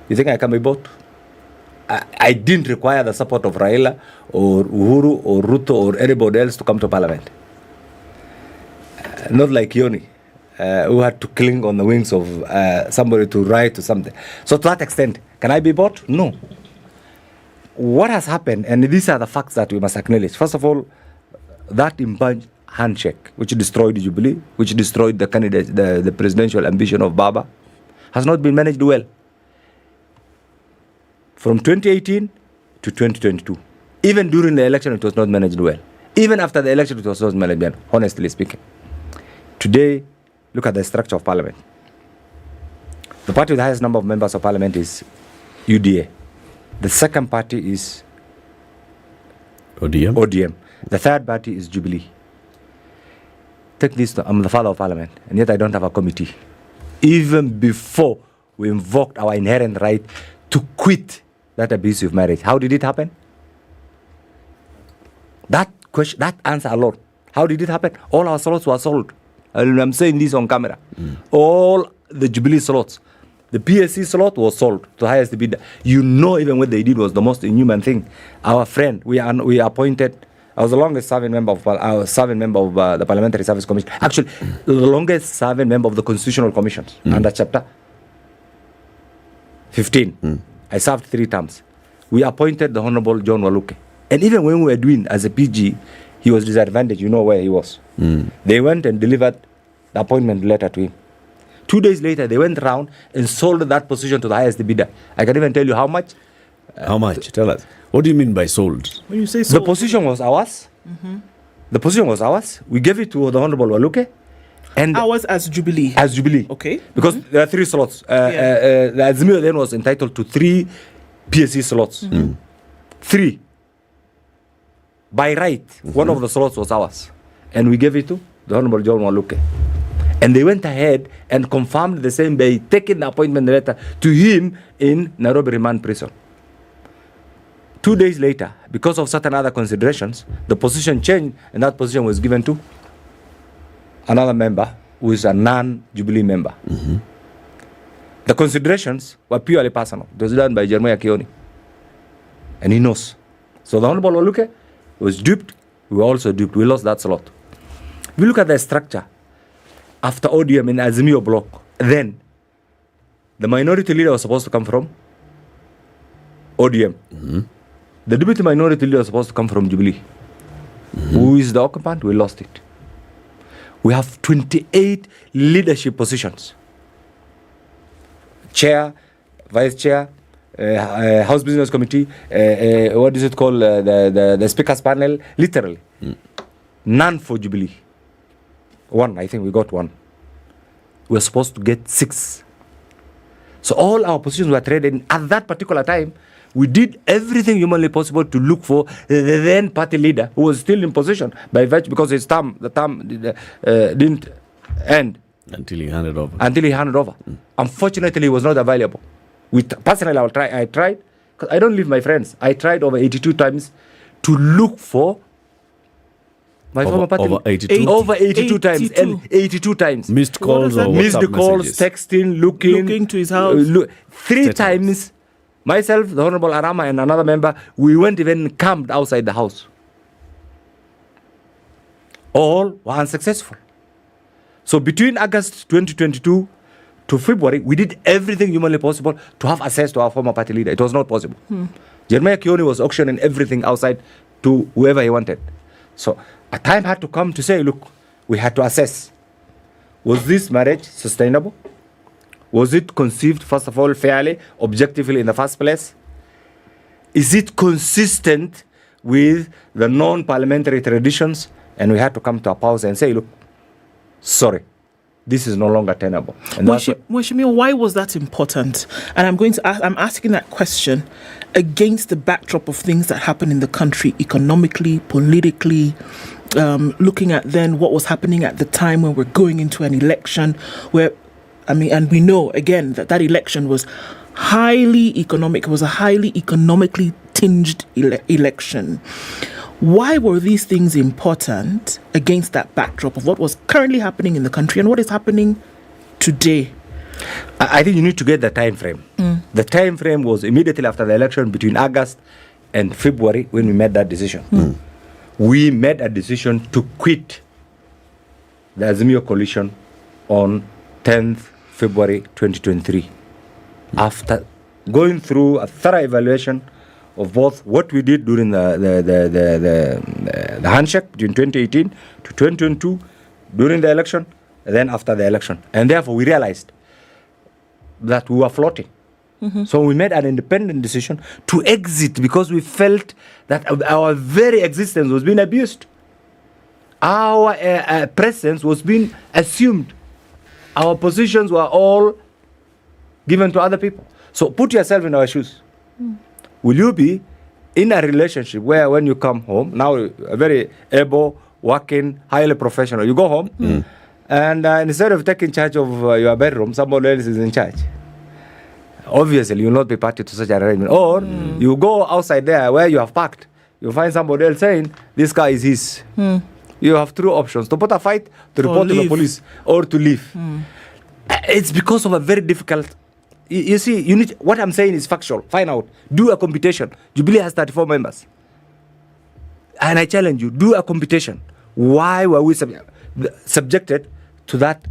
You think I can be bought? I didn't require the support of Raila or Uhuru or Ruto or anybody else to come to Parliament. Not like Yoni, who had to cling on the wings of somebody to write to something. So to that extent, can I be bought? No. What has happened, and these are the facts that we must acknowledge. First of all, that impunged handshake, which destroyed Jubilee, which destroyed the candidate, the presidential ambition of Baba, has not been managed well. From 2018 to 2022. Even during the election, it was not managed well. Even after the election, it was not managed well, honestly speaking. Today, look at the structure of Parliament. The party with the highest number of members of Parliament is UDA. The second party is ODM. The third party is Jubilee. Take this, I'm the father of Parliament, and yet I don't have a committee. Even before we invoked our inherent right to quit that abusive marriage. How did it happen? That question, that answer alone. How did it happen? All our slots were sold. And I'm saying this on camera. All the Jubilee slots. The PLC slot was sold to the highest bidder. You know, even what they did was the most inhuman thing. Our friend, we appointed. I was the longest serving member of the Parliamentary Service Commission. Actually, the longest serving member of the Constitutional Commissions under Chapter 15. I served 3 terms. We appointed the Honorable John Waluke. And even when we were doing as a PG, he was disadvantaged. You know where he was. They went and delivered the appointment letter to him. 2 days later, they went around and sold that position to the highest bidder. I can even tell you how much. How much? Tell us. What do you mean by sold? When you say sold, the position was ours. The position was ours. We gave it to the Honorable Waluke. And ours as Jubilee. As Jubilee. Okay. Because there are 3 slots. The Azimio then was entitled to 3 PSC slots. 3. By right, one of the slots was ours. And we gave it to the Honorable John Waluke. And they went ahead and confirmed the same day, taking the appointment letter to him in Nairobi remand prison. 2 days later, because of certain other considerations, the position changed, and that position was given to another member who is a non-Jubilee member. The considerations were purely personal. It was done by Jeremiah Kioni. And he knows. So the Honorable Waluke was duped. We were also duped. We lost that slot. If you look at the structure, after ODM in Azimio block, then the minority leader was supposed to come from ODM. The deputy minority leader was supposed to come from Jubilee. Who is the occupant? We lost it. We have 28 leadership positions. Chair, Vice Chair, House Business Committee, what is it called? The Speakers Panel, literally. None for Jubilee. One, I think we got one. We were supposed to get 6. So all our positions were traded. At that particular time, we did everything humanly possible to look for the then party leader who was still in position by virtue because the term didn't end. Until he handed over. Unfortunately, he was not available. Personally, I tried, because I don't leave my friends. I tried over 82 times to look for my former party. Over 82 times. And 82 times. Missed calls or missed WhatsApp calls, messages. texting, looking to his house. 3 times. Myself, the Honorable Arama, and another member, we went even camped outside the house. All were unsuccessful. So between August 2022 to February, we did everything humanly possible to have access to our former party leader. It was not possible. Jeremiah Kioni was auctioning everything outside to whoever he wanted. So a time had to come to say, look, we had to assess. Was this marriage sustainable? Was it conceived, first of all, fairly, objectively in the first place? Is it consistent with the non-parliamentary traditions? And we had to come to a pause and say, look, sorry, this is no longer tenable. And Mheshimiwa, why was that important? And I'm asking that question against the backdrop of things that happen in the country economically, politically, looking at then what was happening at the time when we're going into an election where, and we know again that election was highly economic. It was a highly economically tinged election. Why were these things important against that backdrop of what was currently happening in the country and what is happening today? I think you need to get the time frame. The time frame was immediately after the election between August and February when we made that decision. We made a decision to quit the Azimio coalition on 10th February 2023 after going through a thorough evaluation of both what we did during the handshake between 2018 to 2022, during the election, and then after the election. And therefore, we realized that we were floating. So we made an independent decision to exit because we felt that our very existence was being abused. Our presence was being assumed. Our positions were all given to other people. So put yourself in our shoes. Will you be in a relationship where when you come home, now a very able, working, highly professional, you go home and instead of taking charge of your bedroom, somebody else is in charge. Obviously, you will not be party to such an arrangement. Or you go outside there where you have parked, you find somebody else saying, this car is his. You have 2 options, to put a fight, to report to the police, or to leave. It's because of a very difficult... You see, you need. What I'm saying is factual. Find out. Do a computation. Jubilee has 34 members. And I challenge you, do a computation. Why were we subjected to that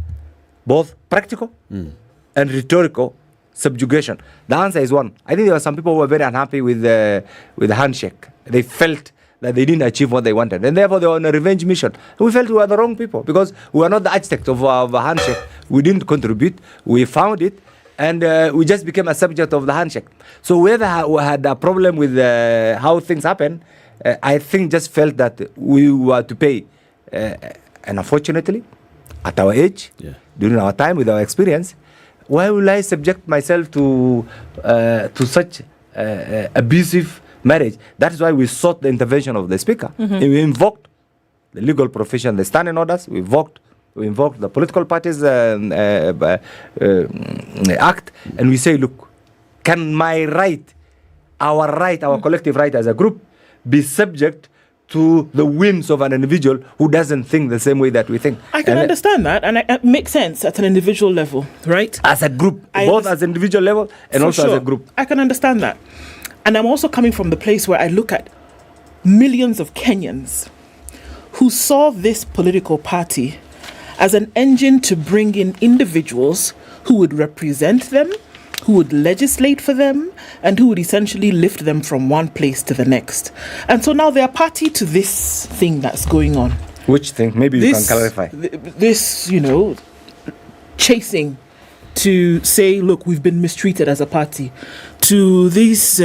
both practical and rhetorical subjugation? The answer is one. I think there were some people who were very unhappy with the handshake. They felt that they didn't achieve what they wanted. And therefore, they were on a revenge mission. We felt we were the wrong people because we were not the architect of a handshake. We didn't contribute. We found it. And we just became a subject of the handshake. So whoever had a problem with how things happen, I think just felt that we were to pay. And unfortunately, at our age, during our time, with our experience, why will I subject myself to such abusive marriage? That is why we sought the intervention of the Speaker. And we invoked the legal profession, the standing orders. We invoked the political parties act, and we say, look, can my right, our collective right as a group, be subject to the whims of an individual who doesn't think the same way that we think? I can understand that, and it makes sense at an individual level, right? As a group, both as an individual level and also as a group. I can understand that. And I'm also coming from the place where I look at millions of Kenyans who saw this political party as an engine to bring in individuals who would represent them, who would legislate for them, and who would essentially lift them from one place to the next. And so now they are party to this thing that's going on. Which thing? Maybe you can clarify. This, chasing to say, look, we've been mistreated as a party, to this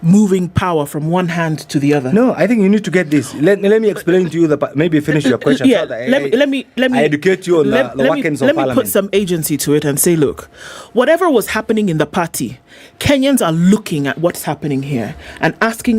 moving power from one hand to the other. No, I think you need to get this. Let me explain to you maybe finish your question. Yeah, so let me I educate you on the workings of Let me Parliament. put some agency to it and say, look, whatever was happening in the party, Kenyans are looking at what's happening here and asking them